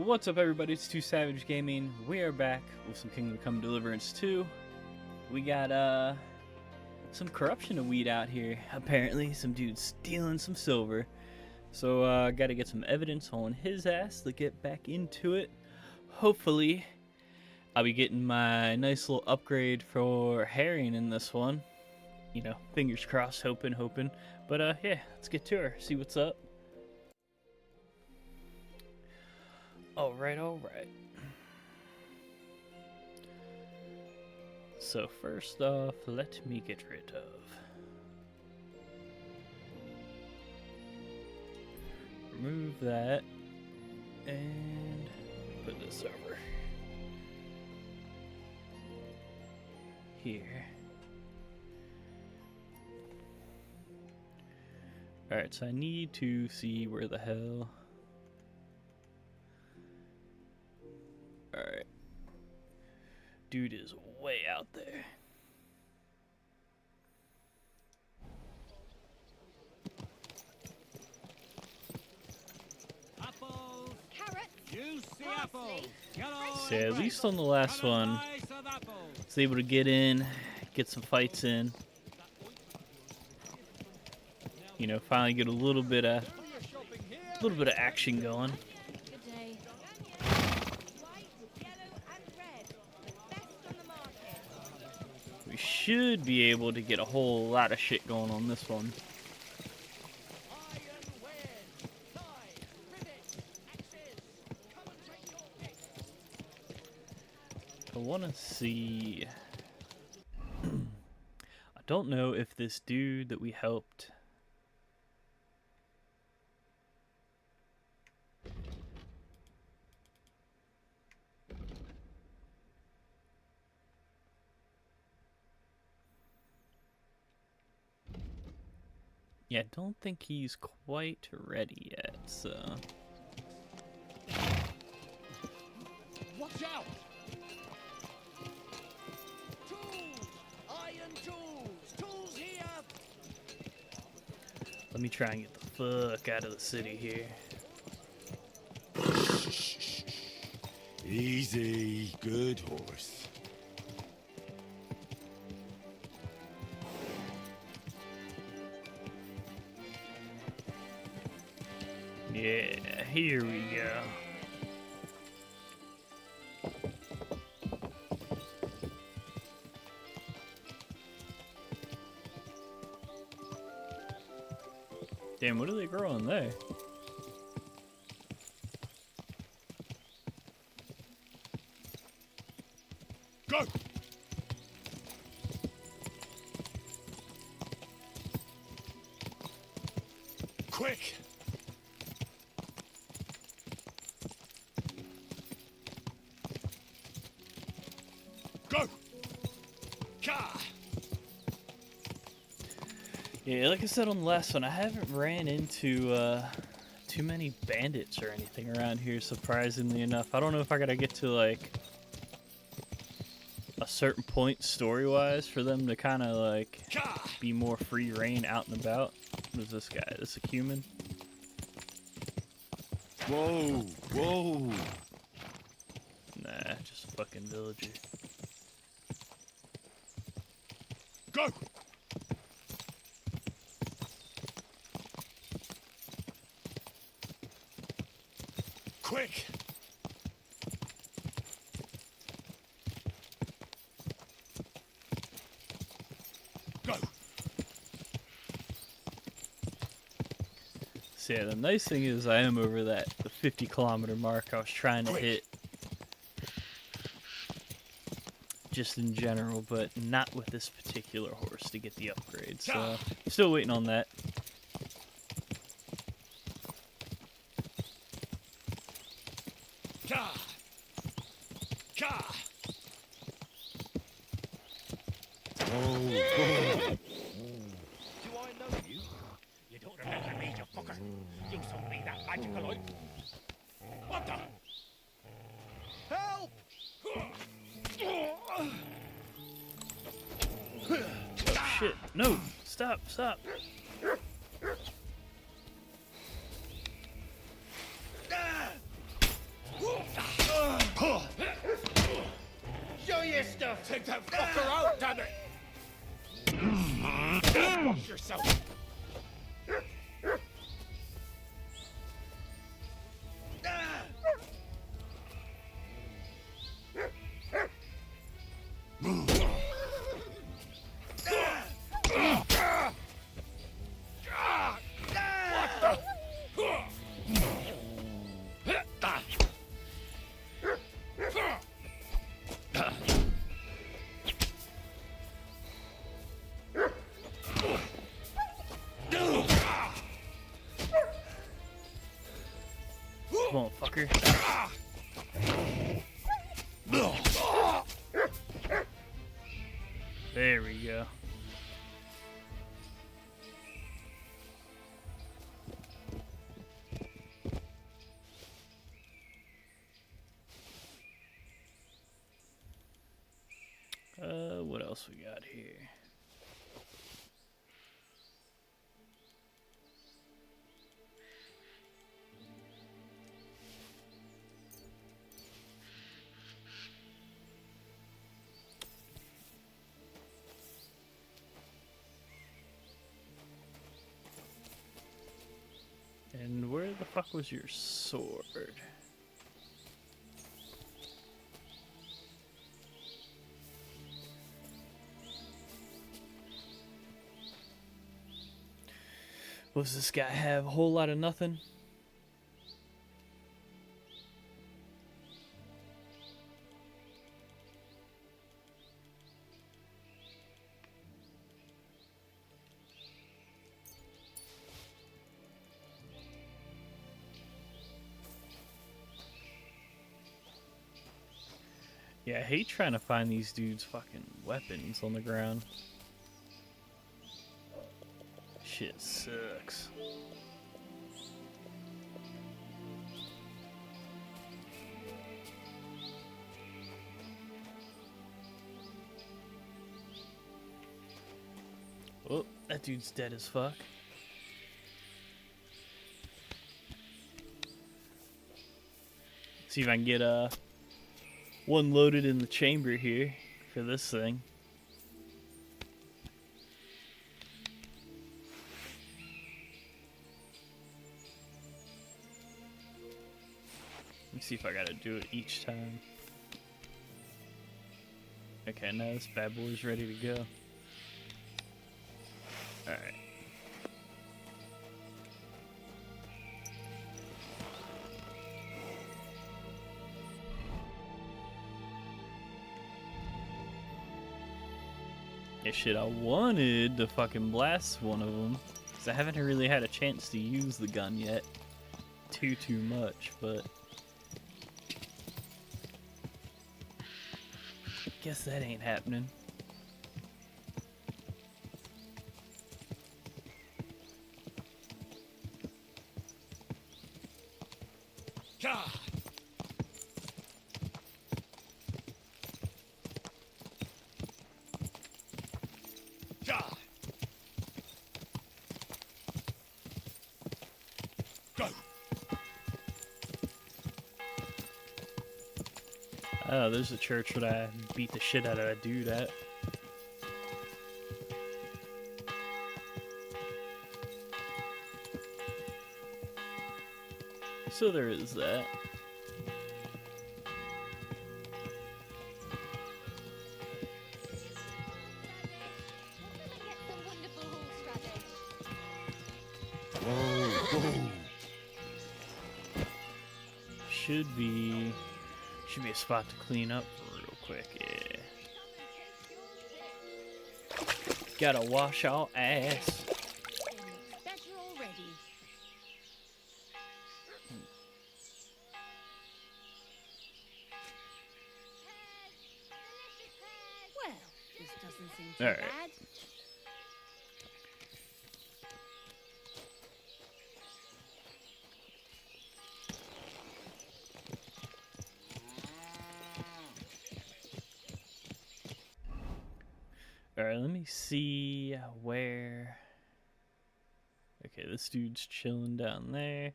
What's up, everybody? It's 2 Savage Gaming. We are back with some Kingdom Come Deliverance 2. We got some corruption to weed out here. Apparently, some dude's stealing some silver. So got to get some evidence on his ass to get back into it. Hopefully, I'll be getting my nice little upgrade for herring in this one. You know, fingers crossed, hoping. But yeah, let's get to her. See what's up. Alright. So first off, let me get rid of remove that and put this over here. Alright, so I need to see where the hell. Alright. Dude is way out there. Apples. Carrots. Juicy apples. So yeah, at least on the last one, I was able to get in, get some fights in. You know, finally get a little bit of action going. Good day. White, yellow, and red. The best on the market. We should be able to get a whole lot of shit going on this one. I want to see. I don't know if this dude that we helped. Yeah, I don't think he's quite ready yet, so. Watch out! Tools! Iron tools! Tools here! Let me try and get the fuck out of the city here. Easy, good horse. Yeah, here we go. Damn, what are they growing there? Go! Quick! Go! Ka! Yeah, like I said on the last one, I haven't ran into too many bandits or anything around here, surprisingly enough. I don't know if I gotta get to like a certain point story-wise for them to kind of like be more free reign out and about. What is this guy? Is this a human? Whoa! Whoa! Nah, just a fucking villager. Go! Quick! Go! So yeah, the nice thing is I am over the 50-kilometer mark I was trying to hit. Just in general, but not with this particular horse to get the upgrade. So still waiting on that. Ka! Ka! Oh, Do I know you? You don't remember me, you fucker. You sold me that magical oil. What the? Help! Oh shit! No! Stop! your stuff. Take that fucker out, damn it! Watch yourself! Come on, fucker. There we go. What else we got here? And where the fuck was your sword? What's this guy have? A whole lot of nothing? Yeah, I hate trying to find these dudes' fucking weapons on the ground. Shit sucks. Oh, that dude's dead as fuck. See if I can get one loaded in the chamber here for this thing. Let me see if I gotta do it each time. Okay, now this bad boy's ready to go. Alright. Yeah, shit, I wanted to fucking blast one of them, because I haven't really had a chance to use the gun yet. Too much, but... guess that ain't happening. God. God. Go. Oh, there's a church that I beat the shit out of that dude at. So there is that. Get some wonderful horseradish. Should be a spot to clean up real quick, yeah. Gotta wash our ass. Better already. Well, this doesn't seem too Alright. bad. Alright, let me see where... Okay, this dude's chilling down there.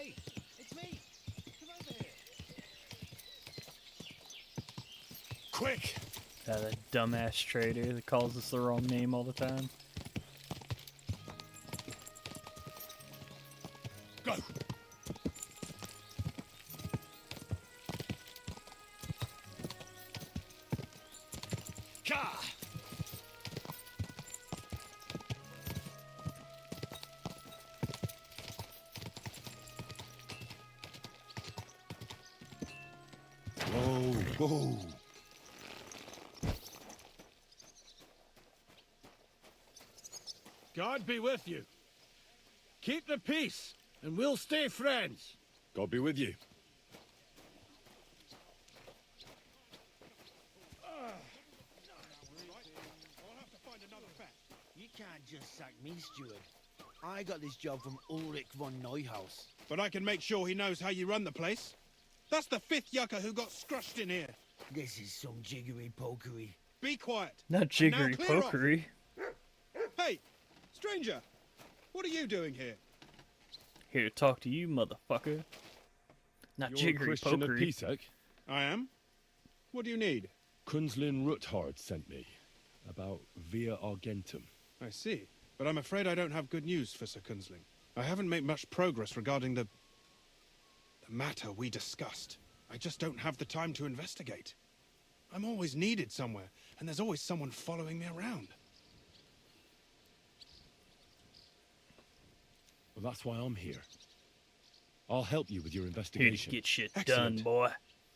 Hey, it's me. Come over here. Quick! That dumbass trader that calls us the wrong name all the time. Go! Ka! Whoa, whoa. God be with you. Keep the peace, and we'll stay friends. God be with you. You can't just sack me, steward. I got this job from Ulrich von Neuhaus. But I can make sure he knows how you run the place. That's the fifth yucca who got scrushed in here. This is some jiggery pokery. Be quiet. Not And jiggery now clear off. pokery. Hey, stranger, what are you doing here? Here to talk to you, motherfucker. Not You're jiggery Christian of pokery. Pisek? I am. What do you need? Kunzlin Ruthard sent me about Via Argentum. I see. But I'm afraid I don't have good news for Sir Kunzling. I haven't made much progress regarding the matter we discussed. I just don't have the time to investigate. I'm always needed somewhere, and there's always someone following me around. Well, that's why I'm here. I'll help you with your Here to investigation. get shit Excellent. done, boy.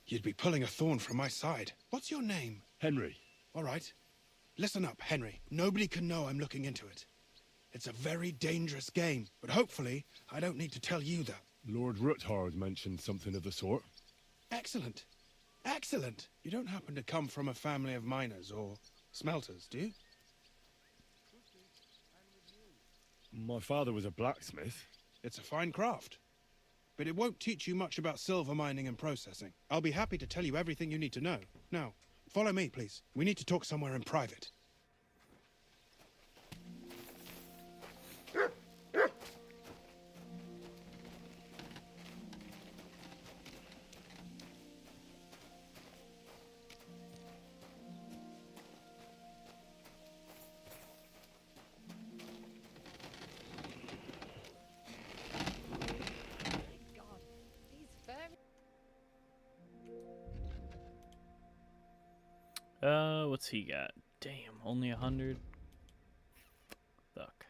You'd be pulling a thorn from my side. What's your name? Henry, All right. Listen up, Henry. Nobody can know I'm looking into it. It's a very dangerous game, but hopefully I don't need to tell you that. Lord Ruthard mentioned something of the sort. Excellent. Excellent. You don't happen to come from a family of miners or smelters, do you? My father was a blacksmith. It's a fine craft. But it won't teach you much about silver mining and processing. I'll be happy to tell you everything you need to know. Now, follow me, please. We need to talk somewhere in private. God, these fairy. What's he got? Damn, only 100. Fuck.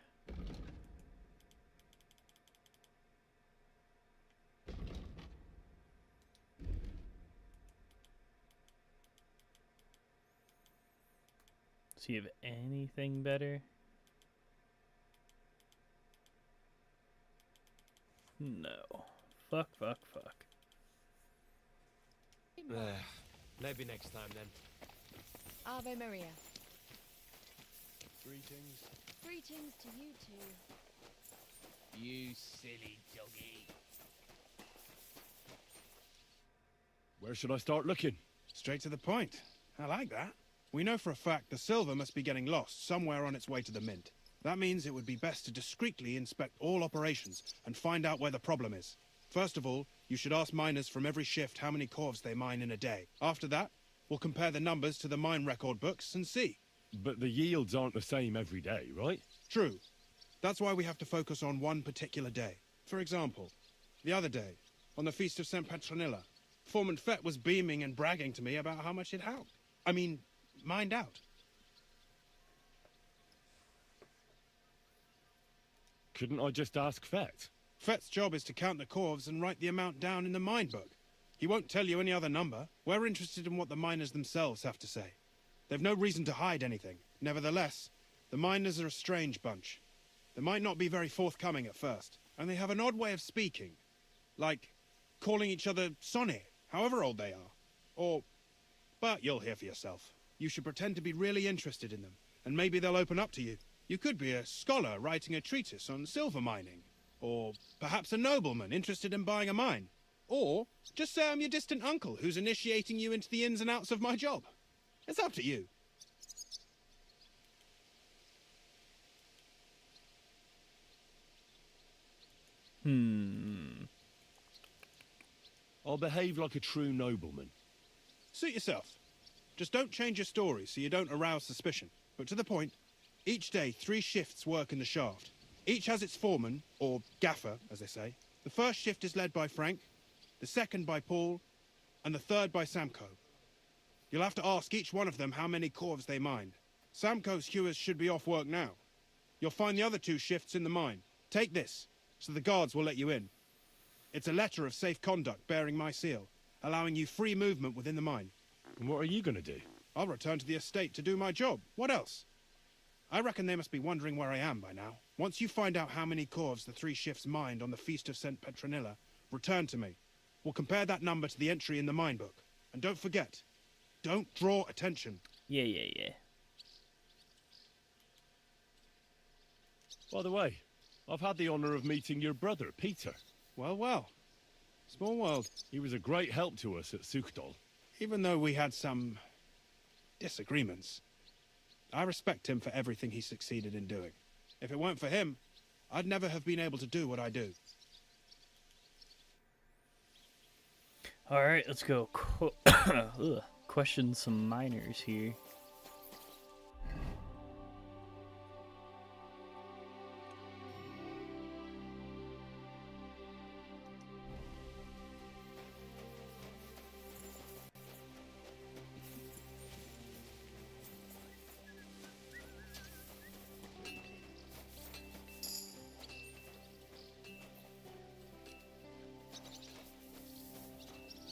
Does he have anything better? No. Fuck, fuck, fuck. Maybe next time then. Ave Maria. Greetings. Greetings to you two. You silly doggy. Where should I start looking? Straight to the point. I like that. We know for a fact the silver must be getting lost somewhere on its way to the mint. That means it would be best to discreetly inspect all operations and find out where the problem is. First of all, you should ask miners from every shift how many corves they mine in a day. After that, we'll compare the numbers to the mine record books and see. But the yields aren't the same every day, right? True. That's why we have to focus on one particular day. For example, the other day, on the Feast of St. Petronilla, Foreman Fett was beaming and bragging to me about how much it helped. I mean, mined out. Couldn't I just ask Fett? Fett's job is to count the corves and write the amount down in the mine book. He won't tell you any other number. We're interested in what the miners themselves have to say. They've no reason to hide anything. Nevertheless, the miners are a strange bunch. They might not be very forthcoming at first, and they have an odd way of speaking. Like calling each other Sonny, however old they are. Or, but you'll hear for yourself. You should pretend to be really interested in them, and maybe they'll open up to you. You could be a scholar writing a treatise on silver mining. Or perhaps a nobleman interested in buying a mine. Or just say I'm your distant uncle who's initiating you into the ins and outs of my job. It's up to you. I'll behave like a true nobleman. Suit yourself. Just don't change your story so you don't arouse suspicion. But to the point, each day 3 shifts work in the shaft. Each has its foreman, or gaffer, as they say. The first shift is led by Frank, the second by Paul, and the third by Samko. You'll have to ask each one of them how many corves they mined. Samko's hewers should be off work now. You'll find the other 2 shifts in the mine. Take this, so the guards will let you in. It's a letter of safe conduct bearing my seal, allowing you free movement within the mine. And what are you gonna do? I'll return to the estate to do my job. What else? I reckon they must be wondering where I am by now. Once you find out how many corves the 3 shifts mined on the Feast of St. Petronilla, return to me. We'll compare that number to the entry in the mine book. And don't forget, don't draw attention. Yeah. By the way, I've had the honor of meeting your brother, Peter. Well. Small world. He was a great help to us at Sukdal. Even though we had some disagreements, I respect him for everything he succeeded in doing. If it weren't for him, I'd never have been able to do what I do. Alright, let's go question some miners here.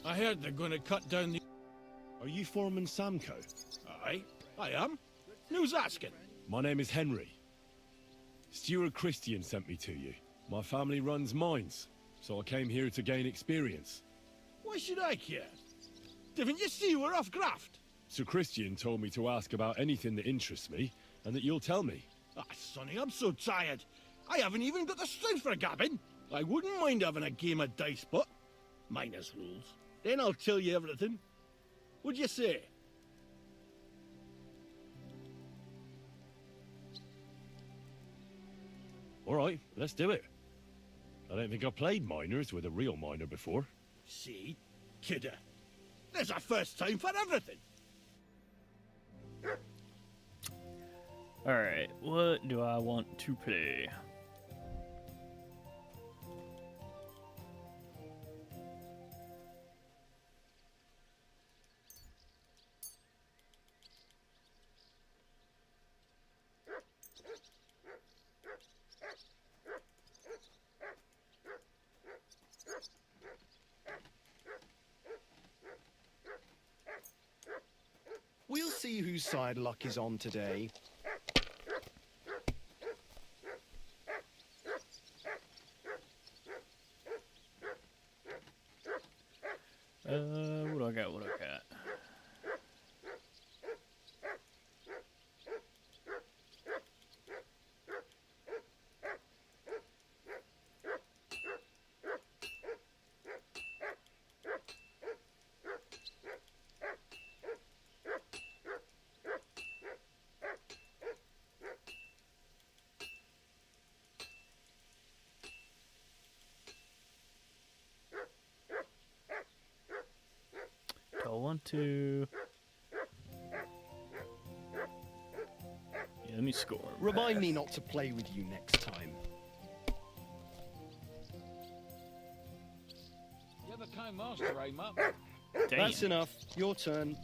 I heard they're going to cut down the... Are you Foreman Samko? Aye, I am. Who's asking? My name is Henry. Steward Christian sent me to you. My family runs mines, so I came here to gain experience. Why should I care? Didn't you see we're off graft? Sir Christian told me to ask about anything that interests me, and that you'll tell me. Ah, Sonny, I'm so tired. I haven't even got the strength for gabbing. I wouldn't mind having a game of dice, but minus rules. Then I'll tell you everything. What'd you say? All right, let's do it. I don't think I've played miners with a real miner before. See? Kidder. There's a first time for everything. Alright, what do I want to play? We'll see whose side luck is on today. What do I got? I want to... Yeah, let me score. Remind me not to play with you next time. You're the kind master, eh, Mutt? Damn. That's enough. Your turn.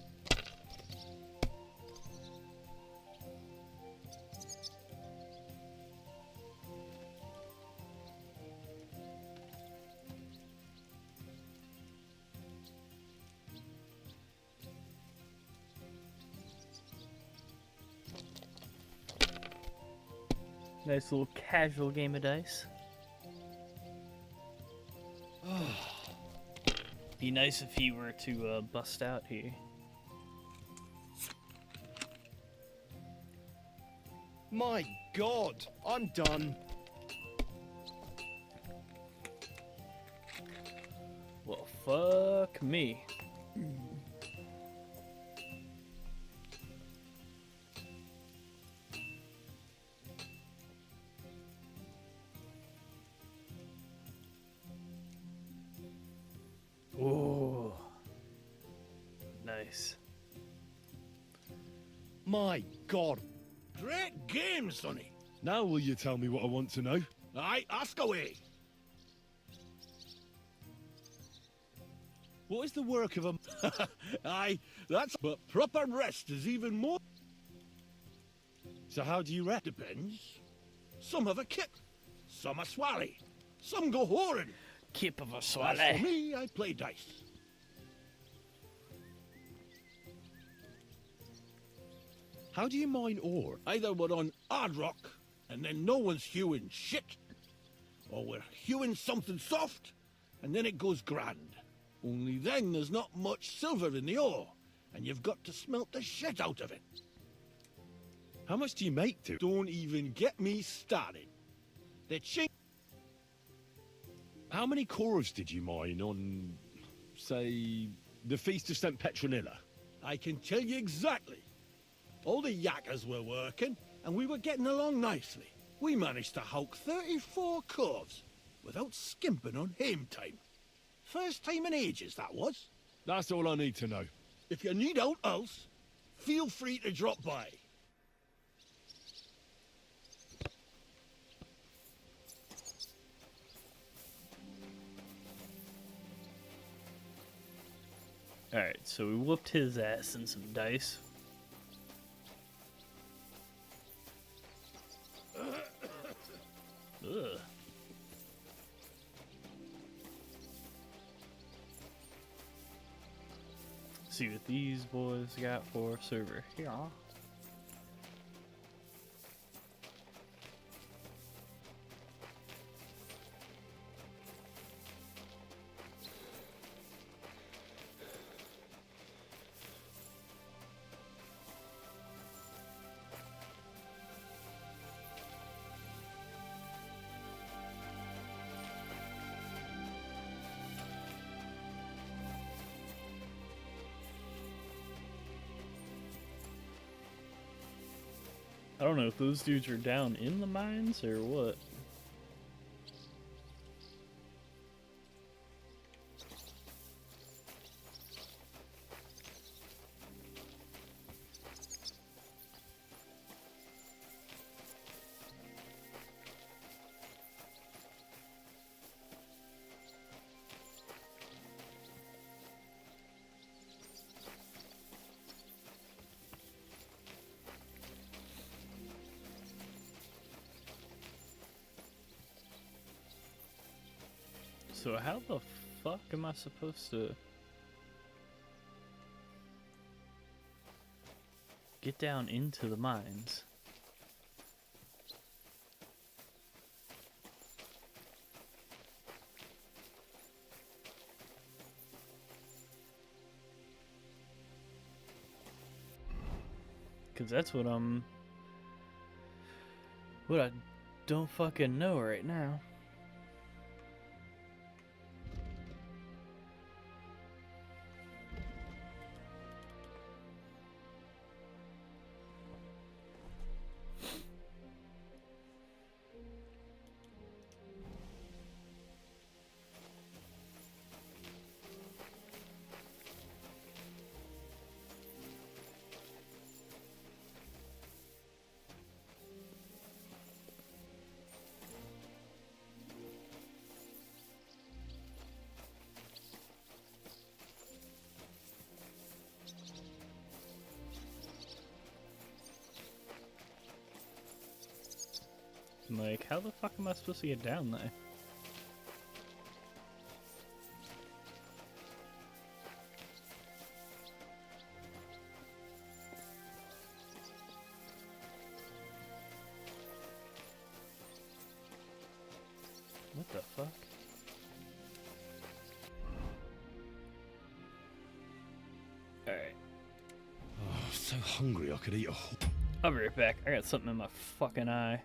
Nice little casual game of dice. Be nice if he were to bust out here. My God, I'm done. Well, fuck me. Oh. dice. My God. Great game, sonny. Now will you tell me what I want to know? Aye, ask away. What is the work of a... Aye, that's... But proper rest is even more... So how do you rest? Depends. Some have a kip, some a swally, some go whoring. Kip of a As swally. for me, I play dice. How do you mine ore? Either we're on hard rock, and then no one's hewing shit, or we're hewing something soft, and then it goes grand. Only then there's not much silver in the ore, and you've got to smelt the shit out of it. How much do you make to? Don't even get me started. The chink... How many corves did you mine on, say, the Feast of St. Petronilla? I can tell you exactly. All the yakkers were working, and we were getting along nicely. We managed to hawk 34 corves without skimping on hame time. First time in ages, that was. That's all I need to know. If you need out else, feel free to drop by. Alright, so we whooped his ass in some dice. Ugh. See what these boys got for server here. I don't know if those dudes are down in the mines or what. So how the fuck am I supposed to get down into the mines? Cause that's what I don't fucking know right now. Like, how the fuck am I supposed to get down there? What the fuck? Alright. Oh, I'm so hungry I could eat a whole... I'll be right back. I got something in my fucking eye.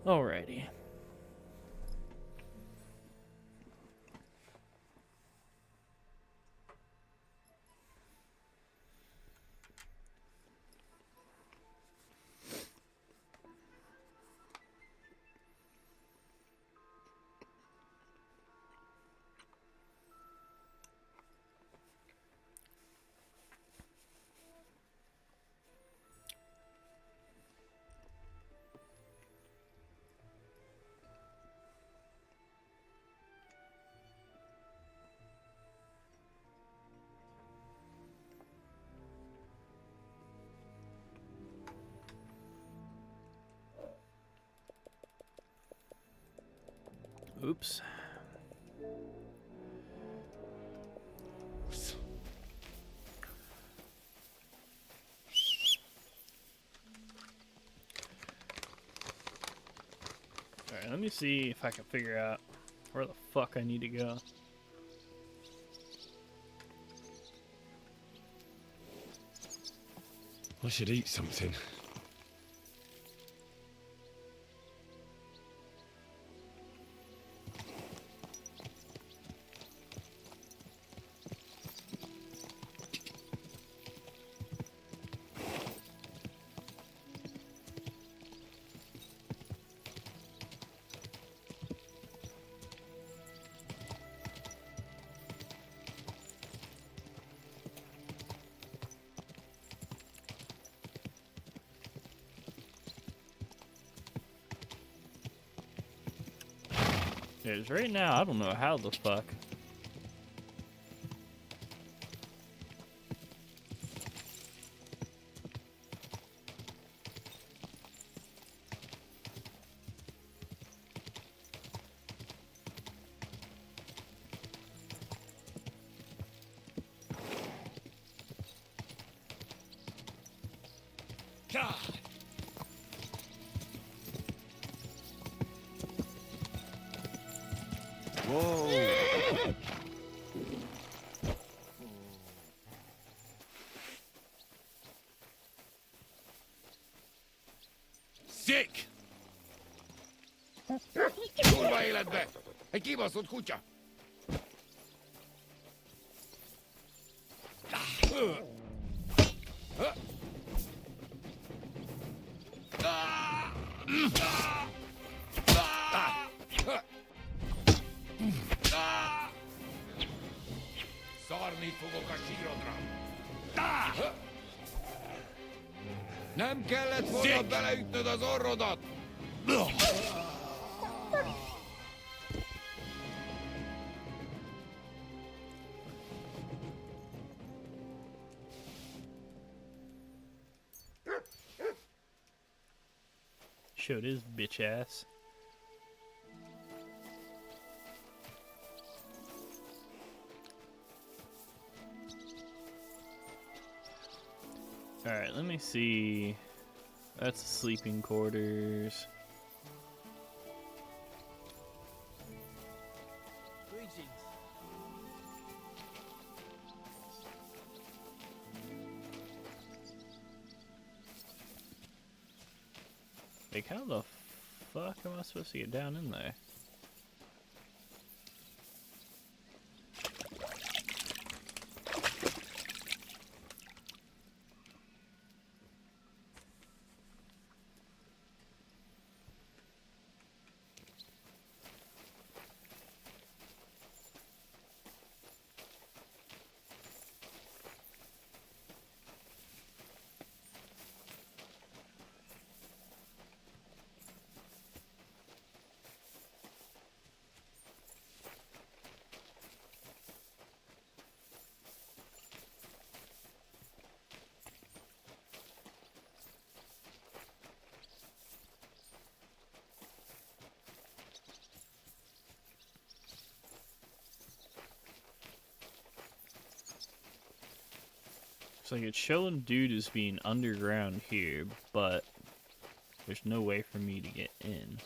Alrighty. Oops. Alright, let me see if I can figure out where the fuck I need to go. I should eat something. Because right now, I don't know how the fuck. Ka! Whoa! Sick! Kurva életbe! Egy kibaszott kutya! Szarni fogok a sírodra! Nem kellett volna beleütnöd az orrodat! Showed his bitch ass. Alright, let me see. That's the sleeping quarters. Greetings. Like, how the fuck am I supposed to get down in there? So like it's showing dude as being underground here, but there's no way for me to get in.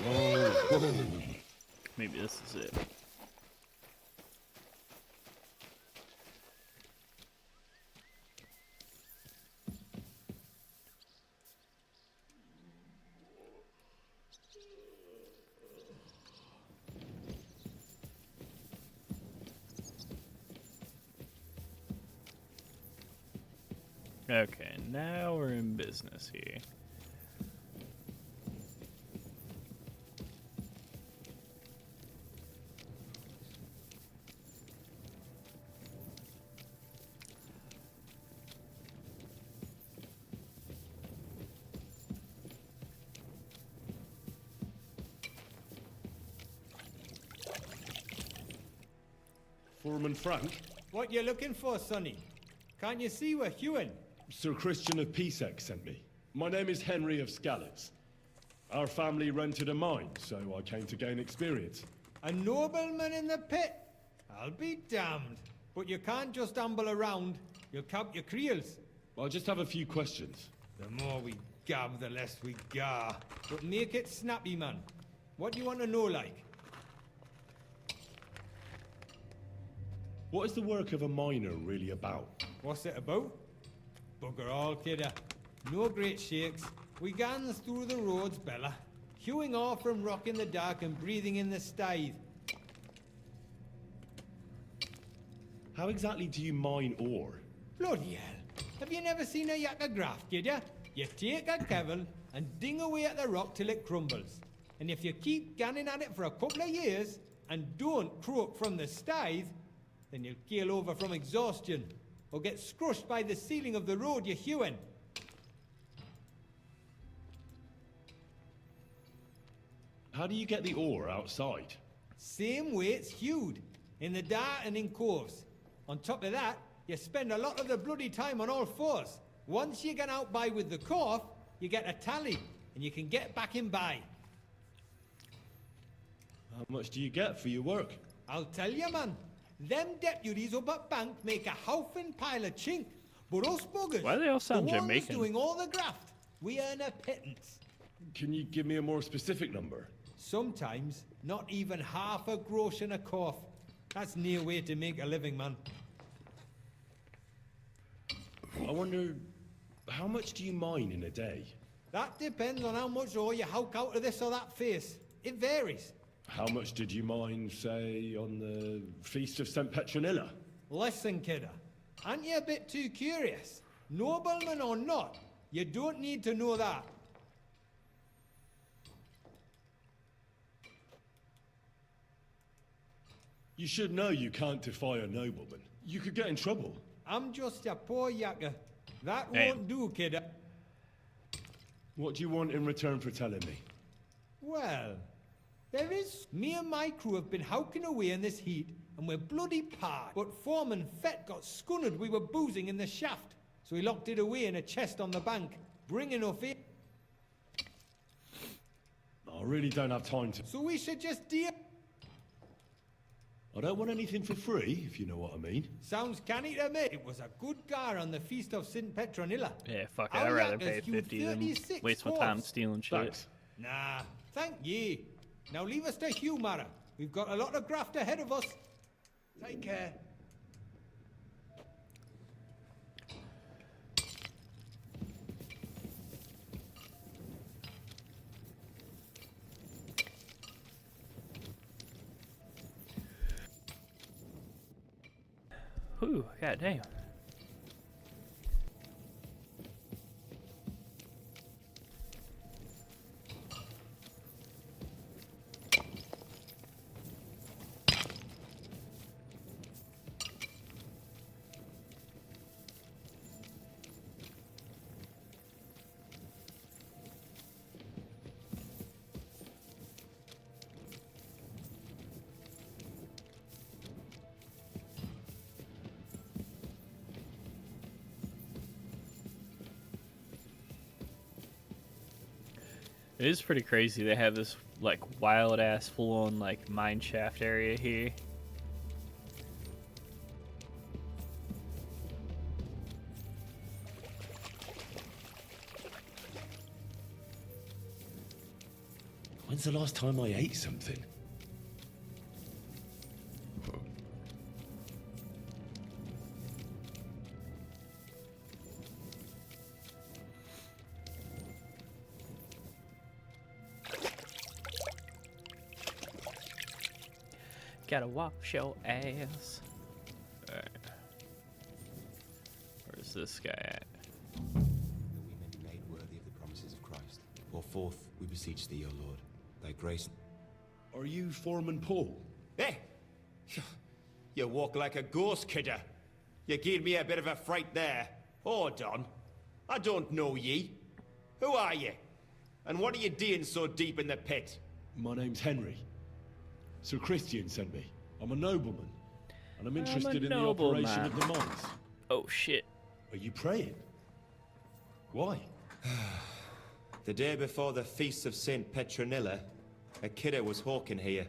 Whoa, whoa. Maybe this is it. Okay, now we're in business here. Foreman Frank? What you looking for, Sonny? Can't you see we're hewing? Sir Christian of Pisek sent me. My name is Henry of Skalitz. Our family rented a mine, so I came to gain experience. A nobleman in the pit? I'll be damned. But you can't just amble around. You'll cap your creels. I just have a few questions. The more we gab, the less we gar. But make it snappy, man. What do you want to know, like? What is the work of a miner really about? What's it about? Bugger all, kidder. No great shakes. We gans through the roads, Bella. Hewing off from rock in the dark and breathing in the stithe. How exactly do you mine ore? Bloody hell. Have you never seen a yakka graft, kid ya? You take a kevel and ding away at the rock till it crumbles. And if you keep ganning at it for a couple of years and don't croak from the stithe, then you'll keel over from exhaustion or get scrushed by the ceiling of the road you're hewing. How do you get the ore outside? Same way it's hewed, in the dark and in coves. On top of that, you spend a lot of the bloody time on all fours. Once you get out by with the corf, you get a tally, and you can get back in by. How much do you get for your work? I'll tell you, man. Them deputies up at bank make a howfin pile of chink. But us buggers, Why do they all sound the ones Jamaican? doing all the graft, we earn a pittance. Can you give me a more specific number? Sometimes, not even half a grosh and a cough. That's near way to make a living, man. I wonder, how much do you mine in a day? That depends on how much ore you howk out of this or that face. It varies. How much did you mine, say, on the Feast of St. Petronilla? Listen, kidder. Aren't you a bit too curious? Nobleman or not, you don't need to know that. You should know you can't defy a nobleman. You could get in trouble. I'm just a poor yakka. That Damn. won't do, kidder. What do you want in return for telling me? Well, there is. Me and my crew have been howking away in this heat, and we're bloody parched. But Foreman Fett got scunnered we were boozing in the shaft, so he locked it away in a chest on the bank. Bring enough in. I really don't have time to... So we should just deal. I don't want anything for free, if you know what I mean. Sounds canny to me. It was a good gar on the Feast of St. Petronilla. Yeah, fuck it. Our I'd rather yakkers pay hewed 50 than 36 waste my time horse. stealing shit. Thanks. Nah, thank ye. Now leave us to hew, Mara. We've got a lot of graft ahead of us. Take care. Ooh, god damn. It is pretty crazy. They have this like wild ass full on like mine shaft area here. When's When's the last time I ate something? Gotta wash your ass. Alright. Where's this guy at? That we may be made worthy of the promises of Christ. Or forth, we beseech thee, O Lord, thy grace. Are you Foreman Paul? Eh? You walk like a ghost, kidder. You gave me a bit of a fright there. Hold on. I don't know ye. Who are ye? And what are you doing so deep in the pit? My name's Henry. Sir Christian sent me. I'm a nobleman, and I'm interested in the operation of the mines. Oh shit. Are you praying? Why? The day before the feast of St. Petronilla, a kidder was hawking here.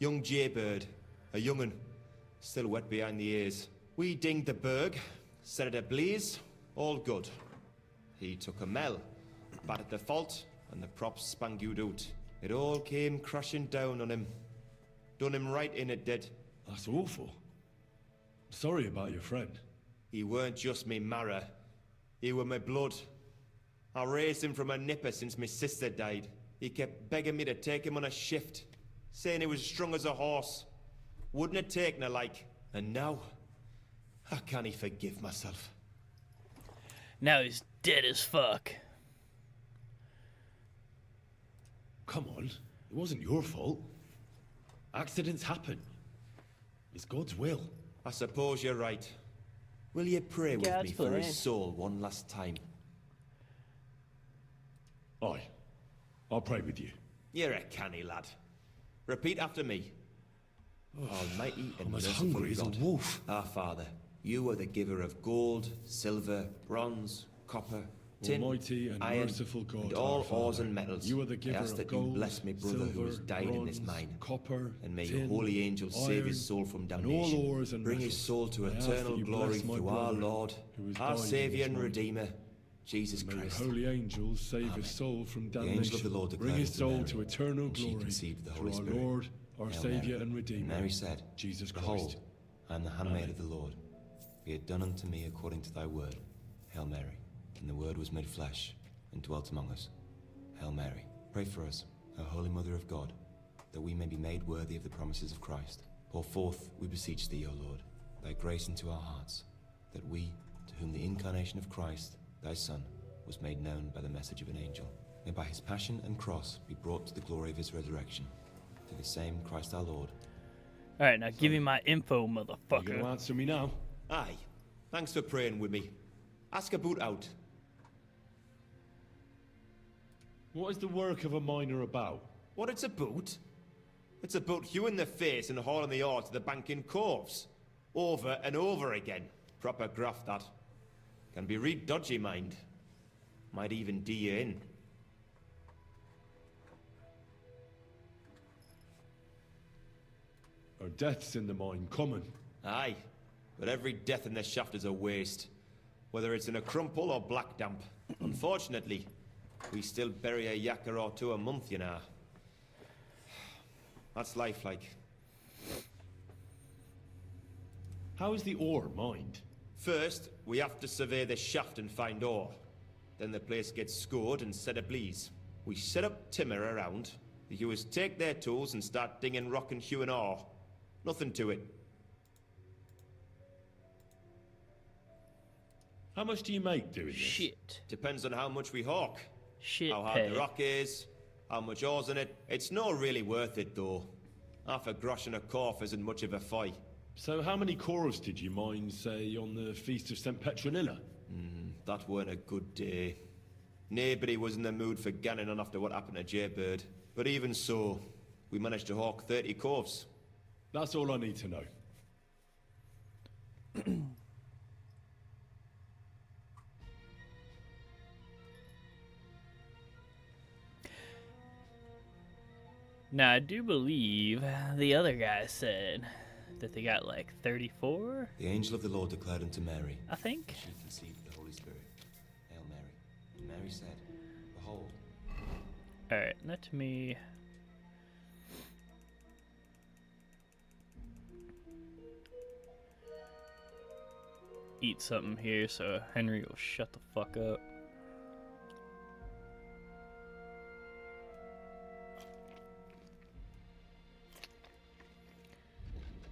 Young jaybird, a young'un, still wet behind the ears. We dinged the berg, set it ablaze, all good. He took a mell, battered the fault, and the props spangued out. It all came crashing down on him. Done him right in, it did. That's awful. Sorry about your friend. He weren't just me marrow. He were my blood. I raised him from a nipper since my sister died. He kept begging me to take him on a shift, saying he was strong as a horse. Wouldn't have taken her like. And now, I can't forgive myself. Now he's dead as fuck. Come on, it wasn't your fault. Accidents happen. It's God's will. I suppose you're right. Will you pray with God's me for plan. his soul one last time? Aye. I'll pray with you. You're a canny lad. Repeat after me. Almighty and I'm as merciful hungry as a God, wolf. our Father, you are the giver of gold, silver, bronze, copper, tin, Almighty and iron, merciful God, and all our ores Father, and metals. you are the giver I ask of that gold, you bless my brother who has silver, died in this bronze, mine. copper, And may tin, your holy angels save his iron, soul from and damnation. all ores and Bring his metals. soul to I ask eternal that you glory bless my through our brother Lord, who has our died in Saviour this and mine. Redeemer, Jesus May Christ. your holy angels save his soul from The damnation. angel of the Lord Bring declared his unto soul Mary, to eternal and she glory conceived the through Holy our Spirit. Lord, our Hail Saviour Mary. and Redeemer, Mary said, Jesus Behold, Christ. I am the handmaid Amen. of the Lord. Be it done unto me according to thy word. Hail Mary. And the word was made flesh and dwelt among us. Hail Mary. Pray for us, O Holy Mother of God, that we may be made worthy of the promises of Christ. Pour forth, we beseech thee, O Lord, thy grace into our hearts, that we, to whom the incarnation of Christ, thy Son, was made known by the message of an angel, may by his passion and cross be brought to the glory of his resurrection. To the same Christ our Lord. Alright, now give me my info, You gonna motherfucker. answer me now? Aye. Thanks for praying with me. Ask about out. What is the work of a miner about? What it's about? It's about hewing the face and hauling the ore to the banking coves. Over and over again. Proper graft, that. Can be real dodgy, mind. Might even do you in. Are deaths in the mine common? Aye. But every death in the shaft is a waste. Whether it's in a crumple or black damp. Unfortunately, we still bury a yakker or two a month, you know. That's life, like. How is the ore mined? First, we have to survey the shaft and find ore. Then the place gets scored and set ablaze. We set up timber around. The hewers take their tools and start dinging rock and hewing ore. Nothing to it. How much do you make doing this? Shit. Depends on how much we hawk. Shit How hard pay. the rock is, how much ore's in it. It's not really worth it, though. Half a grosh and a corf isn't much of a fight. So how many corves did you mine, say, on the Feast of St. Petronilla? That weren't a good day. Nobody was in the mood for ganning on after what happened to Jaybird. But even so, we managed to hawk 30 corves. That's all I need to know. Now, I do believe the other guy said that they got like 34, The angel of the Lord declared unto Mary, I think. she conceived the Holy Spirit. Hail Mary. And Mary said, Behold, Alright, let me eat something here so Henry will shut the fuck up.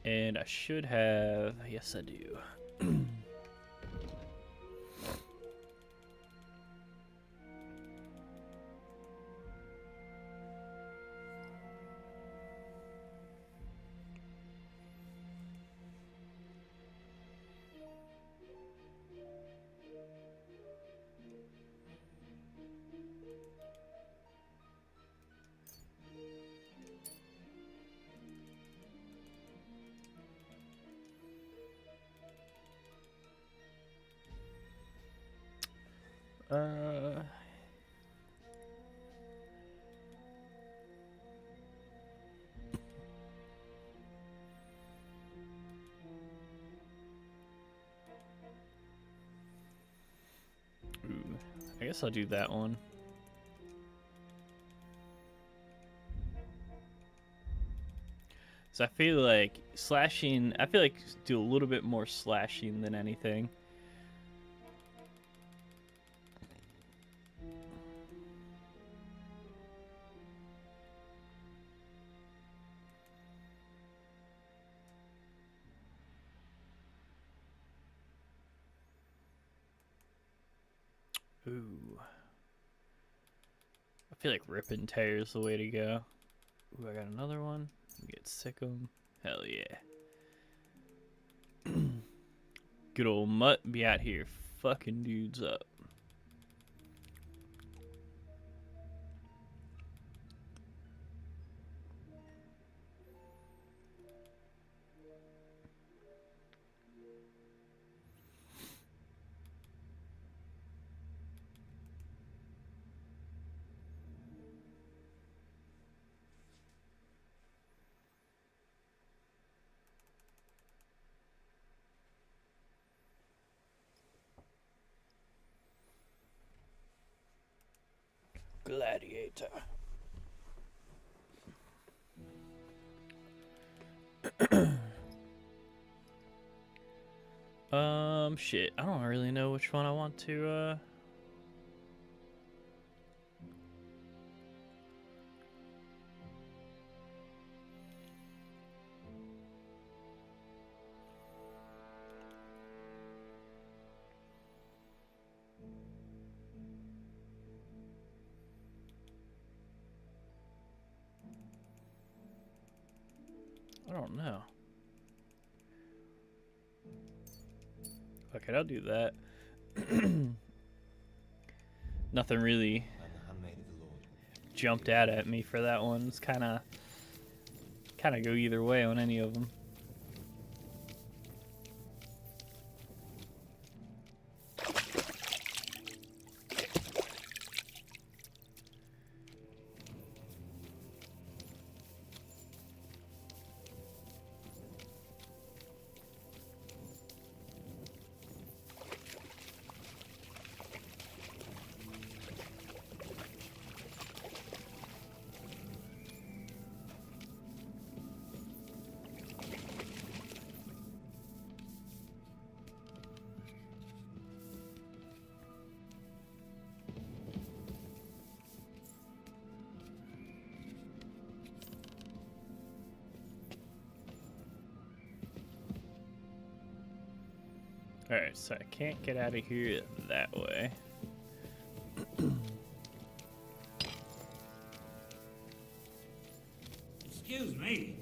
And I should have, yes I do. Ooh, I guess I'll do that one. So I feel like slashing, I feel like do a little bit more slashing than anything. Ooh. I feel like rip and tear is the way to go. Ooh, I got another one. Get sick of them. Hell yeah. Good old Mutt be out here fucking dudes up. Gladiator. Shit. I don't really know which one I want to, I don't know. Okay, I'll do that. Nothing really jumped out at me for that one. It's kind of go either way on any of them. Alright, so I can't get out of here that way. Excuse me.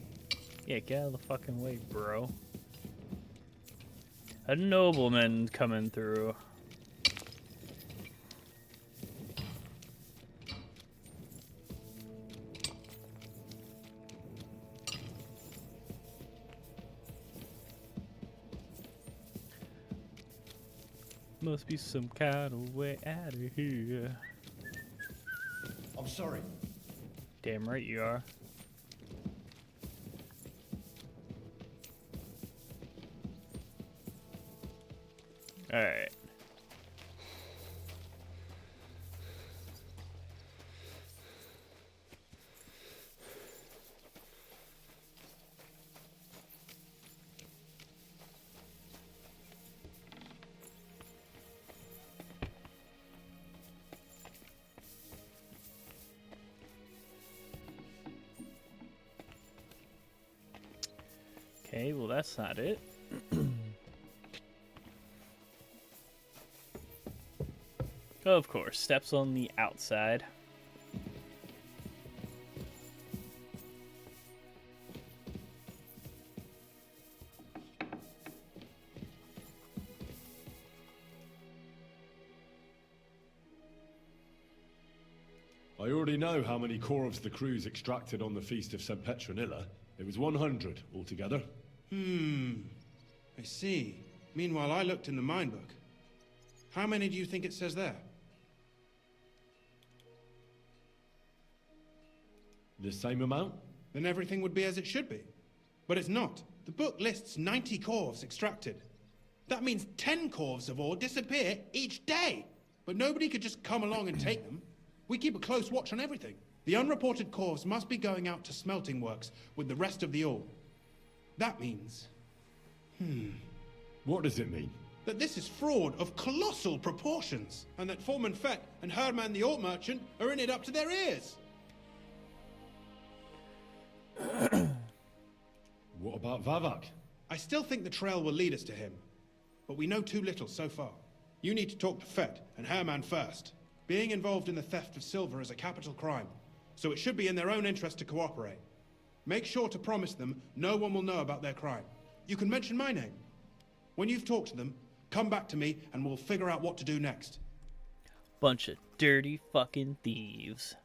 Yeah, get out of the fucking way, bro. A nobleman coming through. Must be some kind of way out of here. I'm sorry. Damn right you are. Alright. Okay, well that's not it. Of course, steps on the outside. I already know how many corvs the crews extracted on the Feast of St. Petronilla. It was 100 altogether. I see. Meanwhile, I looked in the mine book. How many do you think it says there? The same amount? Then everything would be as it should be. But it's not. The book lists 90 corvs extracted. That means 10 corvs of ore disappear each day. But nobody could just come along and take them. We keep a close watch on everything. The unreported corvs must be going out to smelting works with the rest of the ore. That means... What does it mean? that this is fraud of colossal proportions, and that Foreman Fett and Herman the ore merchant are in it up to their ears. What about Vavak? I still think the trail will lead us to him, but we know too little so far. You need to talk to Fett and Herman first. Being involved in the theft of silver is a capital crime, so it should be in their own interest to cooperate. Make sure to promise them no one will know about their crime. You can mention my name. When you've talked to them, come back to me and we'll figure out what to do next. Bunch of dirty fucking thieves.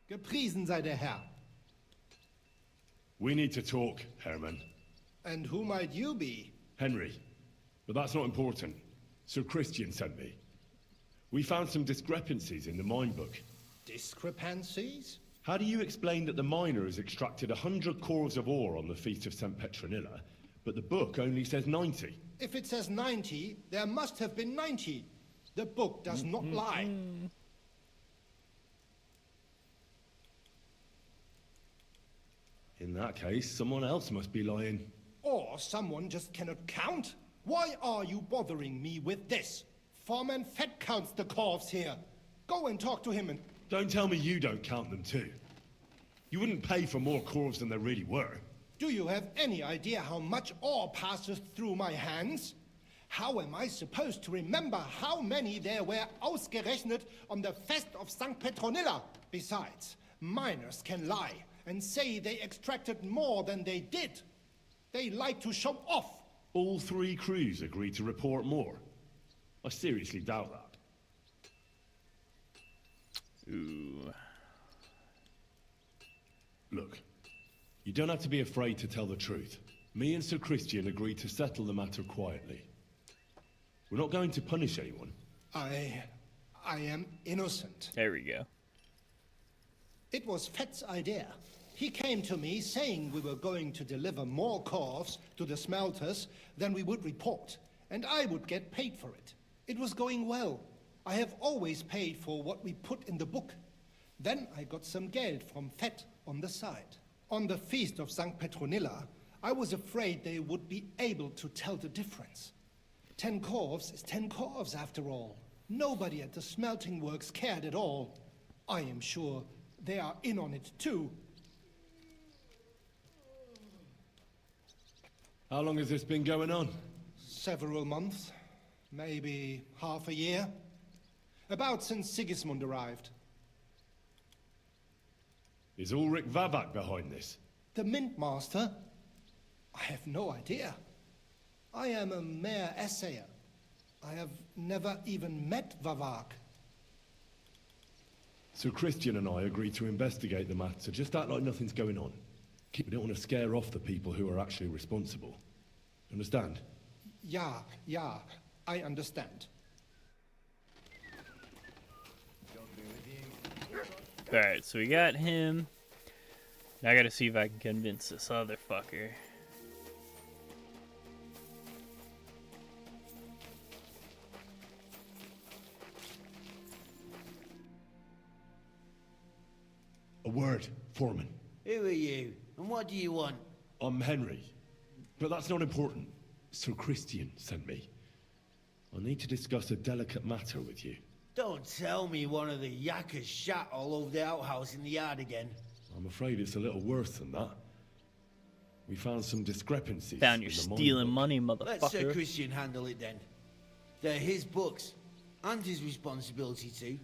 Gepriesen sei der Herr. We need to talk, Herman. And who might you be? Henry. But that's not important. Sir Christian sent me. We found some discrepancies in the mine book. Discrepancies? How do you explain that the miner has extracted 100 cores of ore on the Feast of St. Petronilla, but the book only says 90? If it says 90, there must have been 90. The book does not lie. In that case, someone else must be lying. Or someone just cannot count. Why are you bothering me with this? Foreman Fett counts the corves here. Go and talk to him and... Don't tell me you don't count them too. You wouldn't pay for more corves than there really were. Do you have any idea how much ore passes through my hands? How am I supposed to remember how many there were ausgerechnet on the Fest of St. Petronilla? Besides, miners can lie and say they extracted more than they did. They like to show off. All three crews agreed to report more. I seriously doubt that. Ooh. Look, you don't have to be afraid to tell the truth. Me and Sir Christian agreed to settle the matter quietly. We're not going to punish anyone. I am innocent. There we go. It was Fett's idea. He came to me saying we were going to deliver more corves to the smelters than we would report, and I would get paid for it. It was going well. I have always paid for what we put in the book. Then I got some geld from Fett on the side. On the Feast of St. Petronilla, I was afraid they would be able to tell the difference. 10 corves is 10 corves after all. Nobody at the smelting works cared at all. I am sure they are in on it too. How long has this been going on? Several months. Maybe half a year. About since Sigismund arrived. Is Ulrich Vavak behind this? The Mint Master? I have no idea. I am a mere assayer. I have never even met Vavak. Sir Christian and I agreed to investigate the matter, just act like nothing's going on. We don't want to scare off the people who are actually responsible. Understand? Yeah, I understand. Alright, so we got him. Now I gotta see if I can convince this other fucker. A word, Foreman. Who are you, and what do you want? I'm Henry. But that's not important. Sir Christian sent me. I need to discuss a delicate matter with you. Don't tell me one of the yakkers shat all over the outhouse in the yard again. I'm afraid it's a little worse than that. We found some discrepancies. Found your in the mine stealing book. money, Let Sir motherfucker. Christian handle it then. They're his books, and his responsibility too.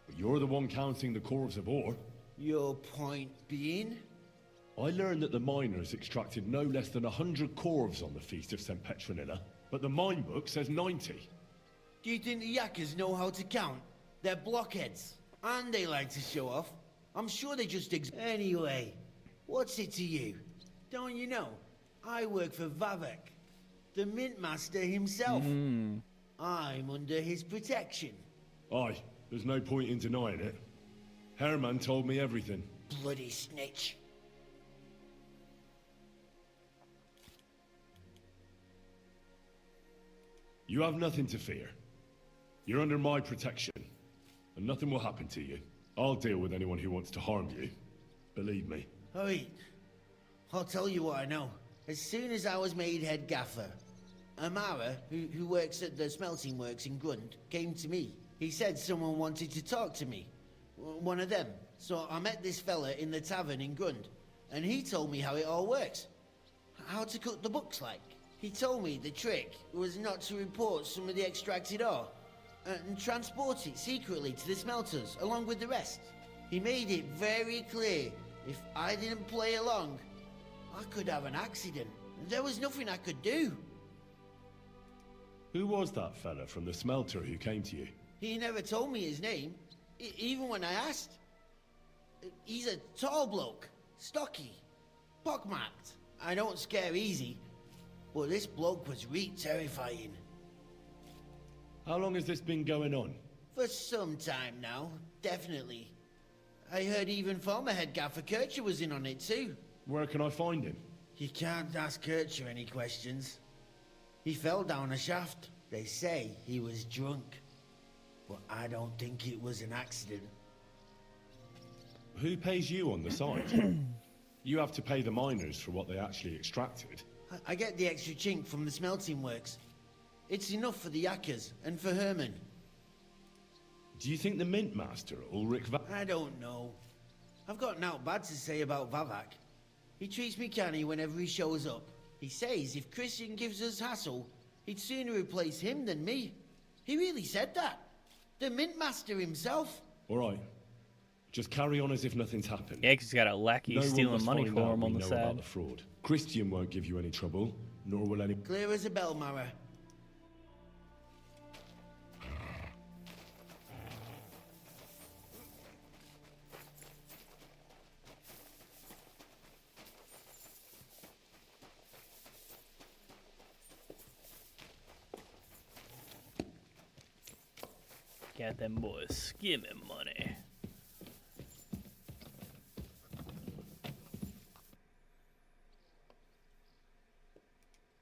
But you're the one counting the corves of ore. Your point being? I learned that the miners extracted no less than 100 corves on the Feast of St. Petronilla, but the mine book says 90. Do you think the yakkers know how to count? They're blockheads, and they like to show off. I'm sure they just Anyway, what's it to you? Don't you know? I work for Vavek, the mint master himself. I'm under his protection. Aye, there's no point in denying it. Herman told me everything. Bloody snitch. You have nothing to fear. You're under my protection, and nothing will happen to you. I'll deal with anyone who wants to harm you. Believe me. Wait, I'll tell you what I know. As soon as I was made head gaffer, Amara, who works at the smelting works in Grund, came to me. He said someone wanted to talk to me. One of them. So I met this fella in the tavern in Grund, and he told me how it all works. How to cook the books like. He told me the trick was not to report some of the extracted ore, and transport it secretly to the smelters, along with the rest. He made it very clear, if I didn't play along, I could have an accident. There was nothing I could do. Who was that fella from the smelter who came to you? He never told me his name, even when I asked. He's a tall bloke, stocky, pockmarked. I don't scare easy, but this bloke was terrifying. How long has this been going on? For some time now, definitely. I heard even former head gaffer Kircher was in on it too. Where can I find him? You can't ask Kircher any questions. He fell down a shaft. They say he was drunk. But I don't think it was an accident. Who pays you on the side? You have to pay the miners for what they actually extracted. I get the extra chink from the smelting works. It's enough for the yakkers and for Herman. Do you think the mint master, Ulrich I don't know. I've got naught bad to say about Vavak. He treats me canny whenever he shows up. He says if Christian gives us hassle, he'd sooner replace him than me. He really said that. The mint master himself. All right. Just carry on as if nothing's happened. Yeah, 'cause he's got a lackey No one stealing must money find for out him we on the know side. about the fraud. Christian won't give you any trouble, nor will any... Clear as a bell, Mara. Got them boys skimming money.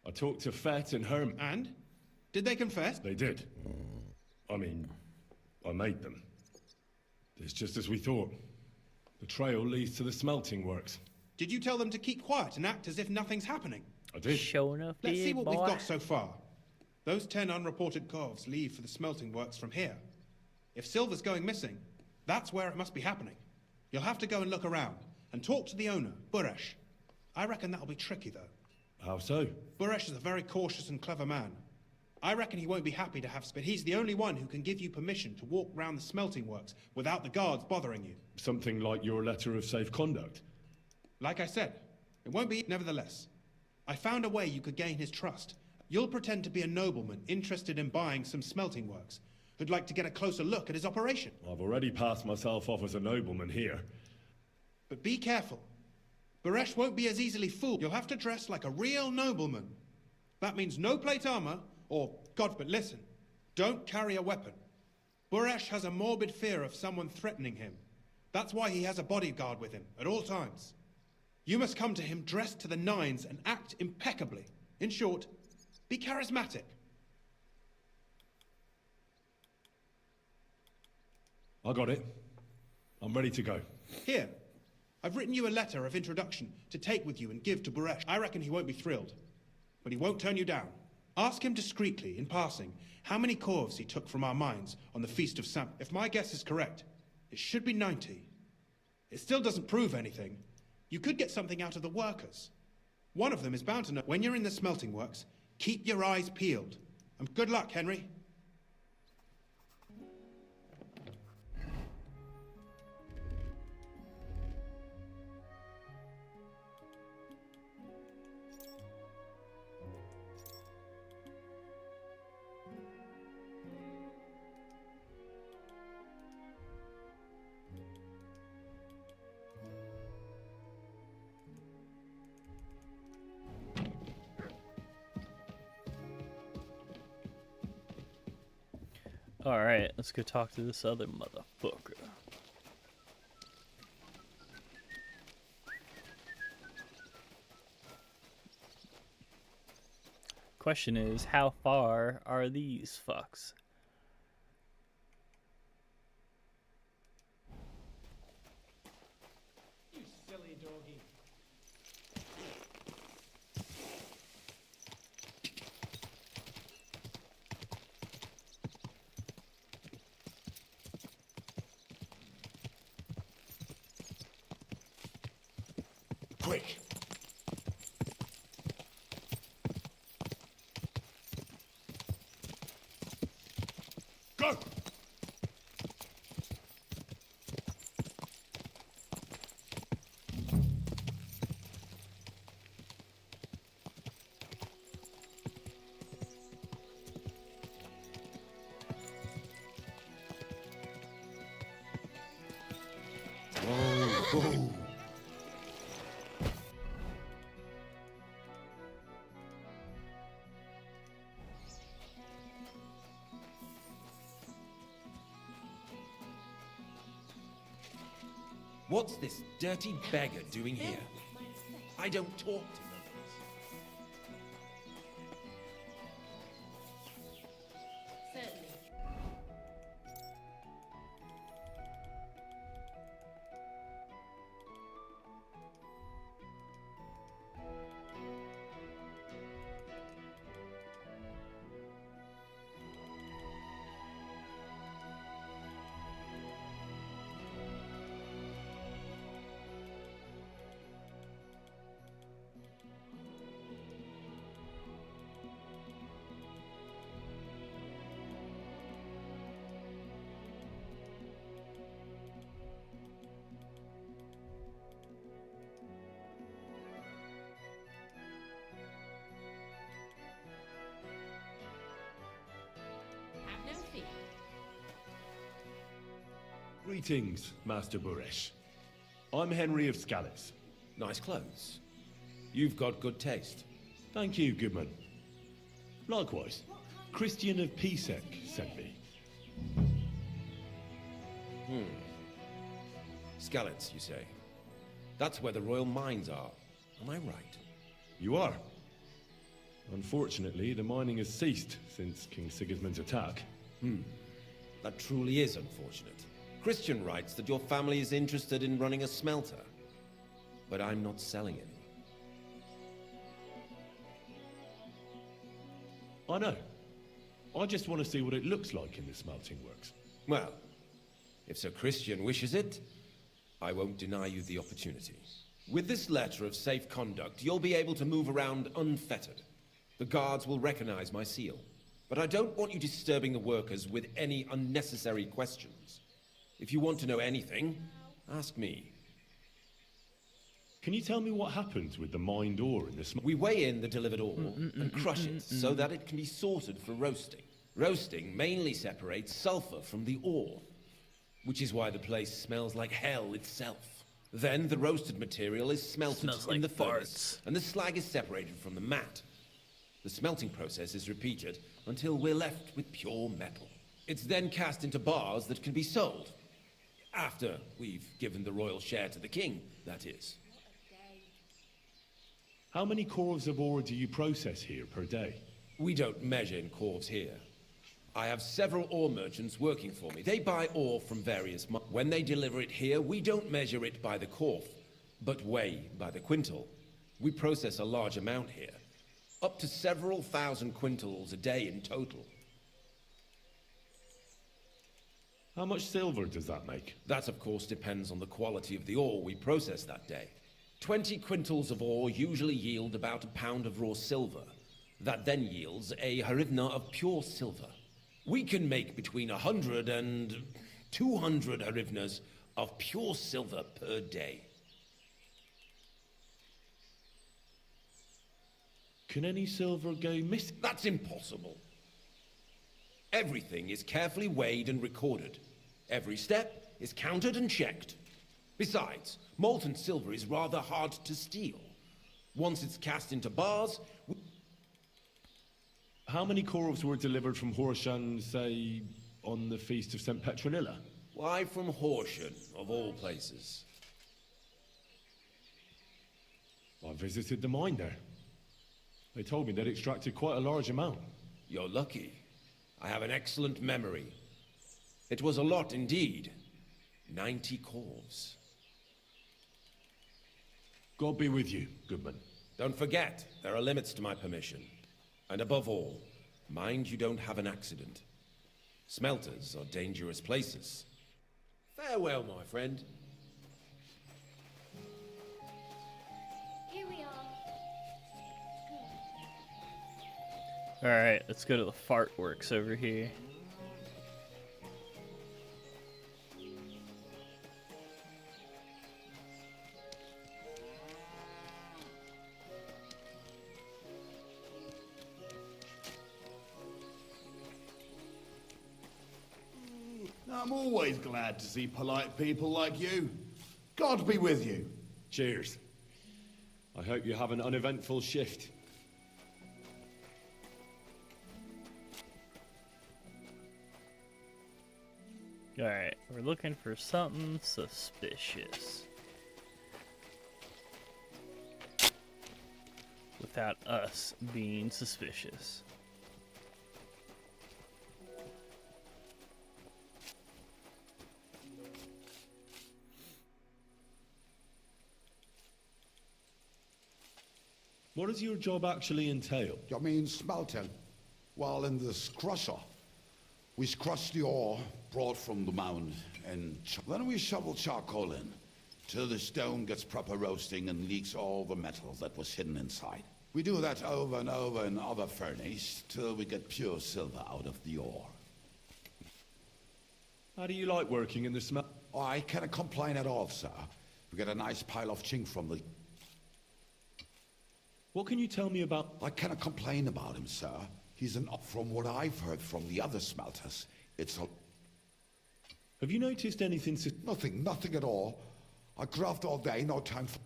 I talked to Fett and Herm. And? Did they confess? They did. I mean, I made them. It's just as we thought. The trail leads to the smelting works. Did you tell them to keep quiet and act as if nothing's happening? I did. Showing up, Let's see big what boy. we've got so far. Those 10 unreported corves leave for the smelting works from here. If silver's going missing, that's where it must be happening. You'll have to go and look around and talk to the owner, Buresh. I reckon that'll be tricky, though. How so? Buresh is a very cautious and clever man. I reckon he won't be happy to have but he's the only one who can give you permission to walk round the smelting works without the guards bothering you. Something like your letter of safe conduct? Like I said, it won't be nevertheless. I found a way you could gain his trust. You'll pretend to be a nobleman interested in buying some smelting works, who'd like to get a closer look at his operation. I've already passed myself off as a nobleman here. But be careful. Buresh won't be as easily fooled. You'll have to dress like a real nobleman. That means no plate armor, or, God, but listen, don't carry a weapon. Buresh has a morbid fear of someone threatening him. That's why he has a bodyguard with him at all times. You must come to him dressed to the nines and act impeccably. In short, be charismatic. I got it. I'm ready to go. Here, I've written you a letter of introduction to take with you and give to Buresh. I reckon he won't be thrilled, but he won't turn you down. Ask him discreetly, in passing, how many corves he took from our mines on the Feast of Sam. If my guess is correct, it should be 90. It still doesn't prove anything. You could get something out of the workers. One of them is bound to know. When you're in the smelting works, keep your eyes peeled. And good luck, Henry. Alright, let's go talk to this other motherfucker. Question is, how far are these fucks? You silly doggy. Quick! Go! Whoa, whoa. What's this dirty beggar doing here? I don't talk to nobles. Certainly. Have no fear. Greetings, Master Buresh. I'm Henry of Skalitz. Nice clothes. You've got good taste. Thank you, Goodman. Likewise, Christian of Pisek sent me. Skalitz, you say? That's where the royal mines are. Am I right? You are. Unfortunately, the mining has ceased since King Sigismund's attack. That truly is unfortunate. Christian writes that your family is interested in running a smelter. But I'm not selling any. I know. I just want to see what it looks like in the smelting works. Well, if Sir Christian wishes it, I won't deny you the opportunity. With this letter of safe conduct, you'll be able to move around unfettered. The guards will recognize my seal. But I don't want you disturbing the workers with any unnecessary questions. If you want to know anything, ask me. Can you tell me what happens with the mined ore in the We weigh in the delivered ore and crush it so that it can be sorted for roasting. Roasting mainly separates sulfur from the ore, which is why the place smells like hell itself. Then the roasted material is smelted Smells in like the furnace, farts. and the slag is separated from the mat. The smelting process is repeated until we're left with pure metal. It's then cast into bars that can be sold. After we've given the royal share to the king, that is. How many corves of ore do you process here per day? We don't measure in corves here. I have several ore merchants working for me. They buy ore from various mines. When they deliver it here, we don't measure it by the corf, but weigh by the quintal. We process a large amount here, up to several thousand quintals a day in total. How much silver does that make? That, of course, depends on the quality of the ore we process that day. 20 quintals of ore usually yield about a pound of raw silver. That then yields a hryvnia of pure silver. We can make between 100 and 200 hryvnias of pure silver per day. Can any silver go missing? That's impossible. Everything is carefully weighed and recorded. Every step is counted and checked. Besides, molten silver is rather hard to steal. Once it's cast into bars... How many corves were delivered from Horshan, say, on the Feast of St. Petronilla? Why from Horshan, of all places? I visited the mine there. They told me they'd extracted quite a large amount. You're lucky. I have an excellent memory. It was a lot indeed. 90 corves. God be with you, Goodman. Don't forget, there are limits to my permission. And above all, mind you don't have an accident. Smelters are dangerous places. Farewell, my friend. Here we are. Alright, let's go to the fart works over here. I'm always glad to see polite people like you. God be with you. Cheers. I hope you have an uneventful shift. Alright, we're looking for something suspicious. Without us being suspicious. What does your job actually entail? You mean smelting? Well, in this crusher, we crush the ore brought from the mound, and then we shovel charcoal in, till the stone gets proper roasting and leaks all the metal that was hidden inside. We do that over and over in other furnace, till we get pure silver out of the ore. How do you like working in the smelt? Oh, I cannot complain at all, sir. We get a nice pile of chink from the... What can you tell me about... I cannot complain about him, sir. He's an up from what I've heard from the other smelters. It's a... Have you noticed anything... Nothing at all. I graft all day, no time for...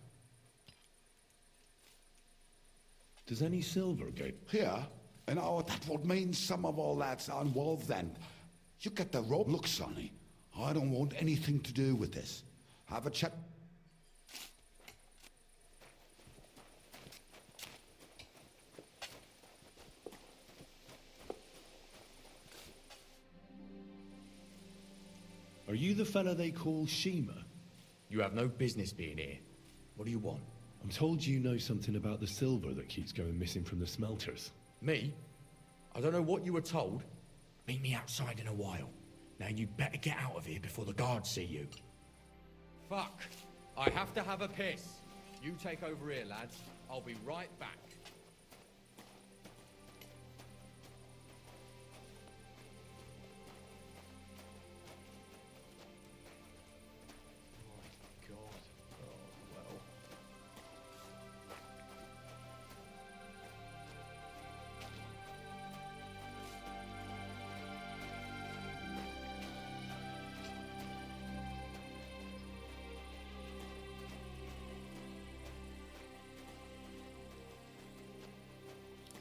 Does any silver go... Here, and that would mean some of our lads are involved then. You get the rope. Look, Sonny, I don't want anything to do with this. Have a chat... Are you the fella they call Shima? You have no business being here. What do you want? I'm told you know something about the silver that keeps going missing from the smelters. Me? I don't know what you were told. Meet me outside in a while. Now you better get out of here before the guards see you. Fuck. I have to have a piss. You take over here, lads. I'll be right back.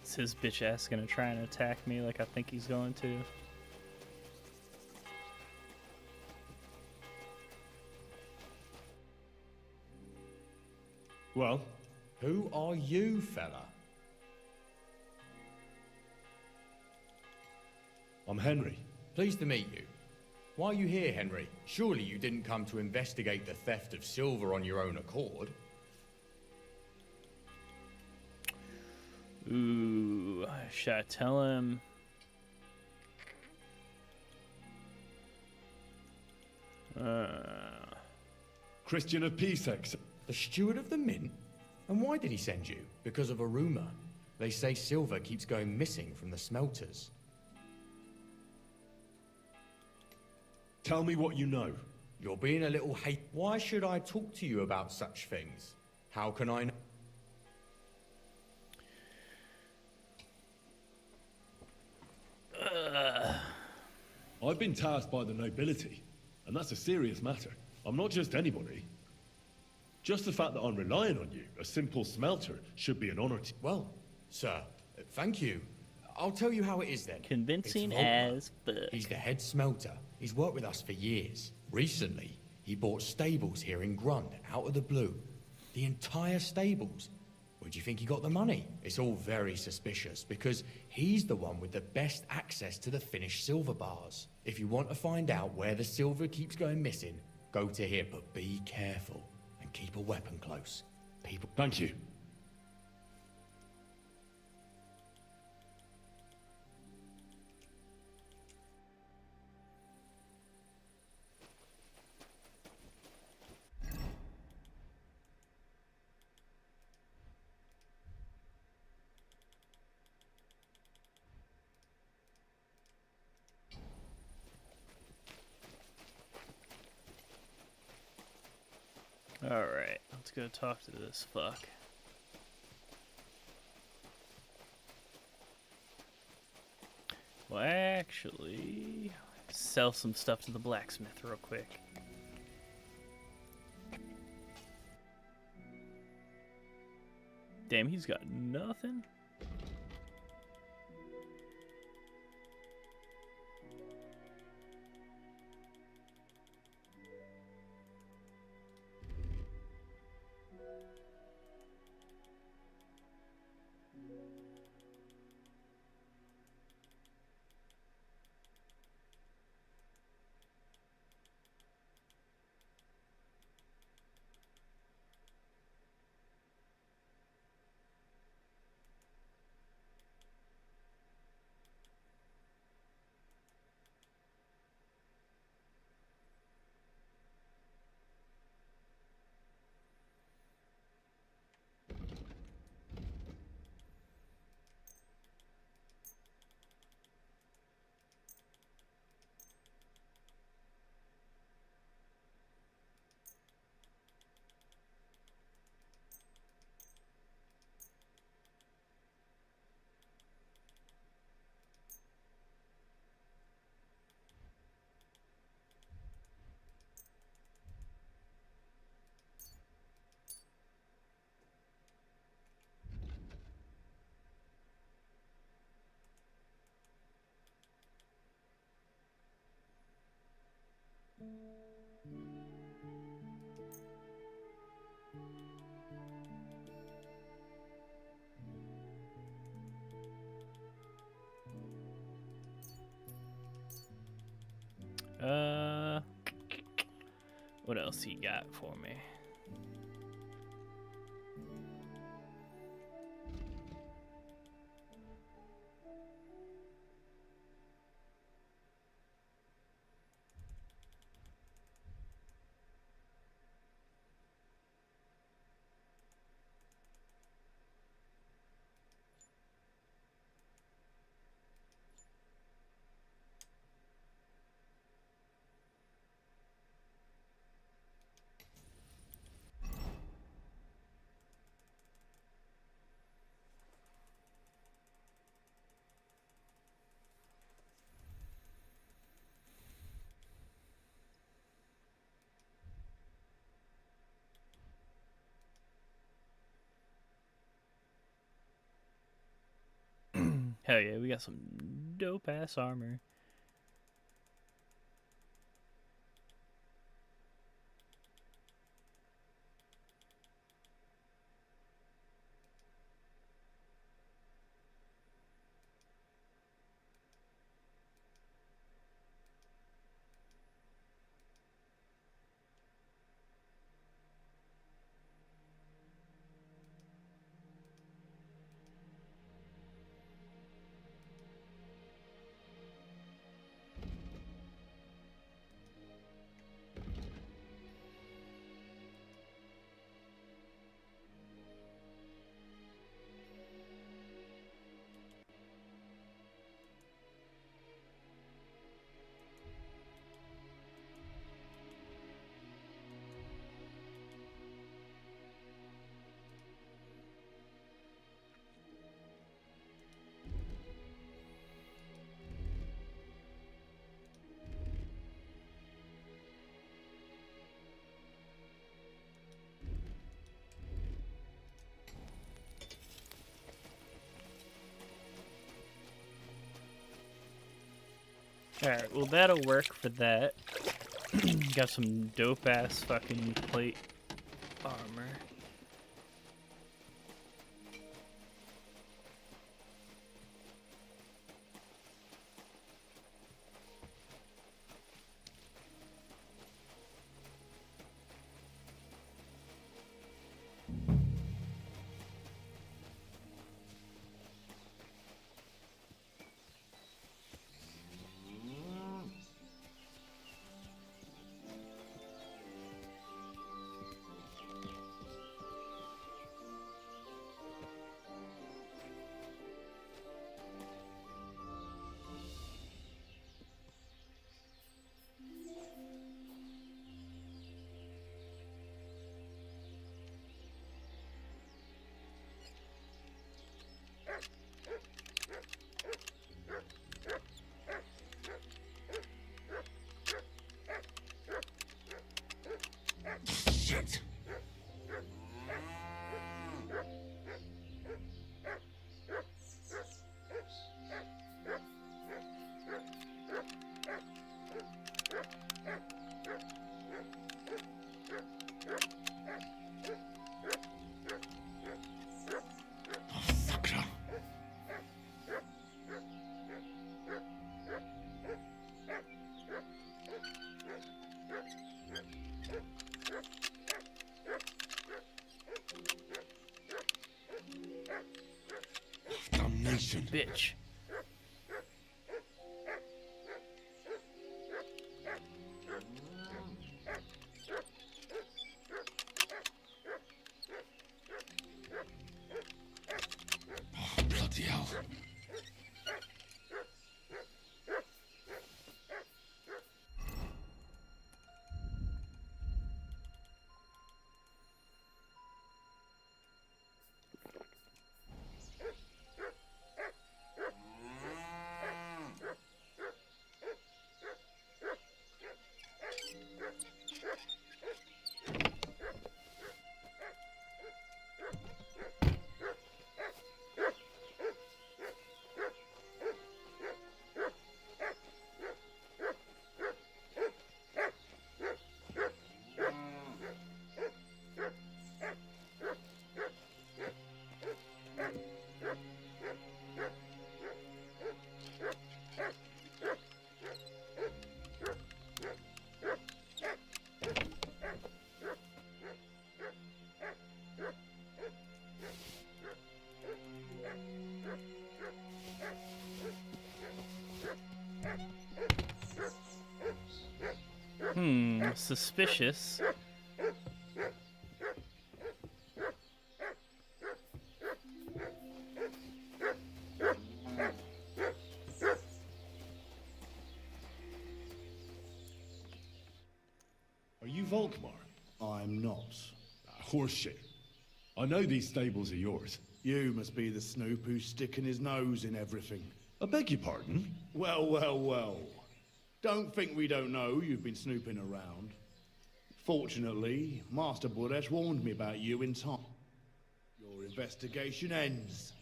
Is his bitch ass gonna try and attack me like I think he's going to? Well? Who are you, fella? I'm Henry. Pleased to meet you. Why are you here, Henry? Surely you didn't come to investigate the theft of silver on your own accord. Ooh, should I tell him? Christian of Peacex. The steward of the mint? And why did he send you? Because of a rumor. They say silver keeps going missing from the smelters. Tell me what you know. You're being a little hate. Why should I talk to you about such things? How can I know? I've been tasked by the nobility, and that's a serious matter. I'm not just anybody. Just the fact that I'm relying on you, a simple smelter, should be an honor to... Well, sir, thank you. I'll tell you how it is then. Convincing It's Volkmar. as fuck. He's the head smelter. He's worked with us for years. Recently, he bought stables here in Grund, out of the blue. The entire stables. Where do you think he got the money? It's all very suspicious, because he's the one with the best access to the finished silver bars. If you want to find out where the silver keeps going missing, go to here, but be careful, and keep a weapon close. People... Thank you. Alright, let's go talk to this fuck. Well, actually, sell some stuff to the blacksmith real quick. Damn, he's got nothing. What else he got for me? Hell yeah, we got some dope ass armor. Alright, well that'll work for that. Got some dope ass fucking plate armor. Shit! Damnation. Bitch. Oh, bloody hell. Suspicious. Are you Volkmar? I'm not. Horseshit. I know these stables are yours. You must be the snoop who's sticking his nose in everything. I beg your pardon? Well, well, well. Don't think we don't know you've been snooping around. Fortunately, Master Buresh warned me about you in time. Your investigation ends.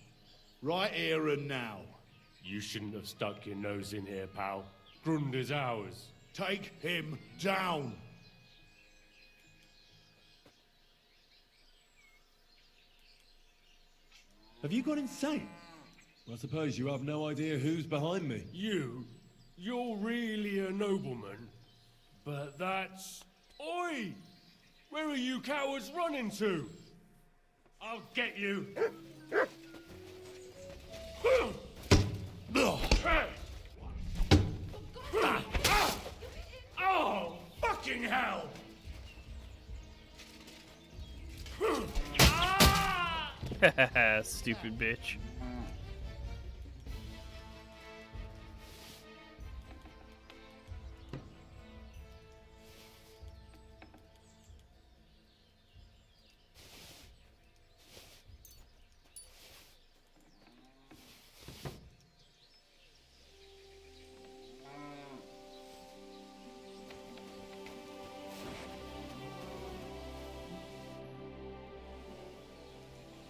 Right here and now. You shouldn't have stuck your nose in here, pal. Grunder's ours. Take him down! Have you gone insane? I suppose you have no idea who's behind me. You're really a nobleman. But that's... Oi! Where are you cowards running to? I'll get you. Oh, fucking hell! Stupid bitch.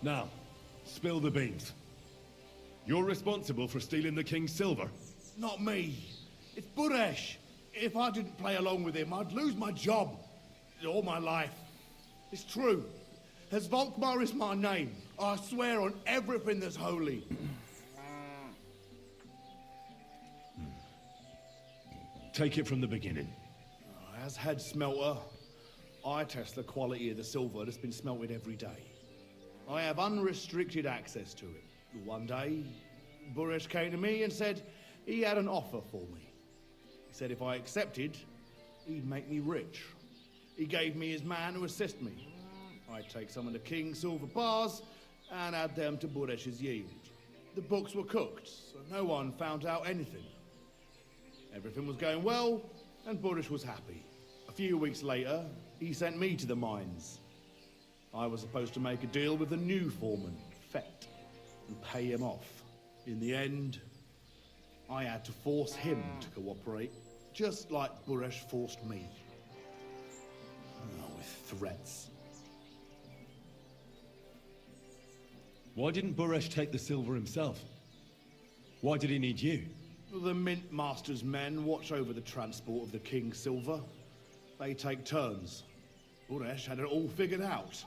Now, spill the beans. You're responsible for stealing the king's silver? Not me. It's Buresh. If I didn't play along with him, I'd lose my job. All my life. It's true. As Volkmar is my name, I swear on everything that's holy. Take it from the beginning. As head smelter, I test the quality of the silver that's been smelted every day. I have unrestricted access to it. One day, Buresh came to me and said he had an offer for me. He said if I accepted, he'd make me rich. He gave me his man to assist me. I'd take some of the king's silver bars and add them to Buresh's yield. The books were cooked, so no one found out anything. Everything was going well, and Buresh was happy. A few weeks later, he sent me to the mines. I was supposed to make a deal with the new foreman, Fett, and pay him off. In the end, I had to force him to cooperate, just like Buresh forced me. With threats. Why didn't Buresh take the silver himself? Why did he need you? The Mint Master's men watch over the transport of the King's silver. They take turns. Buresh had it all figured out.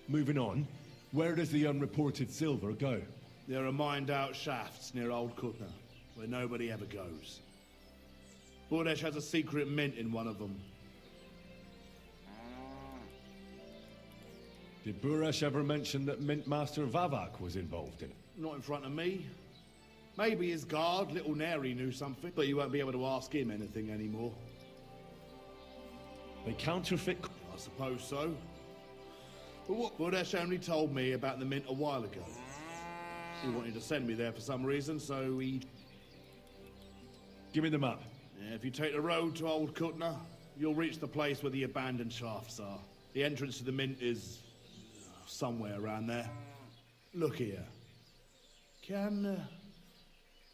Moving on, where does the unreported silver go? There are mined-out shafts near Old Kutna, where nobody ever goes. Buresh has a secret mint in one of them. Did Buresh ever mention that Mint Master Vavak was involved in it? Not in front of me. Maybe his guard, Little Neri, knew something, but you won't be able to ask him anything anymore. They counterfeit... I suppose so. But what Buresh only told me about the mint a while ago. He wanted to send me there for some reason, so he... Give me the map. Yeah, if you take the road to Old Kutna, you'll reach the place where the abandoned shafts are. The entrance to the mint is... somewhere around there. Look here. Can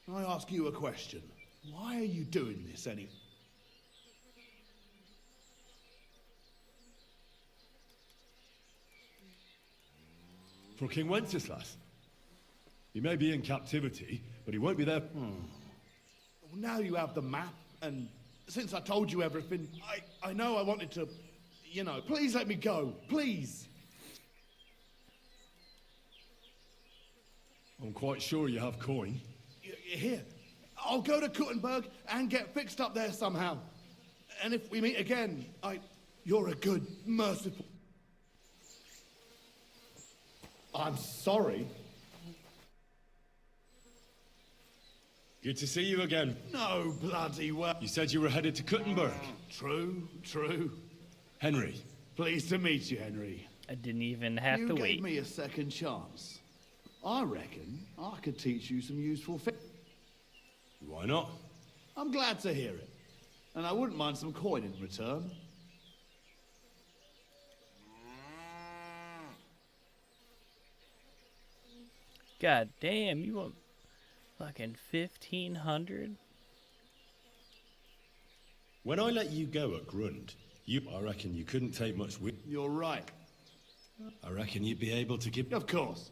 I ask you a question? Why are you doing this anyway? For King Wenceslas. He may be in captivity, but he won't be there... Well, now you have the map, and since I told you everything, I know I wanted to... You know, please let me go. Please. I'm quite sure you have coin. Here, I'll go to Kuttenberg and get fixed up there somehow. And if we meet again, you're a good, merciful... I'm sorry. Good to see you again. No bloody way. You said you were headed to Kuttenberg. True. Henry. Pleased to meet you, Henry. I didn't even have to You wait. gave me a second chance. I reckon I could teach you some useful things. Why not? I'm glad to hear it. And I wouldn't mind some coin in return. God damn, you want fucking 1,500? When I let you go at Grund, I reckon you couldn't take much with... You're right. I reckon you'd be able to give... Of course.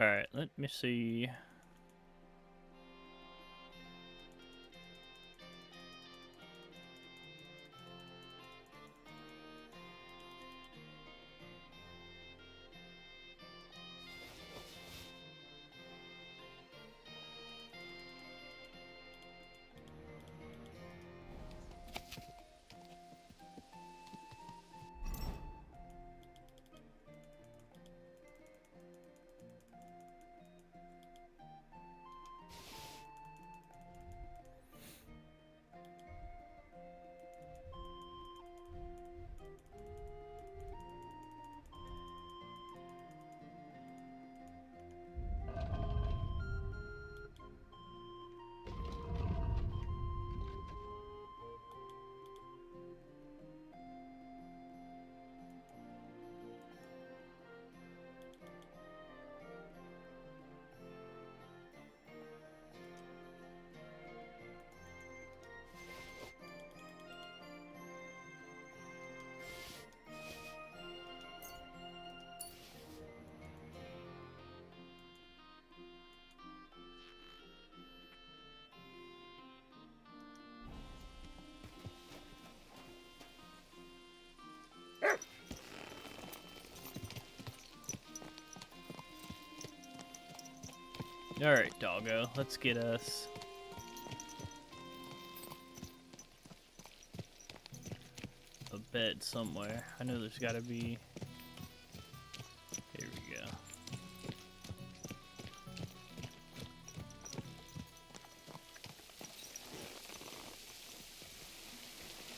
Alright, let me see. Alright, doggo. Let's get us a bed somewhere. I know there's gotta be... Here we go.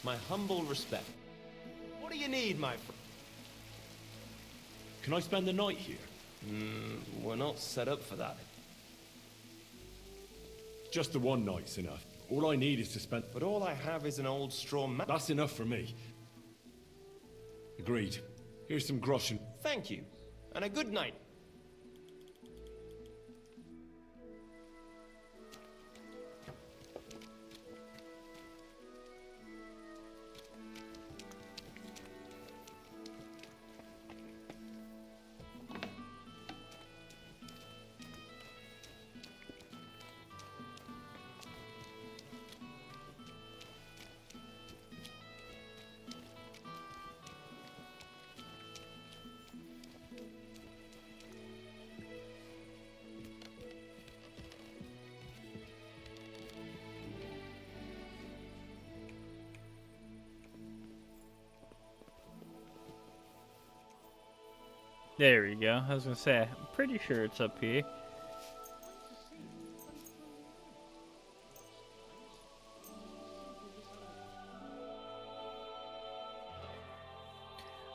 My humble respect. What do you need, my friend? Can I spend the night here? We're not set up for that. Just the one night's enough. All I need is to spend... But all I have is an old straw mat. That's enough for me. Agreed. Here's some groschen. Thank you, and a good night. There we go. I was gonna say, I'm pretty sure it's up here.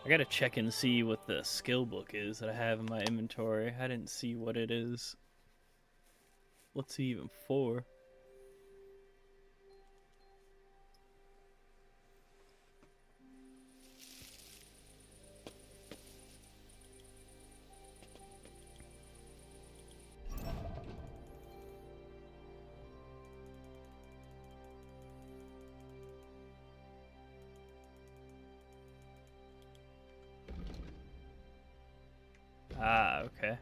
I gotta check and see what the skill book is that I have in my inventory. I didn't see what it is. What's it even for? Ah, okay.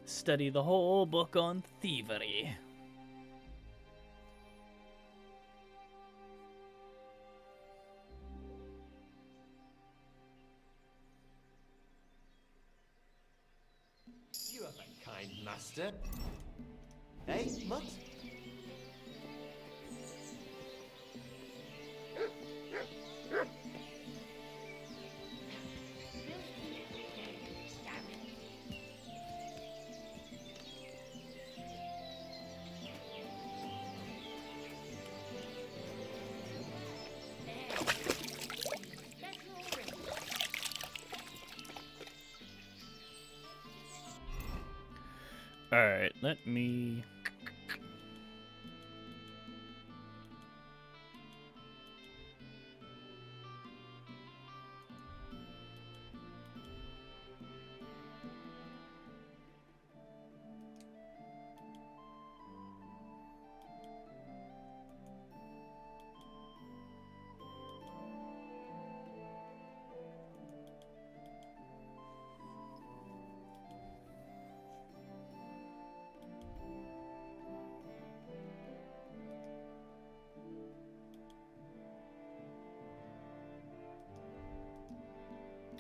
Study the whole book on thievery. You have a kind master. Eh, Mutt? Alright, let me...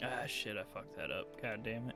Ah, shit, I fucked that up. God damn it.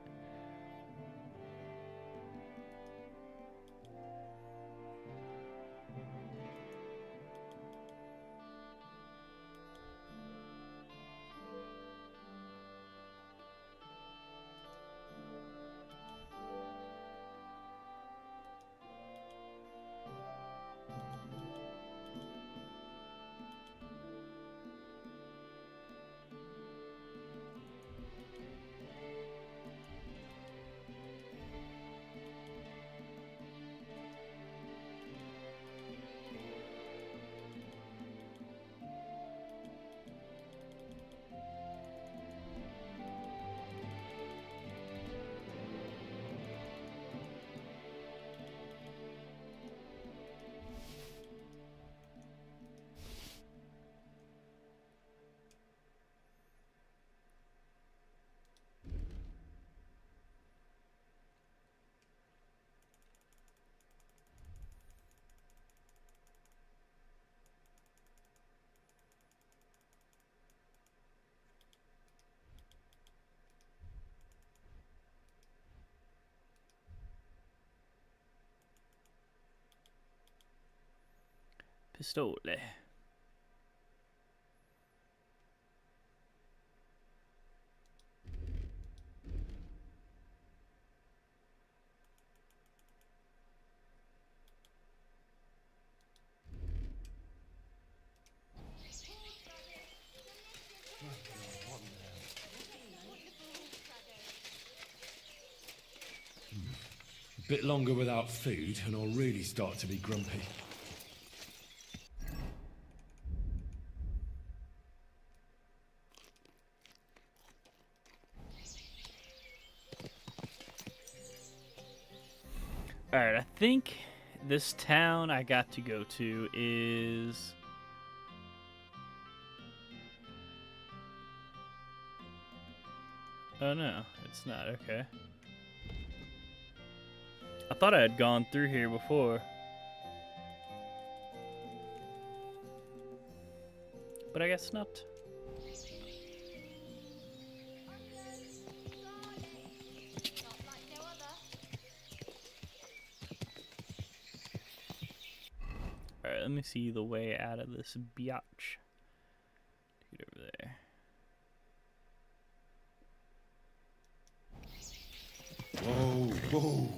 Pistole. A bit longer without food, and I'll really start to be grumpy. Alright, I think this town I got to go to is... Oh no, it's not, okay. I thought I had gone through here before. But I guess not. Alright, let me see the way out of this biatch. Get over there. Whoa, whoa.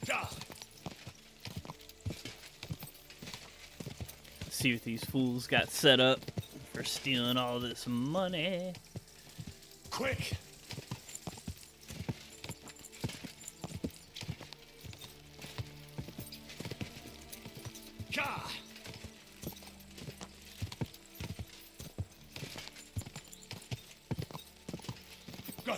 Go! See what these fools got set up for stealing all this money. Quick! Ka! Go!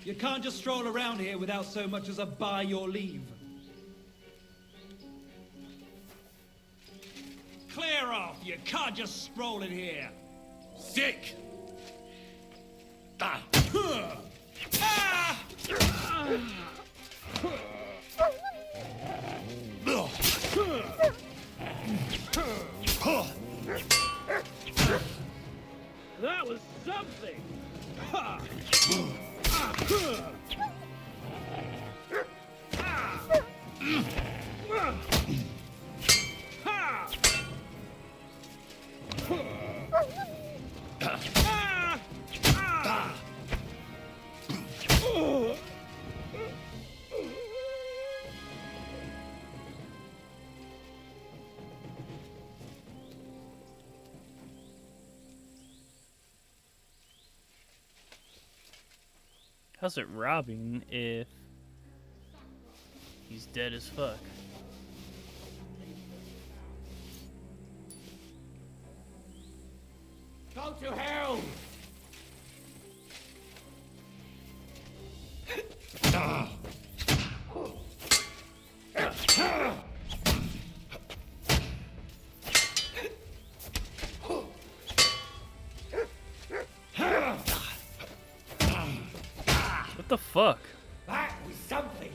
You can't just stroll around here without so much as a by your leave. Clear off! You can't just stroll in here! Sick! Ah. Ah! That was something! How's it robbing if he's dead as fuck? Go to hell! What the fuck? That was something!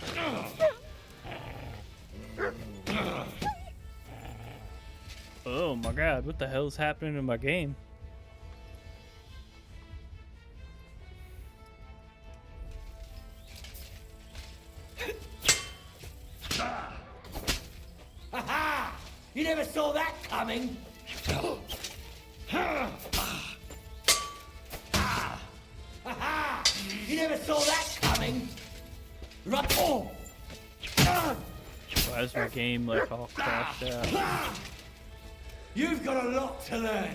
Oh my god, what the hell is happening in my game? Ha! You never saw that coming! You never saw that coming! Right. Oh. Why is my game like all crashed out? You've got a lot to learn.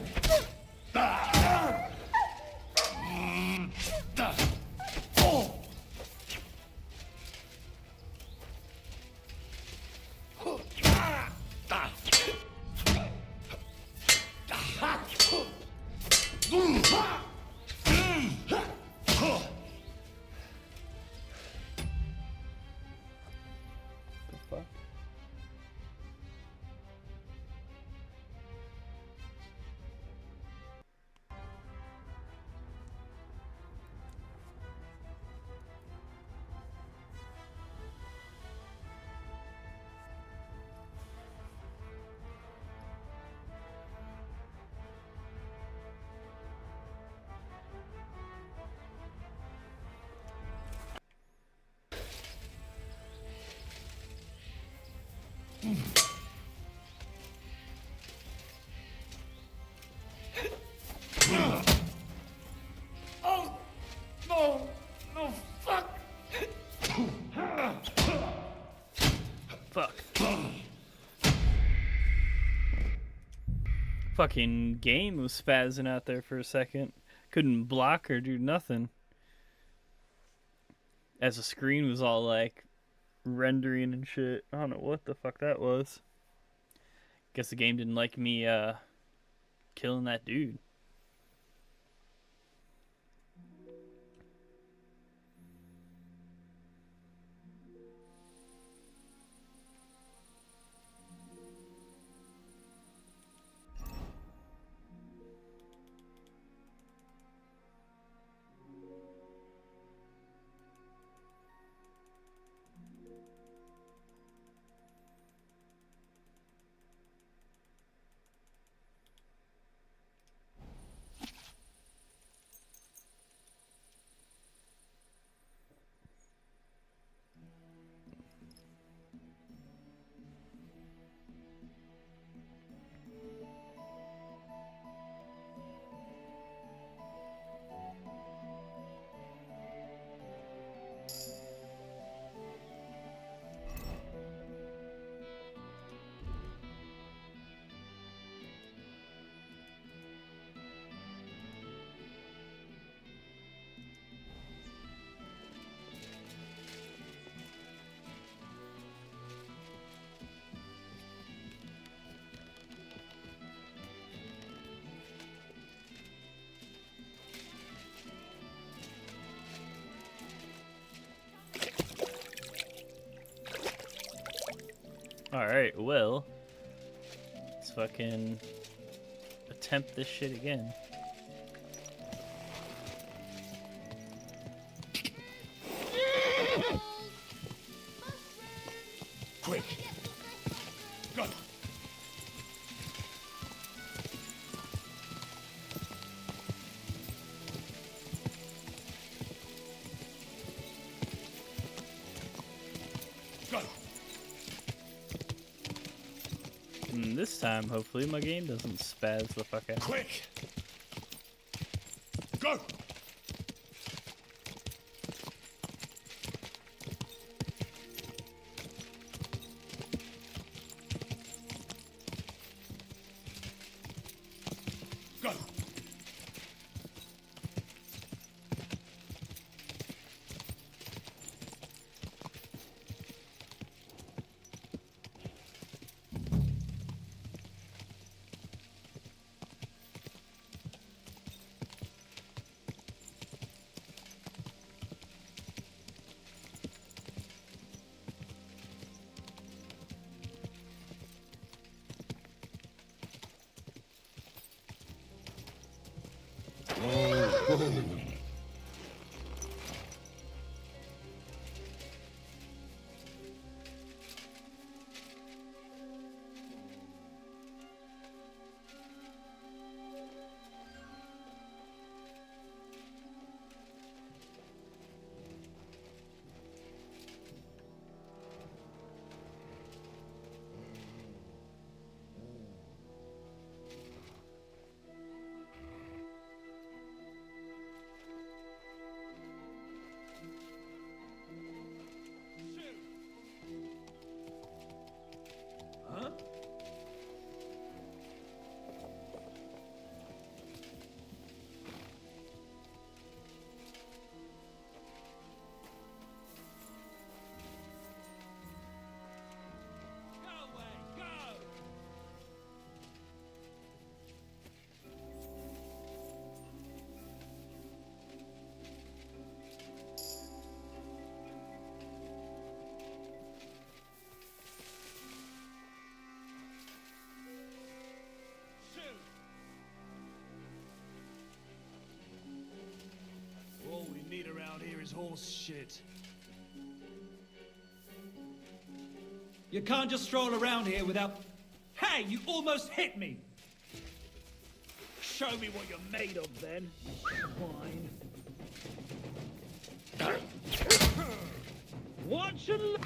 Oh, no, no, fuck. Fuck. Fucking game was spazzing out there for a second. Couldn't block or do nothing. As the screen was all like rendering and shit. I don't know what the fuck that was. Guess the game didn't like me killing that dude. Alright, well, let's fucking attempt this shit again. Quick! Go! Go! This time, hopefully, my game doesn't spaz the fuck out. Quick! Go! Go! is horse shit. You can't just stroll around here without... Hey, you almost hit me! Show me what you're made of, then. Swine. Watch and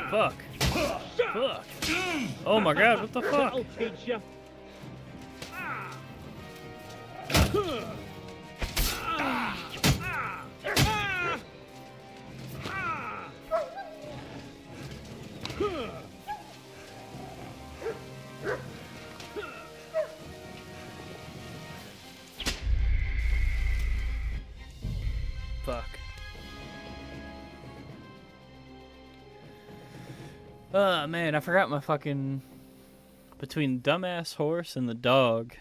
Fuck. Fuck. Oh my god, what the fuck? I'll teach ya. Fuck. Man, I forgot my fucking... Between dumbass horse and the dog.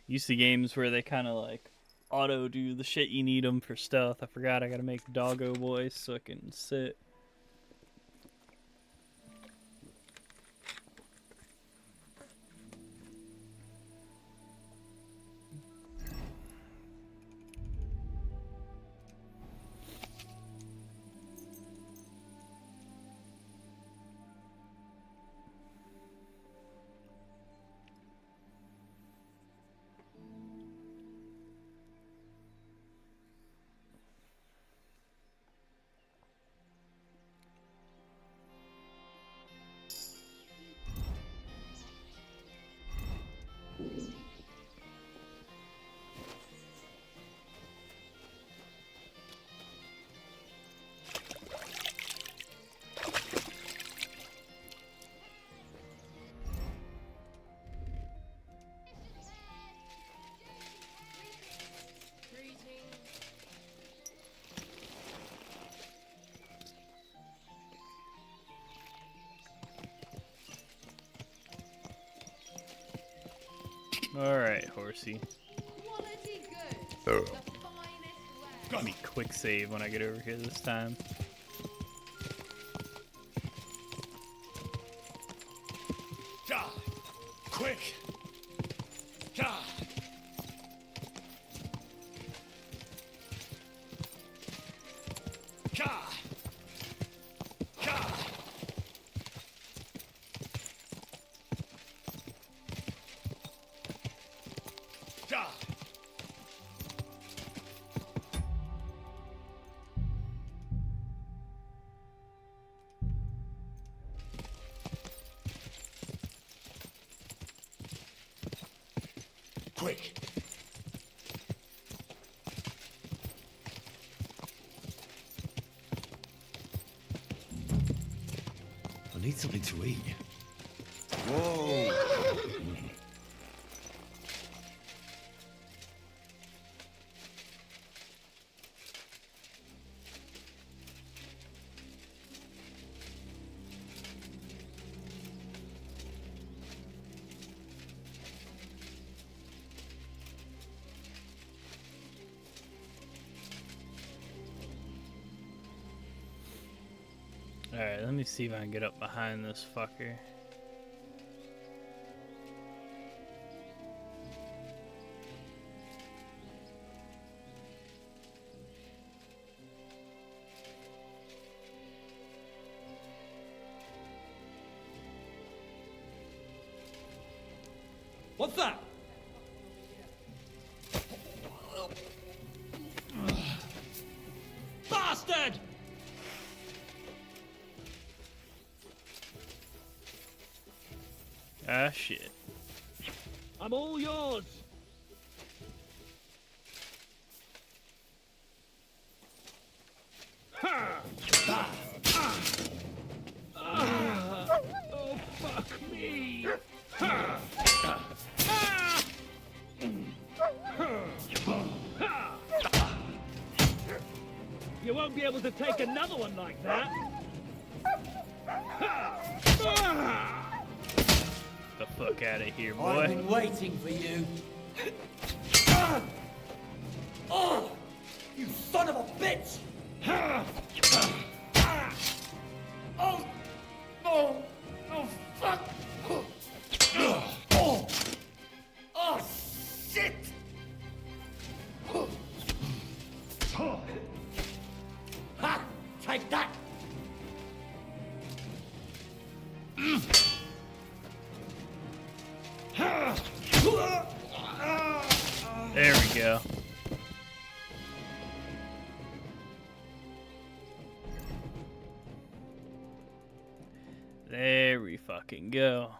Used to games where they kind of like auto do the shit you need them for stealth. I forgot I gotta make doggo voice so I can sit. Alright, horsey. Let me quick save when I get over here this time. Ja! Quick! Ja! Ja! Ja! Ja! Quick! I need something to eat. Whoa! Alright, let me see if I can get up behind this fucker. What's that? Bastard! Ah, shit. I'm all yours. Ha! Oh, fuck me. You won't be able to take another one like that. The fuck out of here, boy. I've been waiting for you. Oh, you of a bitch! Oh! No! No, fuck! Oh, shit! Ha! Take that! There we go. There we fucking go.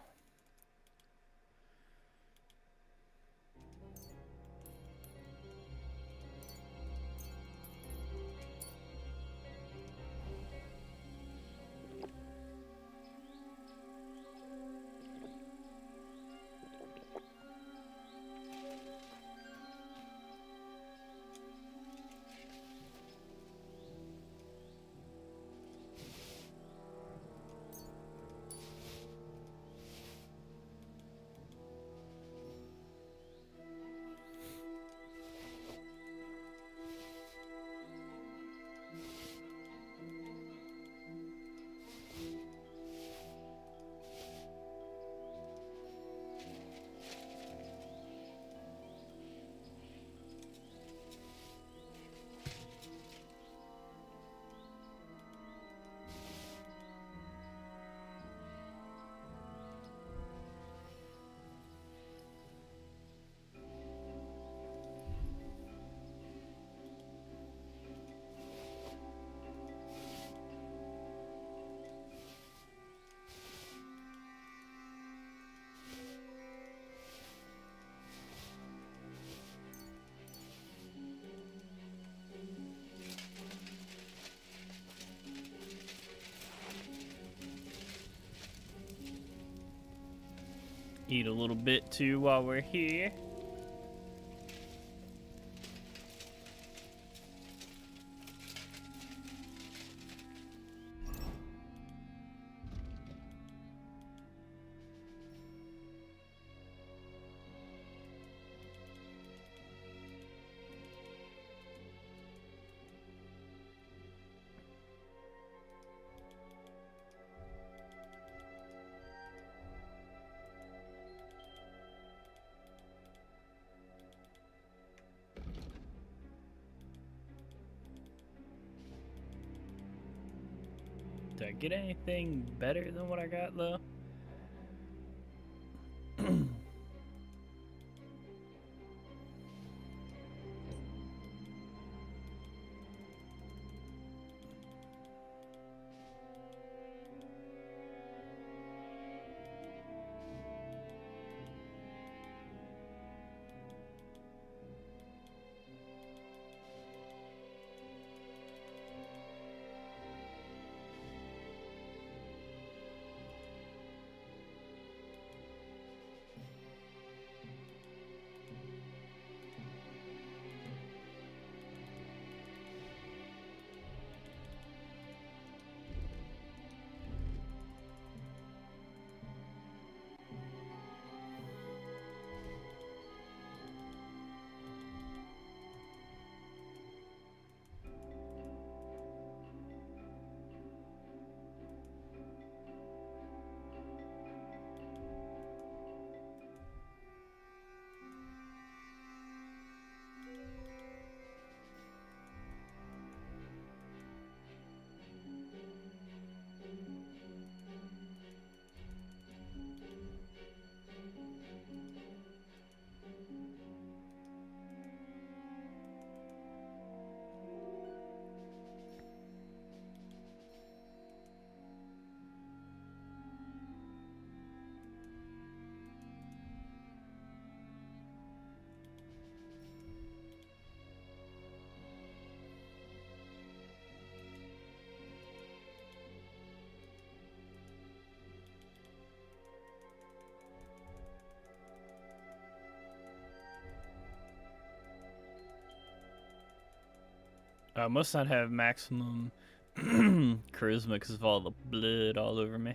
Eat a little bit too while we're here. Did I get anything better than what I got though? I must not have maximum charisma because of all the blood all over me.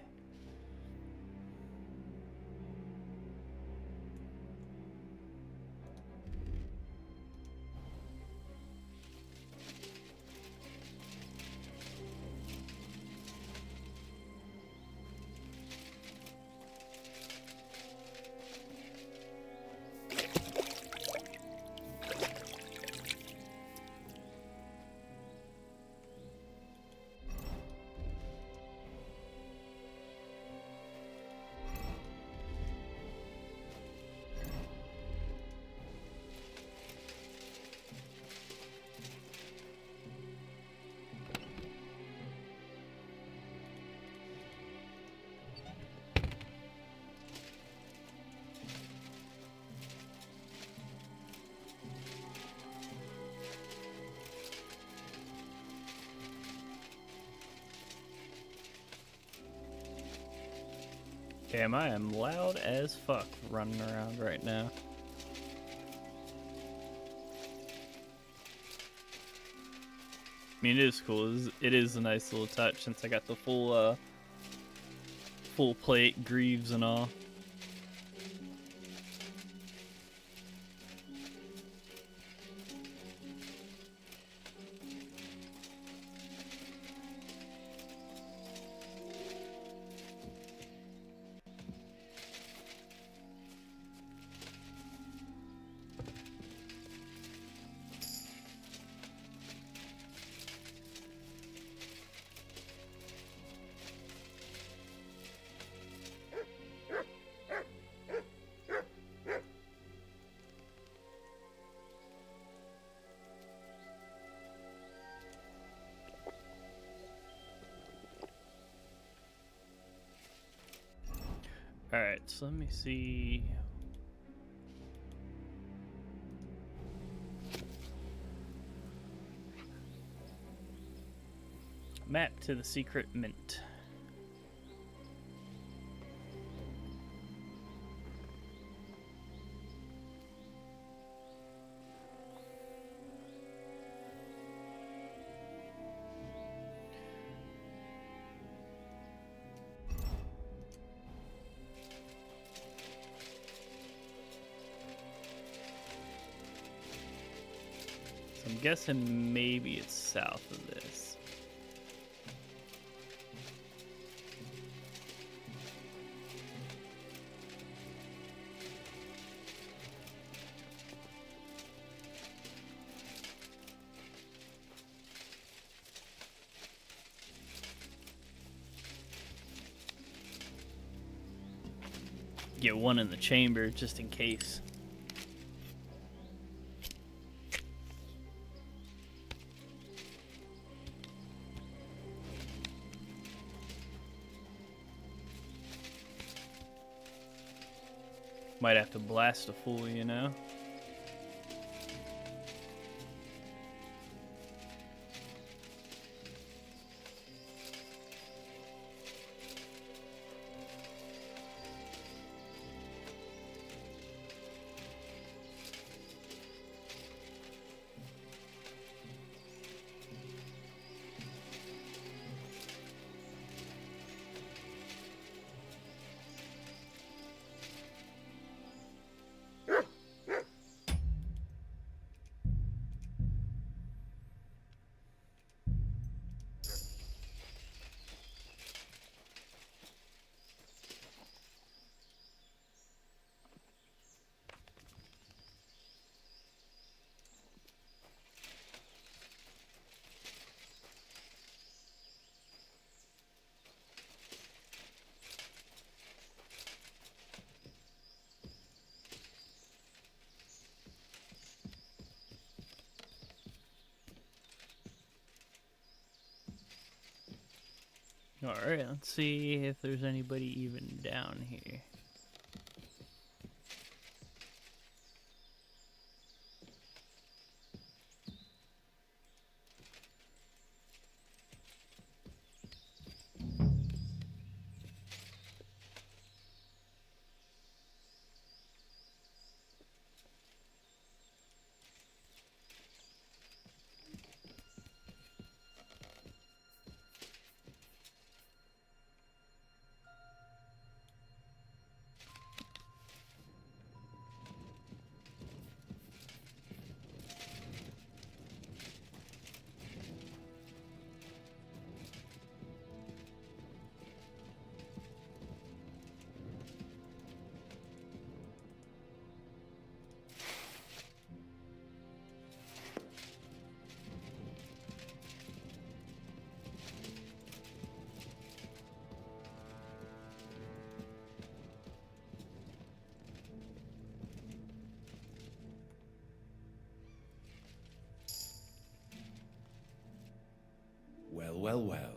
Damn, I am loud as fuck running around right now. I mean, it is cool. It is a nice little touch since I got the full plate, greaves and all. Alright, so let me see. Map to the secret mint. I'm guessing maybe it's south of this. Get one in the chamber just in case. Might have to blast a fool, you know? Alright, let's see if there's anybody even down here. Well, well.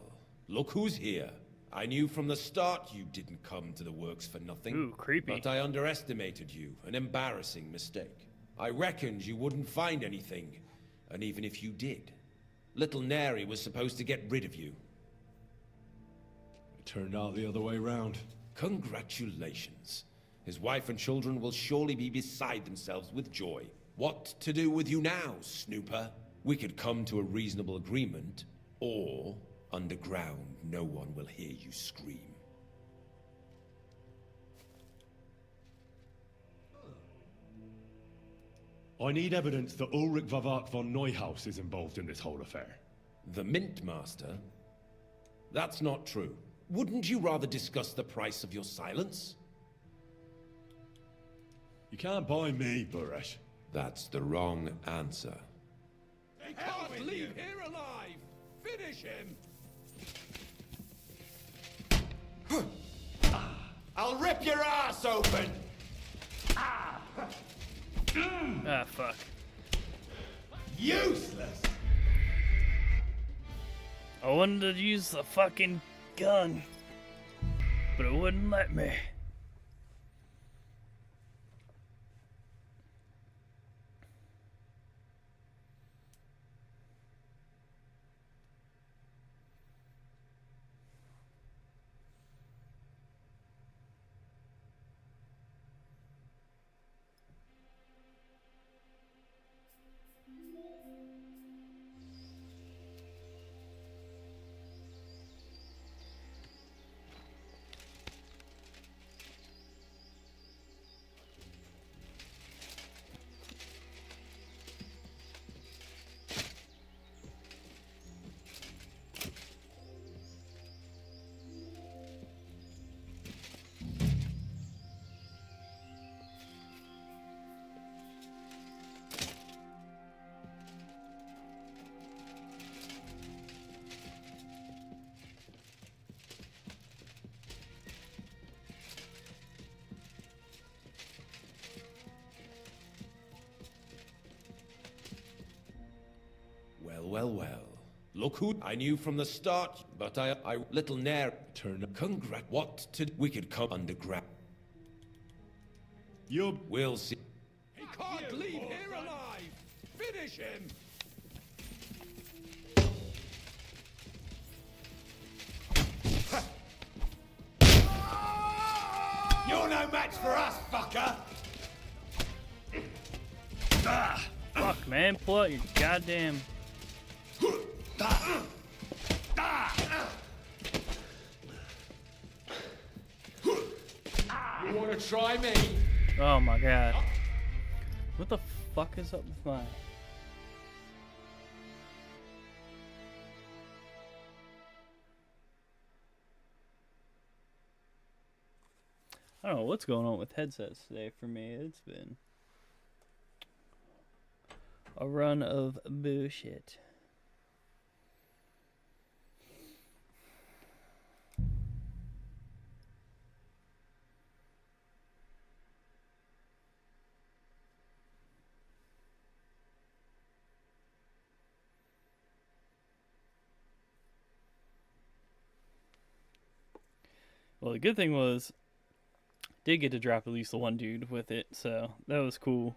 Look who's here. I knew from the start you didn't come to the works for nothing. Ooh, creepy. But I underestimated you. An embarrassing mistake. I reckoned you wouldn't find anything. And even if you did, little Neri was supposed to get rid of you. It turned out the other way round. Congratulations. His wife and children will surely be beside themselves with joy. What to do with you now, snooper? We could come to a reasonable agreement, or underground no one will hear you scream. I need evidence that Ulrich Vavart von Neuhaus is involved in this whole affair. The Mint Master? That's not true. Wouldn't you rather discuss the price of your silence? You can't buy me, Boresh. That's the wrong answer. They can't leave here alive! Finish him! I'll rip your ass open! Ah, fuck. Useless! I wanted to use the fucking gun, but it wouldn't let me. Well. Look who I knew from the start, but I little ne'er turn. Congrat. What to we could come underground. We'll see. He can't leave here alive! Finish him! You're no match for us, fucker! Fuck, man, pull out your goddamn. You wanna try me? Oh my god. What the fuck is up with mine? I don't know what's going on with headsets today for me. It's been a run of bullshit. Well, the good thing was, did get to drop at least the one dude with it, so that was cool.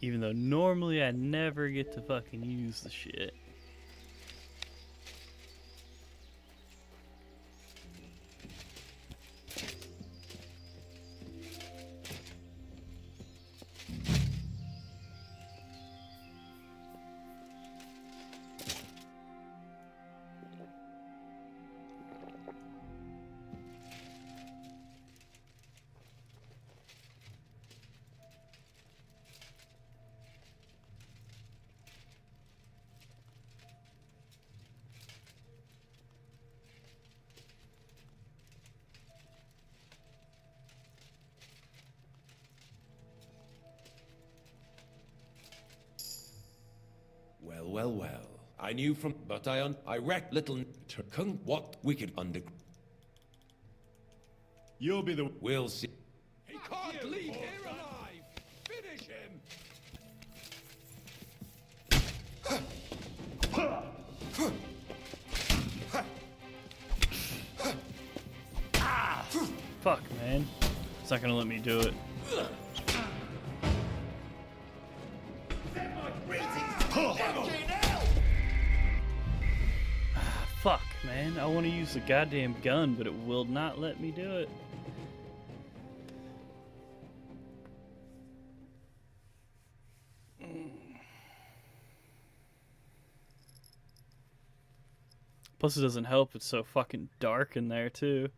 Even though normally I never get to fucking use the shit. Well. I knew from, but I wrecked little Turkun. What wicked under. You'll be the. We'll see. He can't leave here alive! Finish him! Fuck, man. It's not gonna let me do it. man. I want to use the goddamn gun, but it will not let me do it. Plus, it doesn't help. It's so fucking dark in there, too.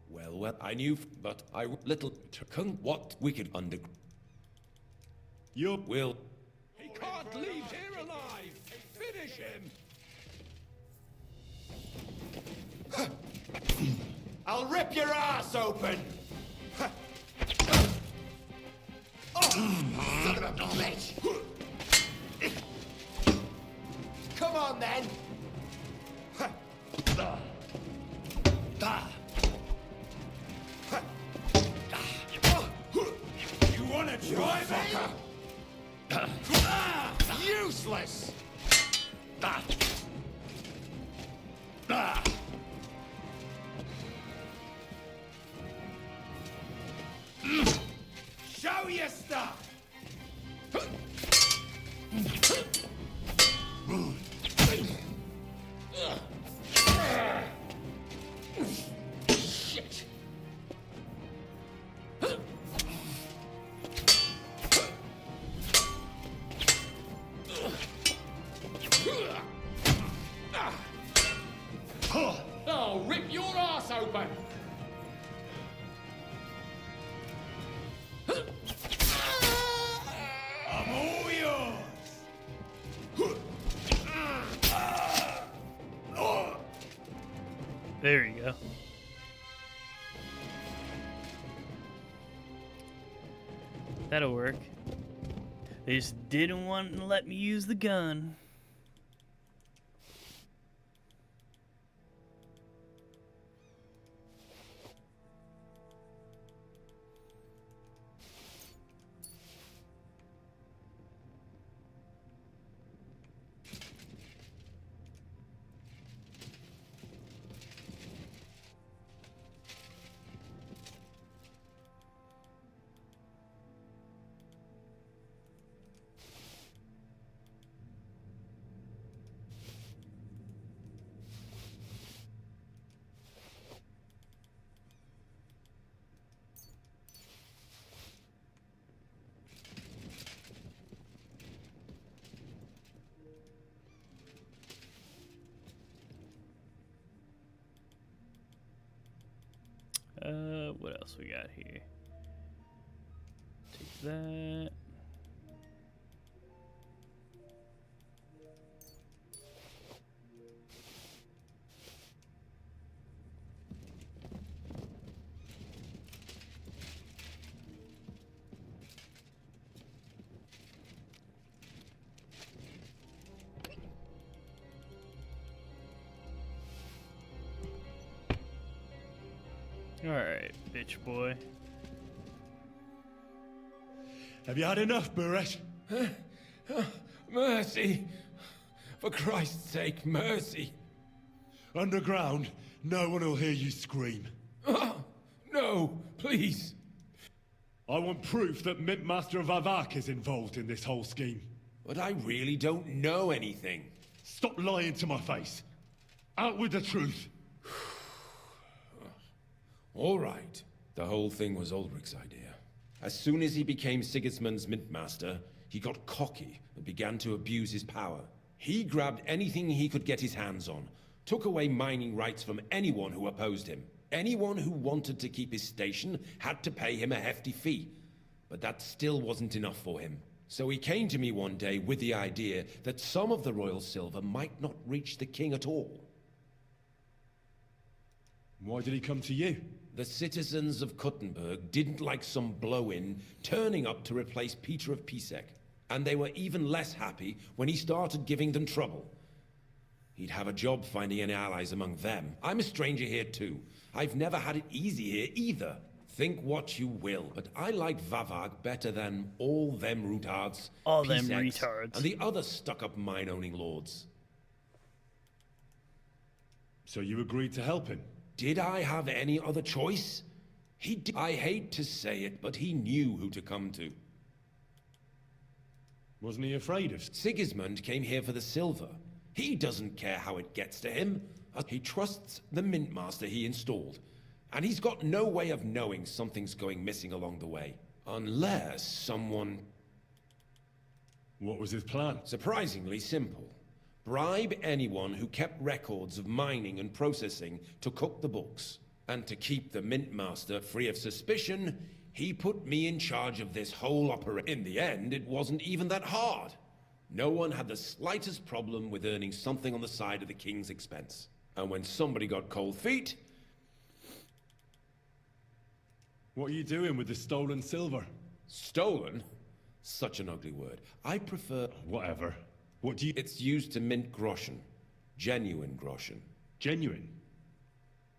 Well, I knew, but I little took what wicked under. You will. He can't leave here alive! Finish him! I'll rip your ass open! Oh, son of a bitch! Come on, then! You wanna try me? Useless! Show your stuff! Shit! I'll rip your ass open! I'm all yours! There you go. That'll work. They just didn't want to let me use the gun. What else we got here? Take that. Alright, bitch boy. Have you had enough, Buresh? Mercy! For Christ's sake, mercy! Underground, no one will hear you scream. No, please! I want proof that Mint Master of Avak is involved in this whole scheme. But I really don't know anything. Stop lying to my face. Out with the truth. All right. The whole thing was Ulrich's idea. As soon as he became Sigismund's Mint Master, he got cocky and began to abuse his power. He grabbed anything he could get his hands on, took away mining rights from anyone who opposed him. Anyone who wanted to keep his station had to pay him a hefty fee, but that still wasn't enough for him. So he came to me one day with the idea that some of the royal silver might not reach the king at all. Why did he come to you? The citizens of Kuttenberg didn't like some blow-in turning up to replace Peter of Pisek, and they were even less happy when he started giving them trouble. He'd have a job finding any allies among them. I'm a stranger here too. I've never had it easy here either. Think what you will, but I like Vavag better than all them retards, All them Piseks, retards. and the other stuck-up mine-owning lords. So you agreed to help him? Did I have any other choice? I hate to say it, but he knew who to come to. Wasn't he afraid of... Sigismund came here for the silver. He doesn't care how it gets to him. He trusts the mint master he installed. And he's got no way of knowing something's going missing along the way. Unless someone... What was his plan? Surprisingly simple. Bribe anyone who kept records of mining and processing to cook the books. And to keep the mint master free of suspicion, he put me in charge of this whole operation. In the end, it wasn't even that hard. No one had the slightest problem with earning something on the side of the king's expense. And when somebody got cold feet... What are you doing with the stolen silver? Stolen? Such an ugly word. I prefer... Whatever. What do you... It's used to mint groschen. Genuine groschen. Genuine?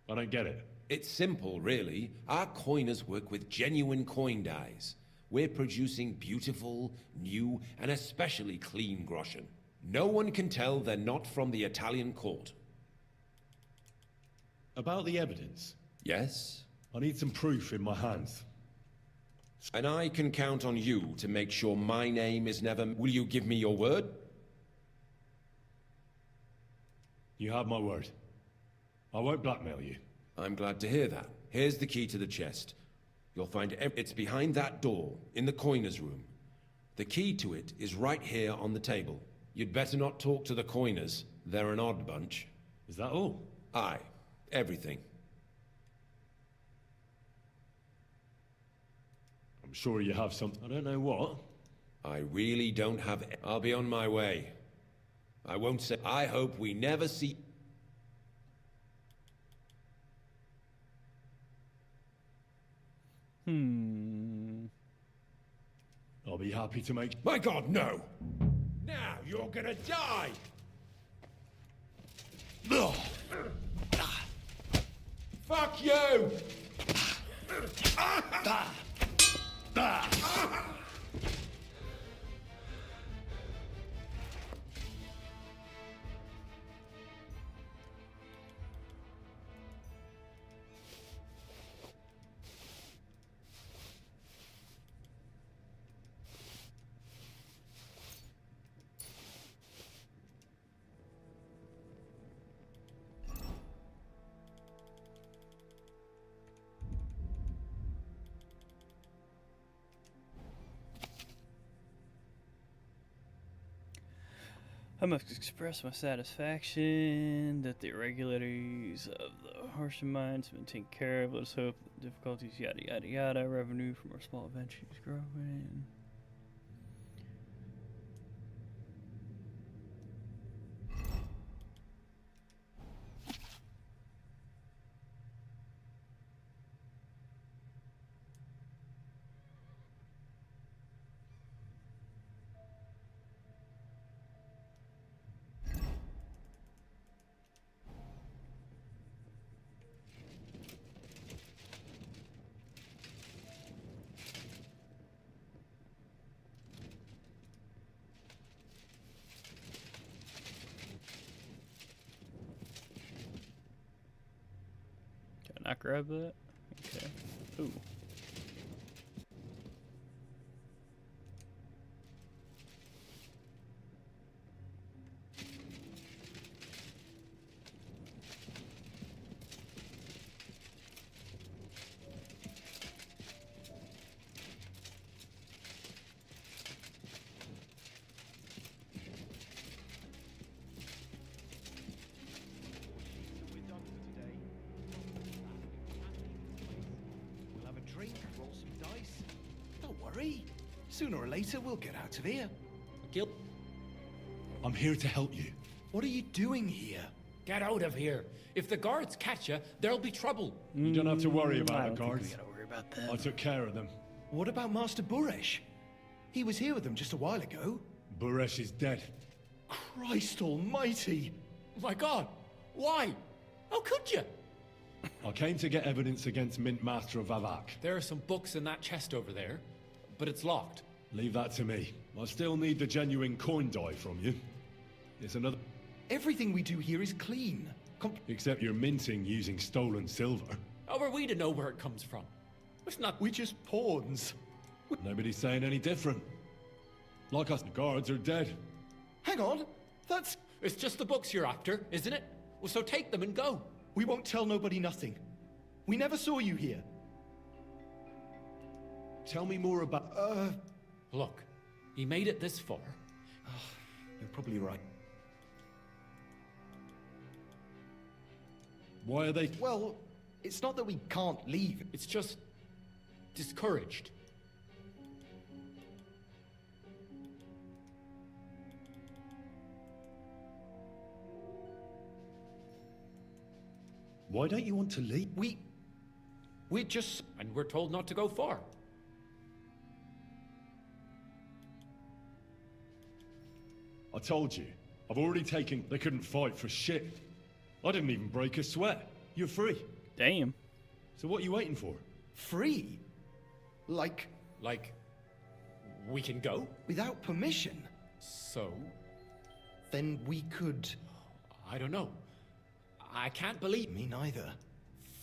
I don't get it. It's simple, really. Our coiners work with genuine coin dies. We're producing beautiful, new, and especially clean groschen. No one can tell they're not from the Italian court. About the evidence? Yes? I need some proof in my hands. And I can count on you to make sure my name is never... Will you give me your word? You have my word. I won't blackmail you. I'm glad to hear that. Here's the key to the chest. You'll find it's behind that door, in the coiner's room. The key to it is right here on the table. You'd better not talk to the coiners. They're an odd bunch. Is that all? Aye. Everything. I'm sure you have some... I don't know what. I really don't have... I'll be on my way. I won't say... I hope we never see... I'll be happy to make... My God, no! Now you're gonna die! Ugh. Fuck you! I must express my satisfaction that the irregularities of the horse mines have been taken care of. Let's hope the difficulties, yada yada yada. Revenue from our small ventures is growing. Can I not grab that? Okay. Ooh. agree. Sooner or later, we'll get out of here. Gil, I'm here to help you. What are you doing here? get out of here. If the guards catch you, there'll be trouble. You don't have to worry I about don't the think we guards. gotta worry about that. I took care of them. What about Master Buresh? He was here with them just a while ago. Buresh is dead. Christ almighty! My God, why? How could you? I came to get evidence against Mint Master of Vavak. There are some books in that chest over there, but it's locked. Leave that to me. I still need the genuine coin die from you. It's another... Everything we do here is clean. Except you're minting using stolen silver. How are we to know where it comes from? It's not... We're just pawns. Nobody's saying any different. Like us, the guards are dead. Hang on, that's... It's just the books you're after, isn't it? Well, so take them and go. We won't tell nobody nothing. We never saw you here. Tell me more about... Look, he made it this far. You're probably right. Why are they... Well, it's not that we can't leave. It's just... discouraged. Why don't you want to leave? We're just... And we're told not to go far. I told you. I've already taken... They couldn't fight for shit. I didn't even break a sweat. You're free. Damn. So what are you waiting for? Free? Like, we can go? Without permission? So? Then we could... I don't know. I can't believe... Me neither.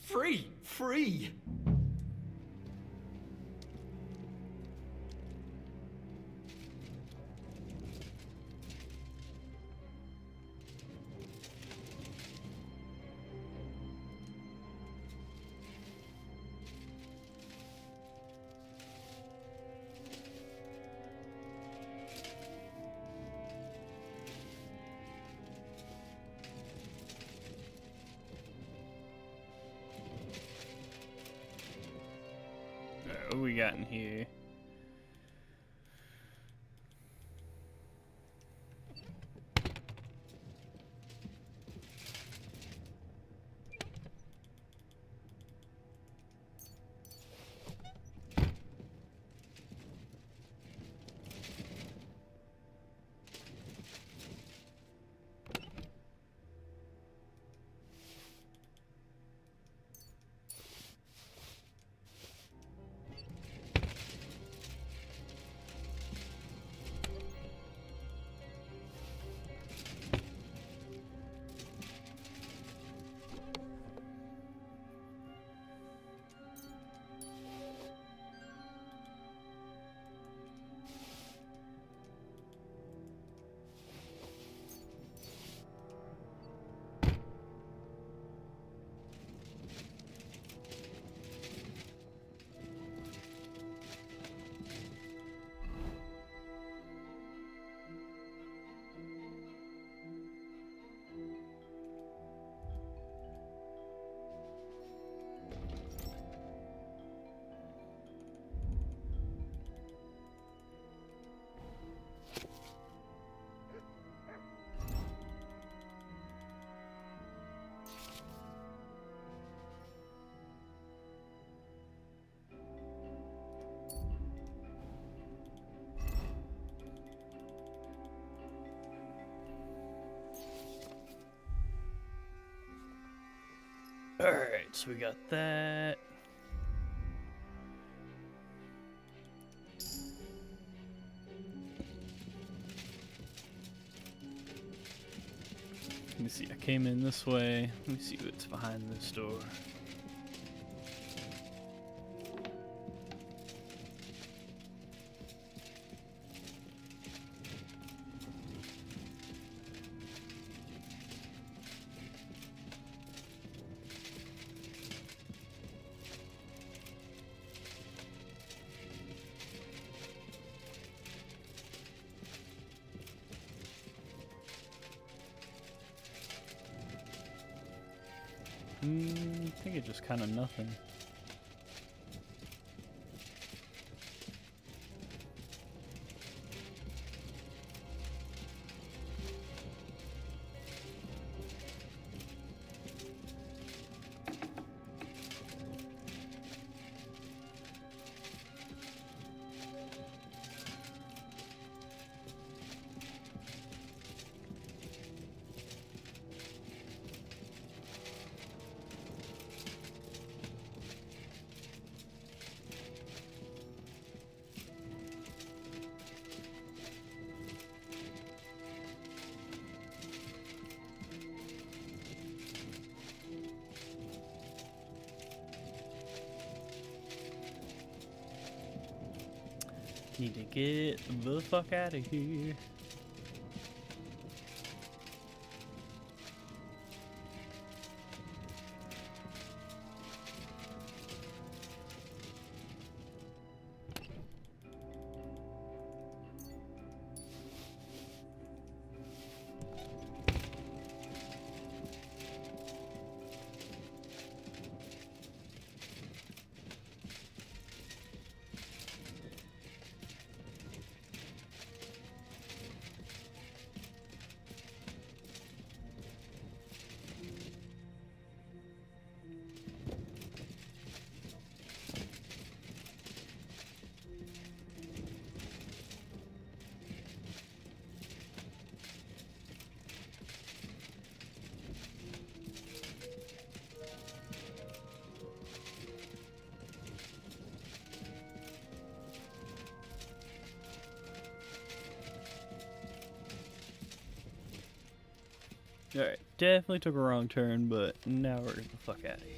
Free! Free! What we got in here? Alright, so we got that. Let me see, I came in this way. Let me see what's behind this door. I think it's just kind of nothing. Need to get the fuck out of here. Alright, definitely took a wrong turn, but now we're getting the fuck out of here.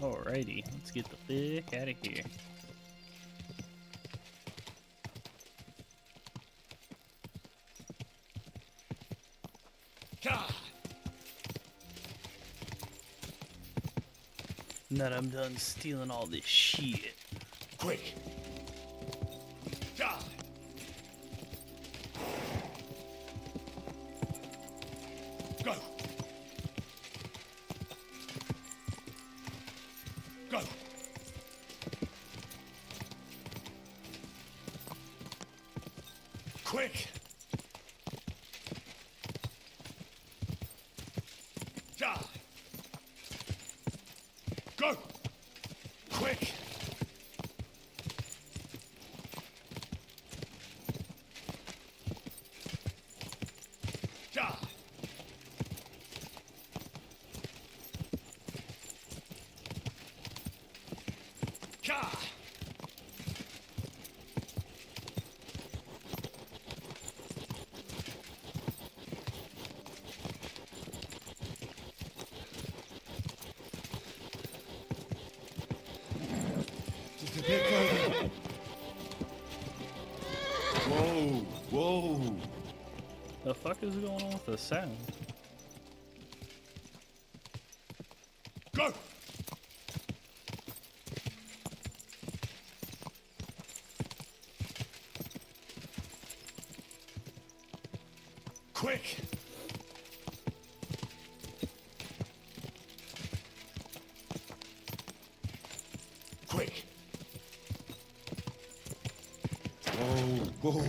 Alrighty, let's get the fuck out of here. Now that I'm done stealing all this shit. Quick! Go! Go! Quick! Quick! Ja! Ja! Just a bit further. Whoa, whoa. The fuck is going on with the sound? Go! Quick! Quick! Whoa, whoa.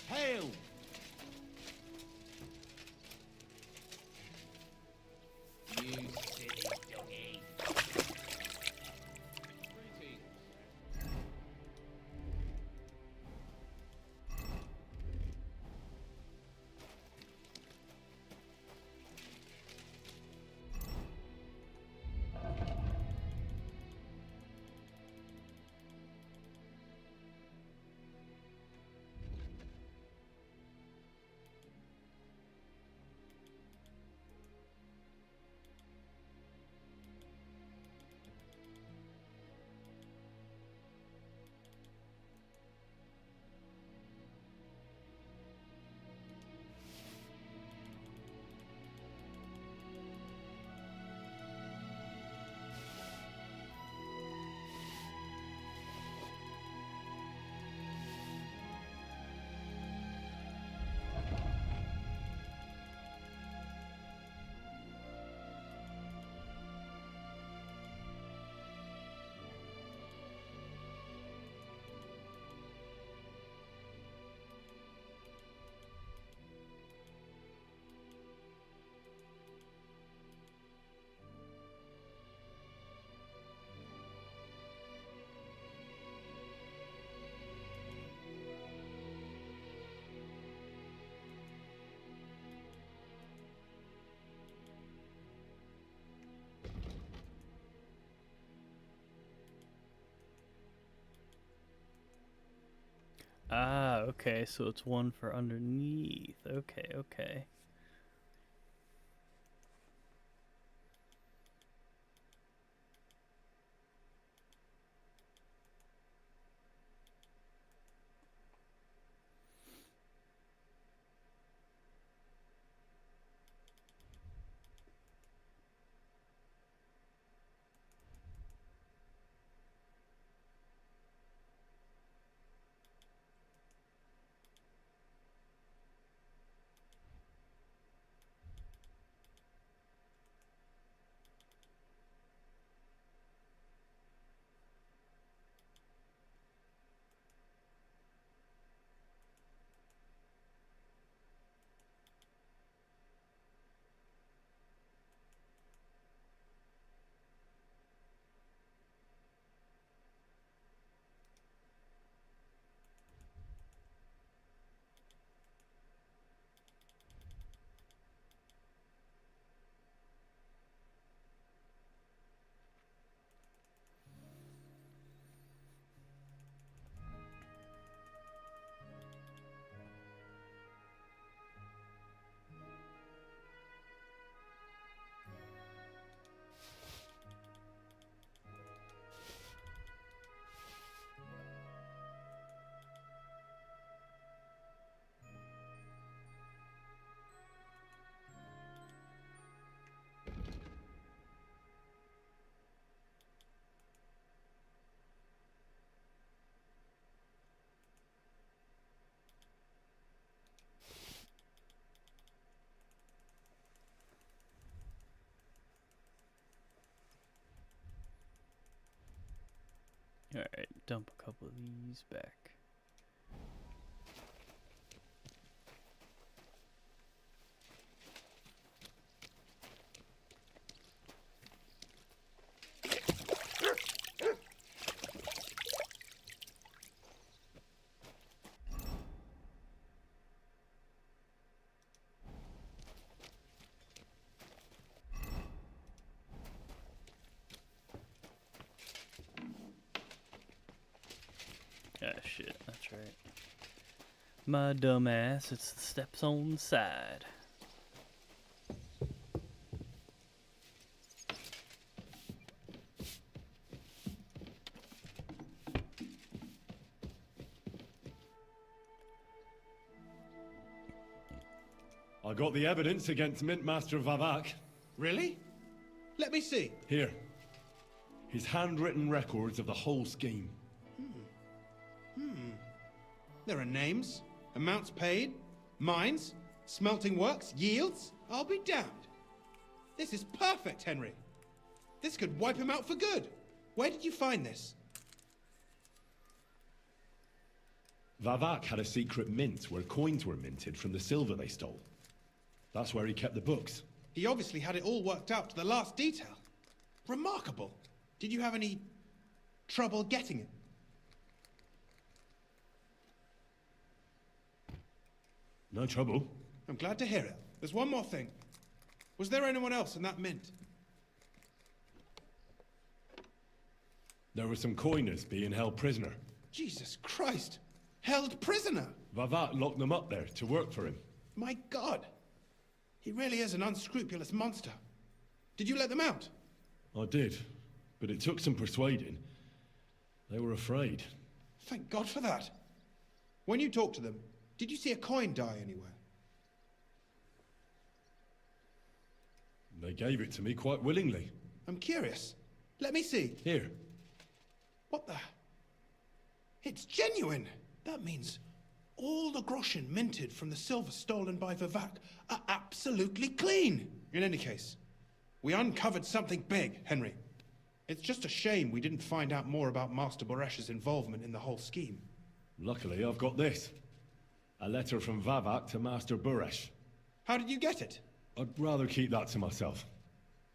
Hail! You silly doggy. Ah, okay, so it's one for underneath. Okay, okay. Alright, dump a couple of these back. shit, that's right. My dumb ass, it's the steps on the side. I got the evidence against Mint Master Vavak. Really? Let me see. Here. His handwritten records of the whole scheme. There are names, amounts paid, mines, smelting works, yields. I'll be damned. This is perfect, Henry. This could wipe him out for good. Where did you find this? Vavak had a secret mint where coins were minted from the silver they stole. That's where he kept the books. He obviously had it all worked out to the last detail. Remarkable. Did you have any trouble getting it? No trouble. I'm glad to hear it. There's one more thing. Was there anyone else in that mint? There were some coiners being held prisoner. Jesus Christ! Held prisoner! Vavak locked them up there to work for him. My God! He really is an unscrupulous monster. Did you let them out? I did, but it took some persuading. They were afraid. Thank God for that. When you talked to them, did you see a coin die anywhere? They gave it to me quite willingly. I'm curious. Let me see. Here. What the? It's genuine! That means all the groschen minted from the silver stolen by Vivek are absolutely clean! In any case, we uncovered something big, Henry. It's just a shame we didn't find out more about Master Boresh's involvement in the whole scheme. Luckily, I've got this. A letter from Vavak to Master Boresh. How did you get it? I'd rather keep that to myself.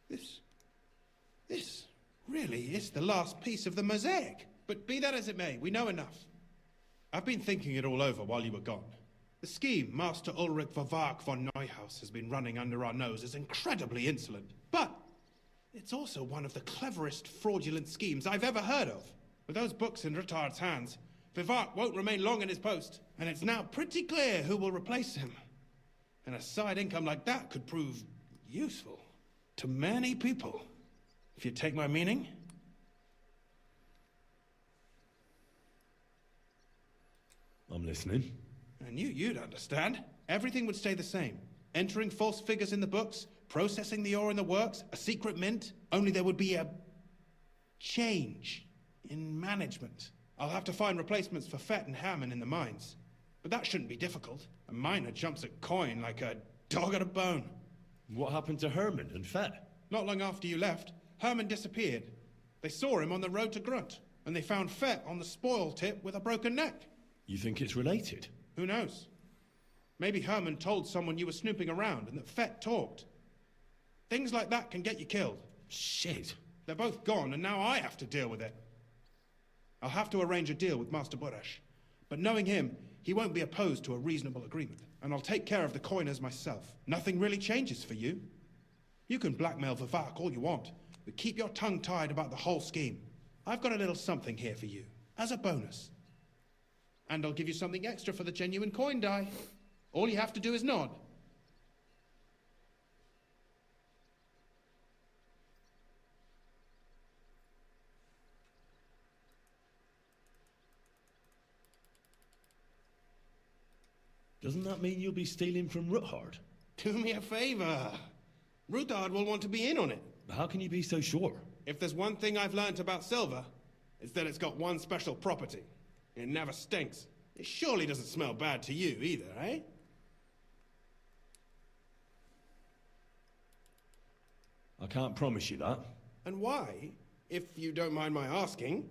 This really is the last piece of the mosaic. But be that as it may, we know enough. I've been thinking it all over while you were gone. The scheme Master Ulrich Vavak von Neuhaus has been running under our nose is incredibly insolent. But it's also one of the cleverest fraudulent schemes I've ever heard of. With those books in Rittard's hands, Vivek won't remain long in his post, and it's now pretty clear who will replace him. And a side income like that could prove useful to many people, if you take my meaning. I'm listening. I knew you'd understand. Everything would stay the same. Entering false figures in the books, processing the ore in the works, a secret mint, only there would be a change in management. I'll have to find replacements for Fett and Hammond in the mines. But that shouldn't be difficult. A miner jumps at coin like a dog at a bone. What happened to Herman and Fett? Not long after you left, Herman disappeared. They saw him on the road to Grunt, and they found Fett on the spoil tip with a broken neck. You think it's related? Who knows? Maybe Herman told someone you were snooping around and that Fett talked. Things like that can get you killed. Shit. They're both gone, and now I have to deal with it. I'll have to arrange a deal with Master Boresh. But knowing him, he won't be opposed to a reasonable agreement. And I'll take care of the coiners myself. Nothing really changes for you. You can blackmail Vivek all you want, but keep your tongue tied about the whole scheme. I've got a little something here for you, as a bonus. And I'll give you something extra for the genuine coin die. All you have to do is nod. Doesn't that mean you'll be stealing from Ruthard? Do me a favor. Ruthard will want to be in on it. How can you be so sure? If there's one thing I've learnt about silver, it's that it's got one special property. It never stinks. It surely doesn't smell bad to you either, eh? I can't promise you that. And why, if you don't mind my asking?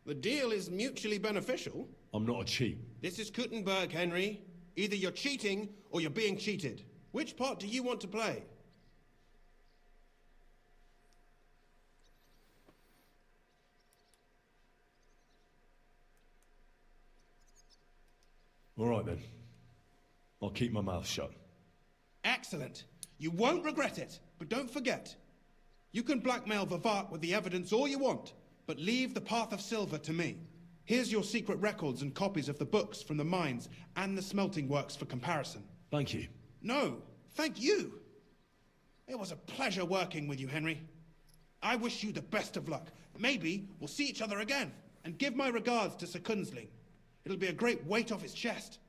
The deal is mutually beneficial. I'm not a cheat. This is Kuttenberg, Henry. Either you're cheating or you're being cheated. Which part do you want to play? All right then. I'll keep my mouth shut. Excellent. You won't regret it. But don't forget, you can blackmail Vivek with the evidence all you want, but leave the path of silver to me. Here's your secret records and copies of the books from the mines and the smelting works for comparison. Thank you. No, thank you. It was a pleasure working with you, Henry. I wish you the best of luck. Maybe we'll see each other again. And give my regards to Sir Kunsling. It'll be a great weight off his chest.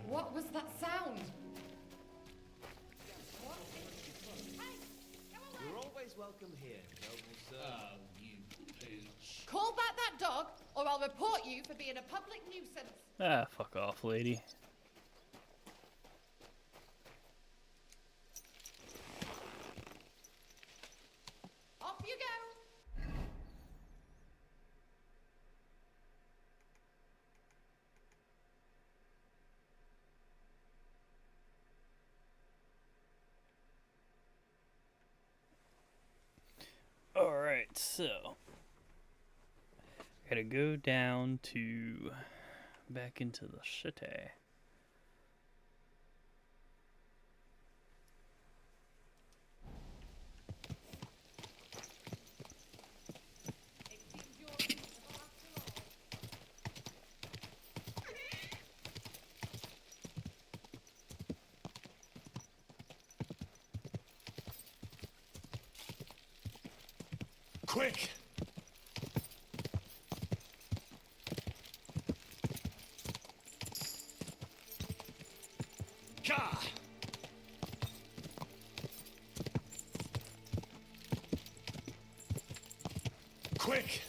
What was that sound? You're always welcome here, noble sir. Oh, you pooch. Call back that dog, or I'll report you for being a public nuisance. Ah, fuck off, lady. Off you go. Alright, so gotta go down to back into the city. Quick! Ka! Quick!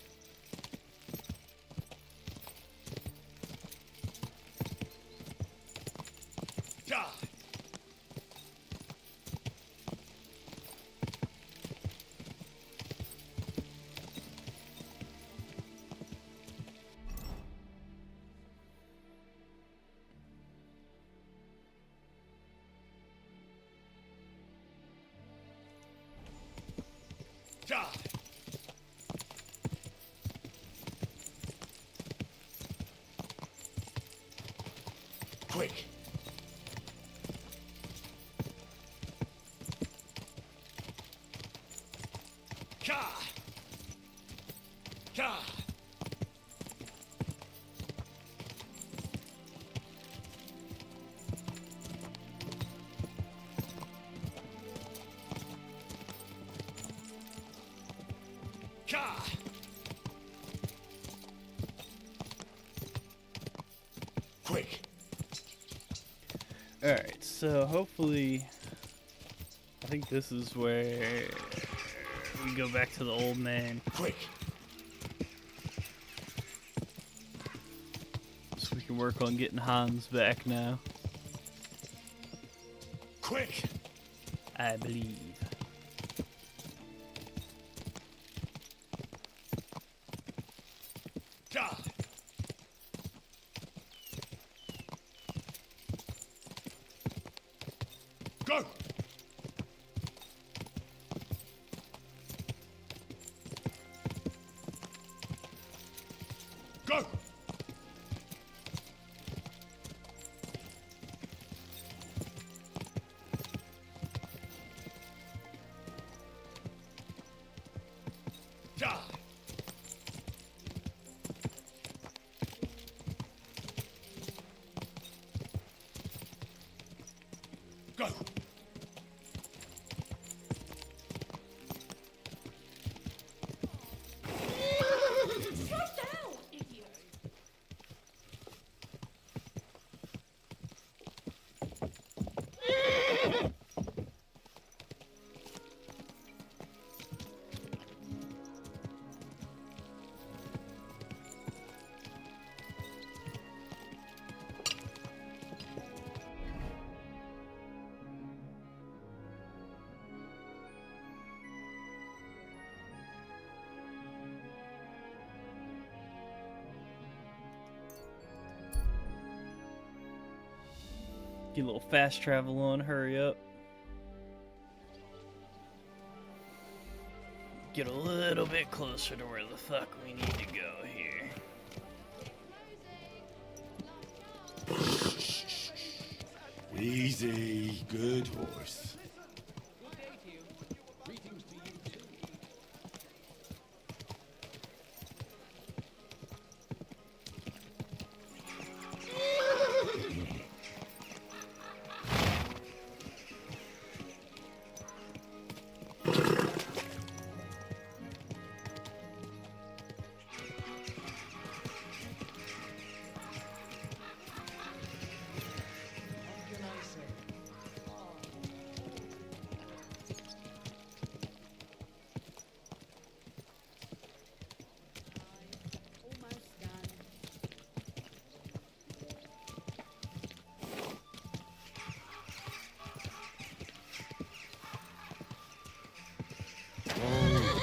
Ja! Ja! Quick! Ka! Ka! Ka! Quick! Alright, so hopefully, I think this is where we go back to the old man. Quick! So we can work on getting Hans back now. Quick! I believe. Ja! Go! Go! Ja! Go! Sit down, idiot! Get a little fast travel on, hurry up. get a little bit closer to where the fuck we need to go here. Easy, good horse.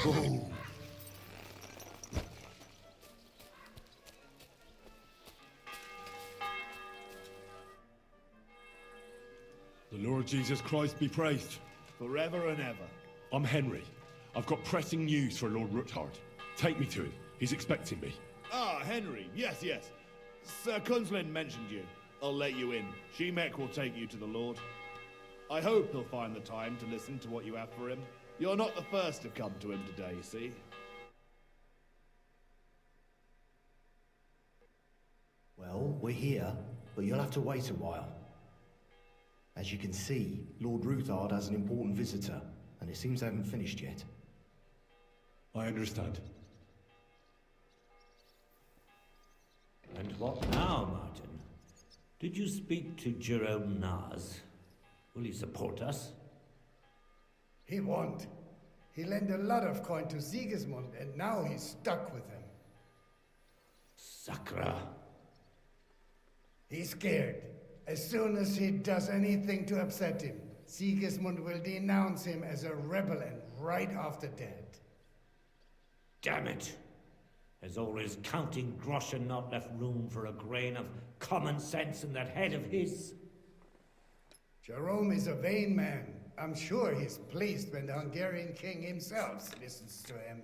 Oh. The Lord Jesus Christ be praised. Forever and ever. I'm Henry. I've got pressing news for Lord Ruthard. Take me to him. He's expecting me. Ah, Henry. Yes, yes. Sir Kunslin mentioned you. I'll let you in. Shemek will take you to the Lord. I hope he'll find the time to listen to what you have for him. You're not the first to come to him today, see? Well, we're here, but you'll have to wait a while. As you can see, Lord Ruthard has an important visitor, and it seems they haven't finished yet. I understand. And what now, Martin? Did you speak to Jerome Nars? Will he support us? He won't. He lent a lot of coin to Sigismund, and now he's stuck with him. Sakra. He's scared. As soon as he does anything to upset him, Sigismund will denounce him as a rebel and right off the dead. Damn it! Has all his counting groschen not left room for a grain of common sense in that head of his? Jerome is a vain man. I'm sure he's pleased when the Hungarian king himself listens to him.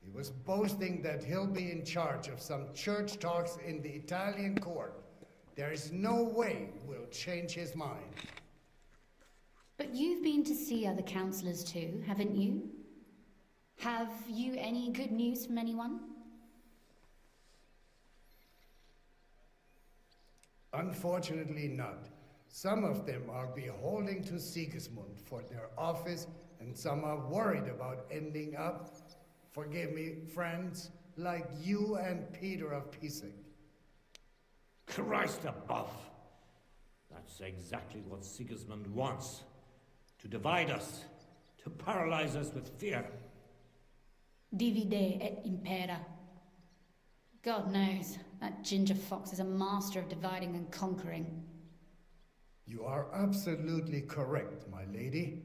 He was boasting that he'll be in charge of some church talks in the Italian court. There is no way we'll change his mind. But you've been to see other councillors too, haven't you? Have you any good news from anyone? Unfortunately not. Some of them are beholden to Sigismund for their office, and some are worried about ending up, forgive me, friends, like you and Peter of Pisek. Christ above! That's exactly what Sigismund wants. To divide us, to paralyze us with fear. Divide et impera. God knows, that ginger fox is a master of dividing and conquering. You are absolutely correct, my lady.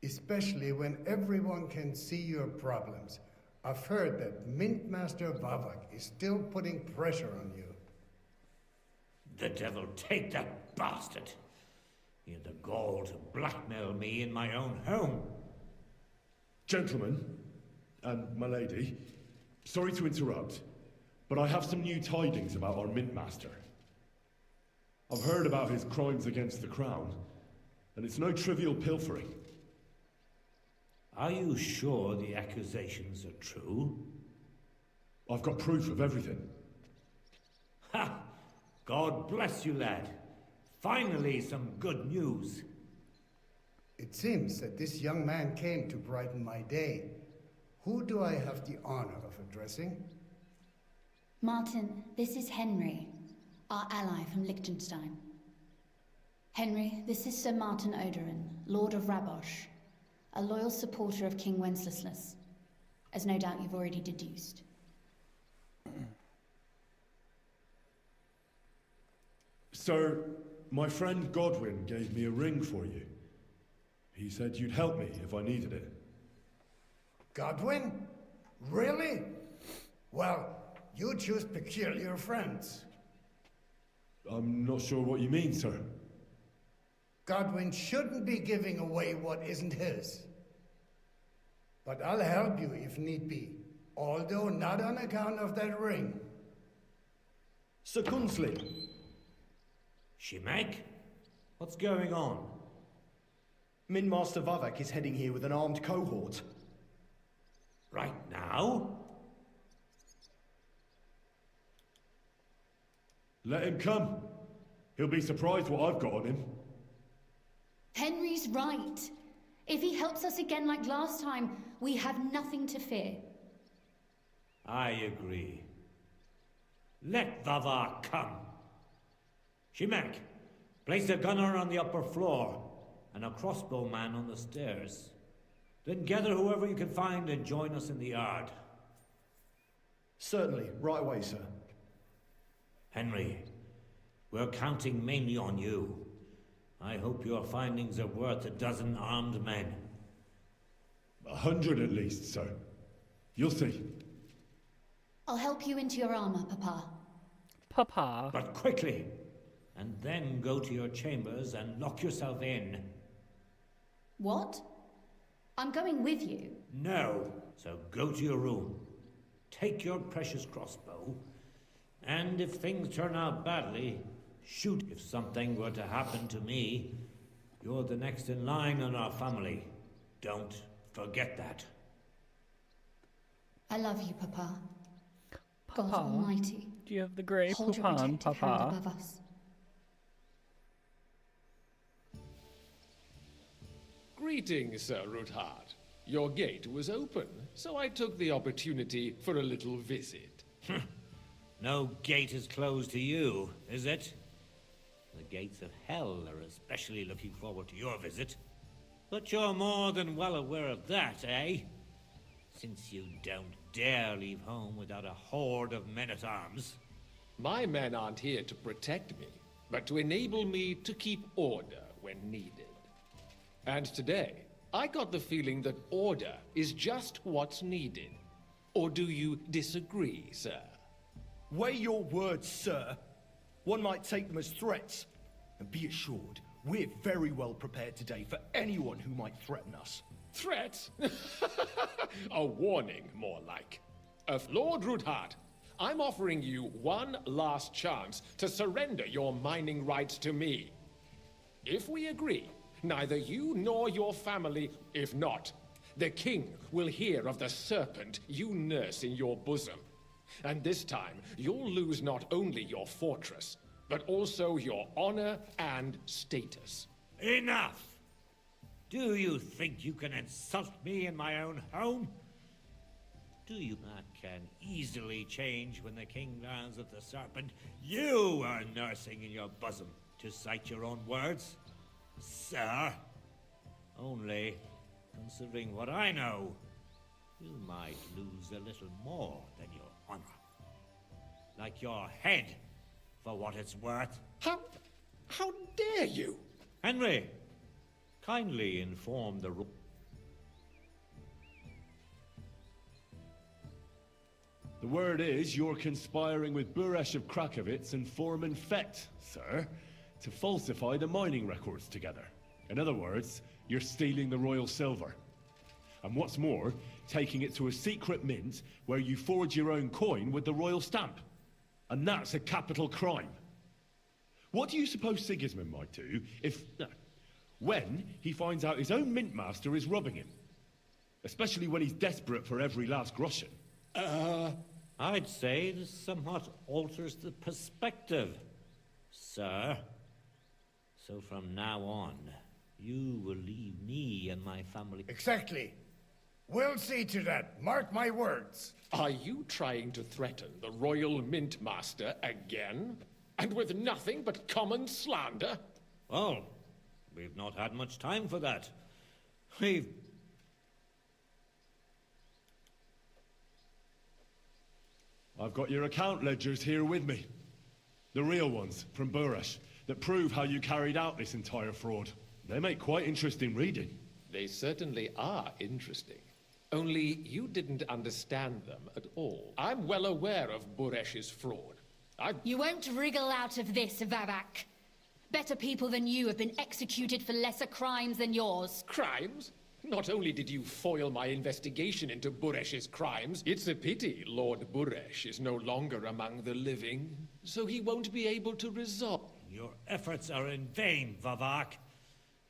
Especially when everyone can see your problems. I've heard that Mintmaster Vavak is still putting pressure on you. The devil take that bastard! He had the gall to blackmail me in my own home. Gentlemen, and my lady, sorry to interrupt, but I have some new tidings about our Mintmaster. I've heard about his crimes against the crown, and it's no trivial pilfering. Are you sure the accusations are true? I've got proof of everything. Ha! God bless you, lad. Finally, some good news. It seems that this young man came to brighten my day. Who do I have the honor of addressing? Martin, this is Henry, our ally from Liechtenstein. Henry, this is Sir Martin Odorin, Lord of Rabosh, a loyal supporter of King Wenceslas, as no doubt you've already deduced. Sir, my friend Godwin gave me a ring for you. He said you'd help me if I needed it. Godwin? Really? Well, you choose peculiar friends. I'm not sure what you mean, sir. Godwin shouldn't be giving away what isn't his. But I'll help you if need be, although not on account of that ring. Sir Kunsley. Shimek? What's going on? Min Master Vavak is heading here with an armed cohort. Right now? Let him come. He'll be surprised what I've got on him. Henry's right. If he helps us again like last time, we have nothing to fear. I agree. Let Vavar come. Shimek, place a gunner on the upper floor and a crossbowman on the stairs. Then gather whoever you can find and join us in the yard. Certainly, right away, sir. Henry, we're counting mainly on you. I hope your findings are worth a dozen armed men. 100 at least, sir. You'll see. I'll help you into your armor, Papa. Papa. But quickly, and then go to your chambers and lock yourself in. What? I'm going with you. No. So go to your room. Take your precious crossbow. And if things turn out badly, shoot. If something were to happen to me, you're the next in line in our family. Don't forget that. I love you, Papa. God Almighty. Do you have the grey Hold your Pupan, protective hand Papa? above us. Greetings, Sir Ruthard. Your gate was open, so I took the opportunity for a little visit. No gate is closed to you, is it? The gates of hell are especially looking forward to your visit. But you're more than well aware of that, eh? Since you don't dare leave home without a horde of men-at-arms. My men aren't here to protect me, but to enable me to keep order when needed. And today, I got the feeling that order is just what's needed. Or do you disagree, sir? Weigh your words, sir. One might take them as threats. And be assured, we're very well prepared today for anyone who might threaten us. Threats? A warning, more like. Lord Ruthard, I'm offering you one last chance to surrender your mining rights to me. If we agree, neither you nor your family, if not, the king will hear of the serpent you nurse in your bosom. And this time, you'll lose not only your fortress, but also your honor and status. Enough! Do you think you can insult me in my own home? Do you that can easily change when the king learns of the serpent you are nursing in your bosom, to cite your own words? Sir, only, considering what I know, you might lose a little more than your honor. Like your head, for what it's worth. How dare you? Henry, kindly inform the... The word is you're conspiring with Buresh of Krakowitz and Foreman Fett, sir, to falsify the mining records together. In other words, you're stealing the royal silver. And what's more, taking it to a secret mint where you forge your own coin with the royal stamp. And that's a capital crime. What do you suppose Sigismund might do if... when he finds out his own mint master is robbing him? Especially when he's desperate for every last groschen. I'd say this somewhat alters the perspective, sir. So from now on, you will leave me and my family... Exactly. We'll see to that. Mark my words. Are you trying to threaten the royal mint master again? And with nothing but common slander? Well, we've not had much time for that. We've... I've got your account ledgers here with me. The real ones, from Buresh, that prove how you carried out this entire fraud. They make quite interesting reading. They certainly are interesting. Only you didn't understand them at all. I'm well aware of Buresh's fraud. You won't wriggle out of this, Vavak. Better people than you have been executed for lesser crimes than yours. Crimes? Not only did you foil my investigation into Buresh's crimes, it's a pity Lord Buresh is no longer among the living, so he won't be able to resolve. Your efforts are in vain, Vavak.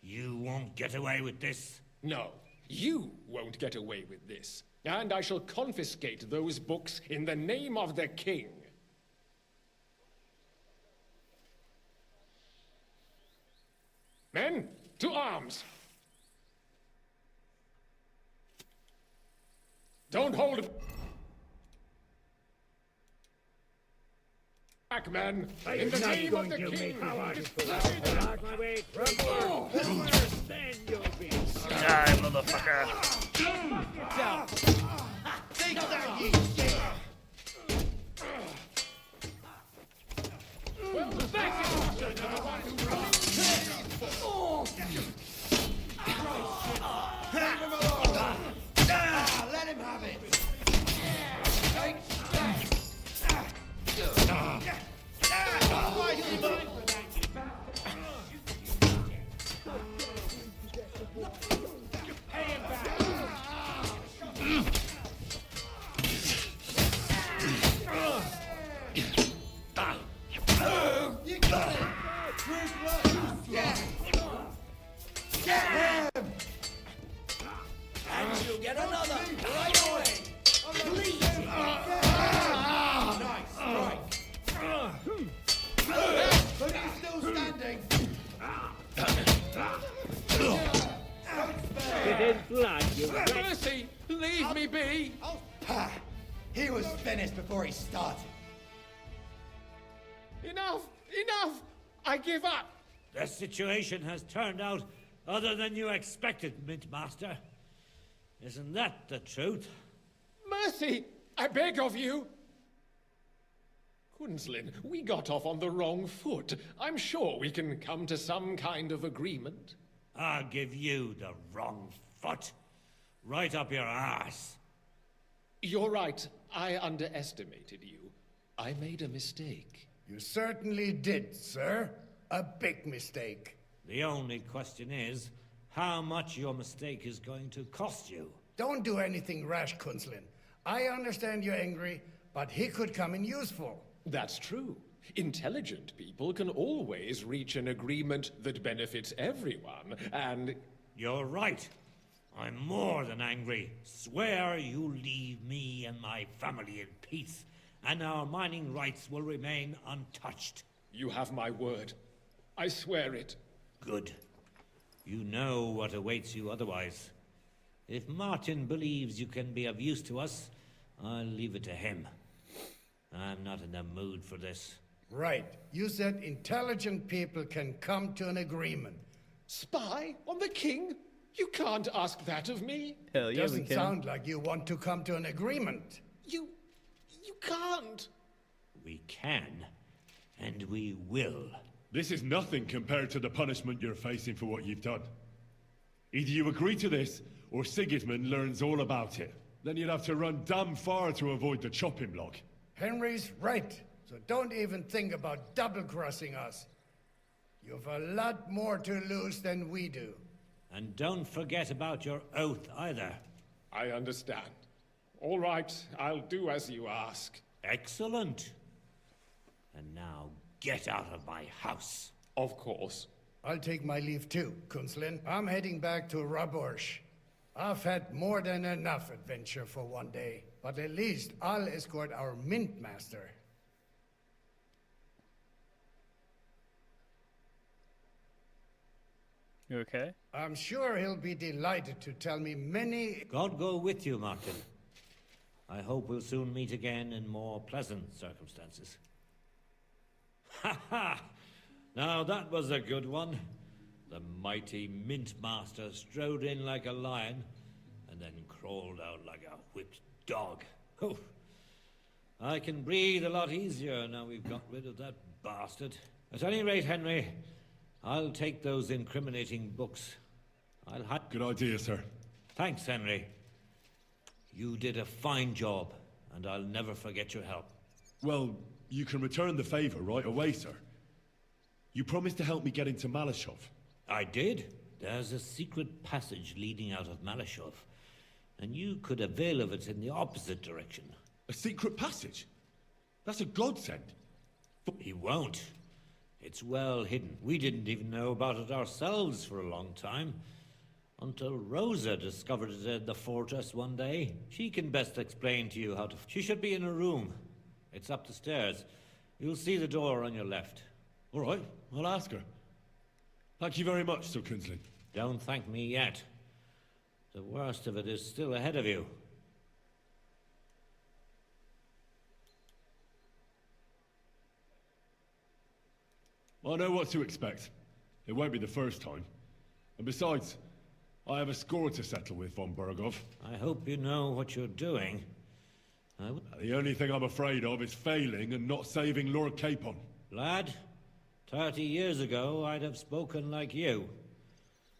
You won't get away with this. No, you won't get away with this. And I shall confiscate those books in the name of the king. Men, to arms! Don't hold it back, men! In the name of the king! Die, motherfucker! Take that, ye Well, back let him have it! You got it! Get him! And you'll get another right away. Please. Nice strike. But he's still standing. Within blood, you Mercy! Leave me be! Ha! He was finished before he started. Enough! Enough! I give up! The situation has turned out other than you expected, Mint Master. Isn't that the truth? Mercy! I beg of you! Quinslin, we got off on the wrong foot. I'm sure we can come to some kind of agreement. I'll give you the wrong foot. Right up your ass. You're right. I underestimated you. I made a mistake. You certainly did, sir. A big mistake. The only question is, how much your mistake is going to cost you. Don't do anything rash, Kunslin. I understand you're angry, but he could come in useful. That's true. Intelligent people can always reach an agreement that benefits everyone, and... You're right. I'm more than angry. Swear you leave me and my family in peace, and our mining rights will remain untouched. You have my word. I swear it. Good. You know what awaits you otherwise. If Martin believes you can be of use to us, I'll leave it to him. I'm not in the mood for this. Right. You said intelligent people can come to an agreement. Spy on the king? You can't ask that of me. Hell yeah, Doesn't sound like you want to come to an agreement. You can't. We can, and we will. This is nothing compared to the punishment you're facing for what you've done. Either you agree to this, or Sigismund learns all about it. Then you'd have to run damn far to avoid the chopping block. Henry's right, so don't even think about double-crossing us. You've a lot more to lose than we do. And don't forget about your oath either. I understand. All right, I'll do as you ask. Excellent. And now get out of my house. Of course. I'll take my leave too, Kunslin. I'm heading back to Raborsh. I've had more than enough adventure for one day, but at least I'll escort our mint master. You okay? I'm sure he'll be delighted to tell me many... God go with you, Martin. I hope we'll soon meet again in more pleasant circumstances. Ha ha! Now that was a good one. The mighty Mint Master strode in like a lion, and then crawled out like a whipped dog. Oh, I can breathe a lot easier now we've got rid of that bastard. At any rate, Henry, I'll take those incriminating books. I'll hide... Good idea, sir. Thanks, Henry. You did a fine job, and I'll never forget your help. Well, you can return the favor right away, sir. You promised to help me get into Malashov. I did. There's a secret passage leading out of Malashov, and you could avail of it in the opposite direction. A secret passage? That's a godsend. He won't. It's well hidden. We didn't even know about it ourselves for a long time. Until Rosa discovered it in the fortress one day. She can best explain to you how to... She should be in a room. It's up the stairs. You'll see the door on your left. All right, I'll ask her. Thank you very much, Sir Kinsling. Don't thank me yet. The worst of it is still ahead of you. I know what to expect. It won't be the first time. And besides, I have a score to settle with von Bergov. I hope you know what you're doing. The only thing I'm afraid of is failing and not saving Lord Capon. Lad, 30 years ago I'd have spoken like you.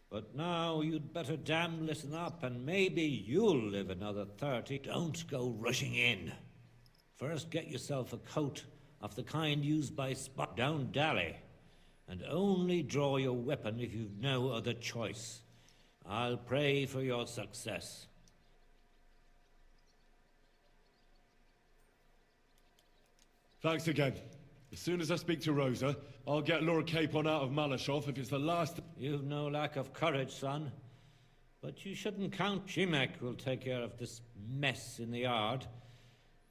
But now you'd better damn listen up, and maybe you'll live another 30. Don't go rushing in. First get yourself a coat of the kind used by Don't dally. And only draw your weapon if you've no other choice. I'll pray for your success. Thanks again. As soon as I speak to Rosa, I'll get Lord Capon out of Malashov if it's the last... You've no lack of courage, son. But you shouldn't count. Shimek will take care of this mess in the yard.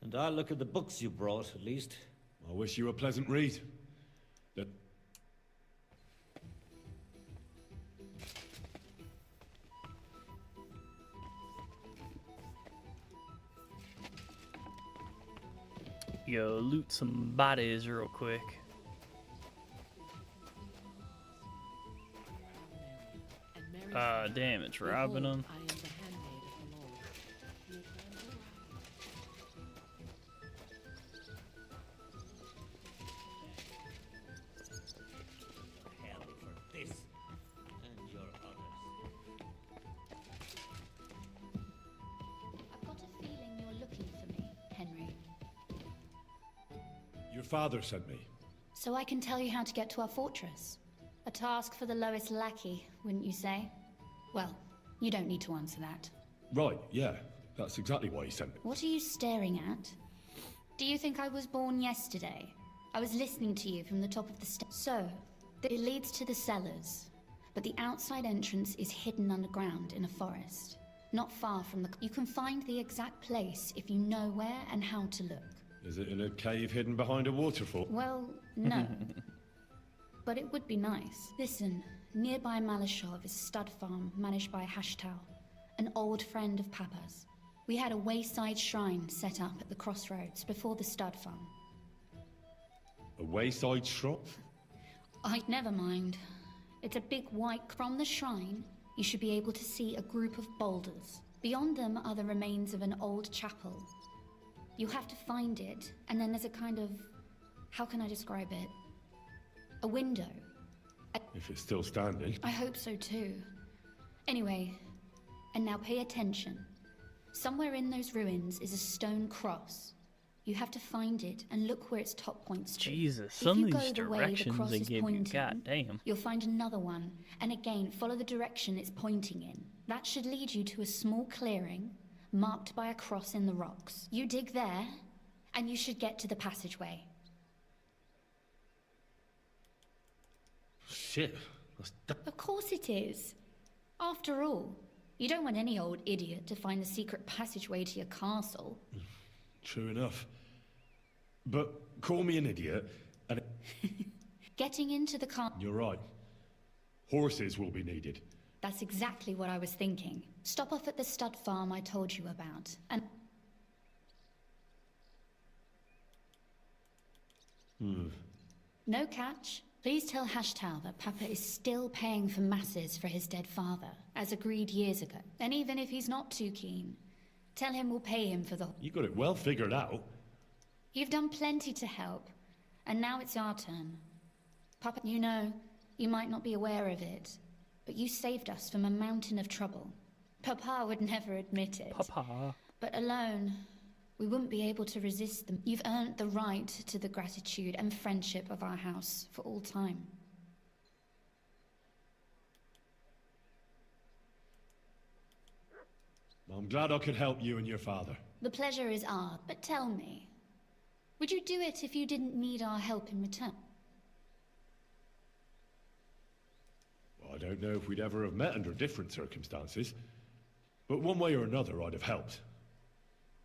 And I'll look at the books you brought, at least. I wish you a pleasant read. Yo, loot some bodies real quick. Damn, it's robbing them. Your father sent me. So I can tell you how to get to our fortress. A task for the lowest lackey, wouldn't you say? Well, you don't need to answer that. Right, yeah. That's exactly why he sent me. What are you staring at? Do you think I was born yesterday? I was listening to you from the top of the stairs. So, it leads to the cellars, but the outside entrance is hidden underground in a forest. Not far from the... You can find the exact place if you know where and how to look. Is it in a cave hidden behind a waterfall? Well, no. But it would be nice. Listen, nearby Malashov is a stud farm managed by Hashtal, an old friend of Papa's. We had a wayside shrine set up at the crossroads before the stud farm. A wayside shrine? Never mind. It's a big white... From the shrine, you should be able to see a group of boulders. Beyond them are the remains of an old chapel. You have to find it, and then there's a kind of... How can I describe it? A window. If it's still standing. I hope so too. Anyway, and now pay attention. Somewhere in those ruins is a stone cross. You have to find it and look where its top points to. Jesus, some of these directions they give you, goddamn. You'll find another one, and again, follow the direction it's pointing in. That should lead you to a small clearing, marked by a cross in the rocks. You dig there, and you should get to the passageway. Shit. Of course it is. After all, you don't want any old idiot to find the secret passageway to your castle. True enough. But call me an idiot, and... Getting into the car... You're right. Horses will be needed. That's exactly what I was thinking. Stop off at the stud farm I told you about, and... No catch. Please tell Hashtal that Papa is still paying for masses for his dead father, as agreed years ago. And even if he's not too keen, tell him we'll pay him for the... You got it well figured out. You've done plenty to help, and now it's our turn. Papa, you know, you might not be aware of it, but you saved us from a mountain of trouble. Papa would never admit it. Papa. But alone, we wouldn't be able to resist them. You've earned the right to the gratitude and friendship of our house for all time. I'm glad I could help you and your father. The pleasure is ours, but tell me, would you do it if you didn't need our help in return? Well, I don't know if we'd ever have met under different circumstances, but one way or another I'd have helped.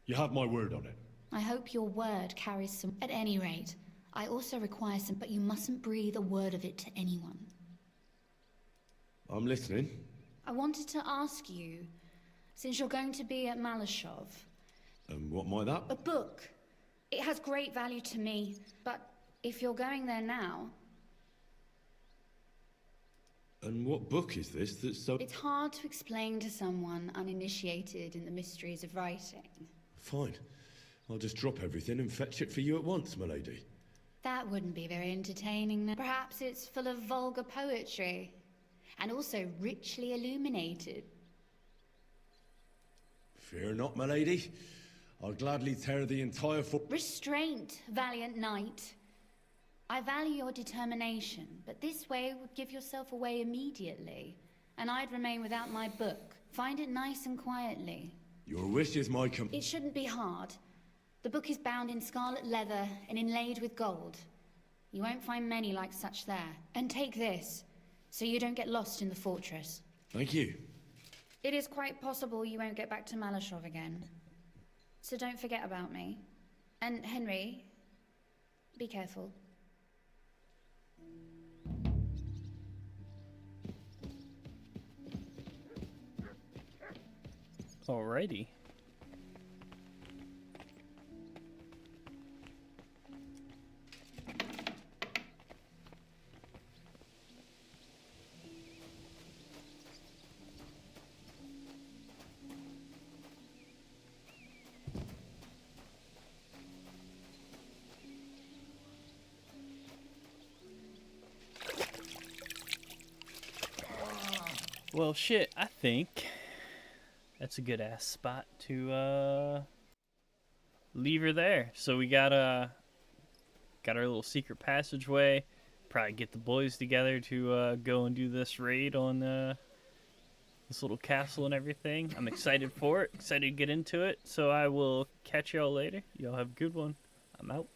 You have my word on it. I hope your word carries some... At any rate, I also require some, but you mustn't breathe a word of it to anyone. I'm listening. I wanted to ask you, since you're going to be at Malashov... And what might that? A book. It has great value to me, but if you're going there now... And what book is this that's so... It's hard to explain to someone uninitiated in the mysteries of writing. Fine. I'll just drop everything and fetch it for you at once, my lady. That wouldn't be very entertaining. Perhaps it's full of vulgar poetry, and also richly illuminated. Fear not, my lady. I'll gladly tear the entire Restraint, valiant knight. I value your determination, but this way would give yourself away immediately, and I'd remain without my book. Find it nice and quietly. Your wish is my It shouldn't be hard. The book is bound in scarlet leather and inlaid with gold. You won't find many like such there. And take this, so you don't get lost in the fortress. Thank you. It is quite possible you won't get back to Malashov again. So don't forget about me. And Henry, be careful. Alrighty. Well, shit, I think that's a good ass spot to leave her there. So we got our little secret passageway. Probably get the boys together to go and do this raid on this little castle and everything. I'm excited for it. Excited to get into it. So I will catch y'all later. Y'all have a good one. I'm out.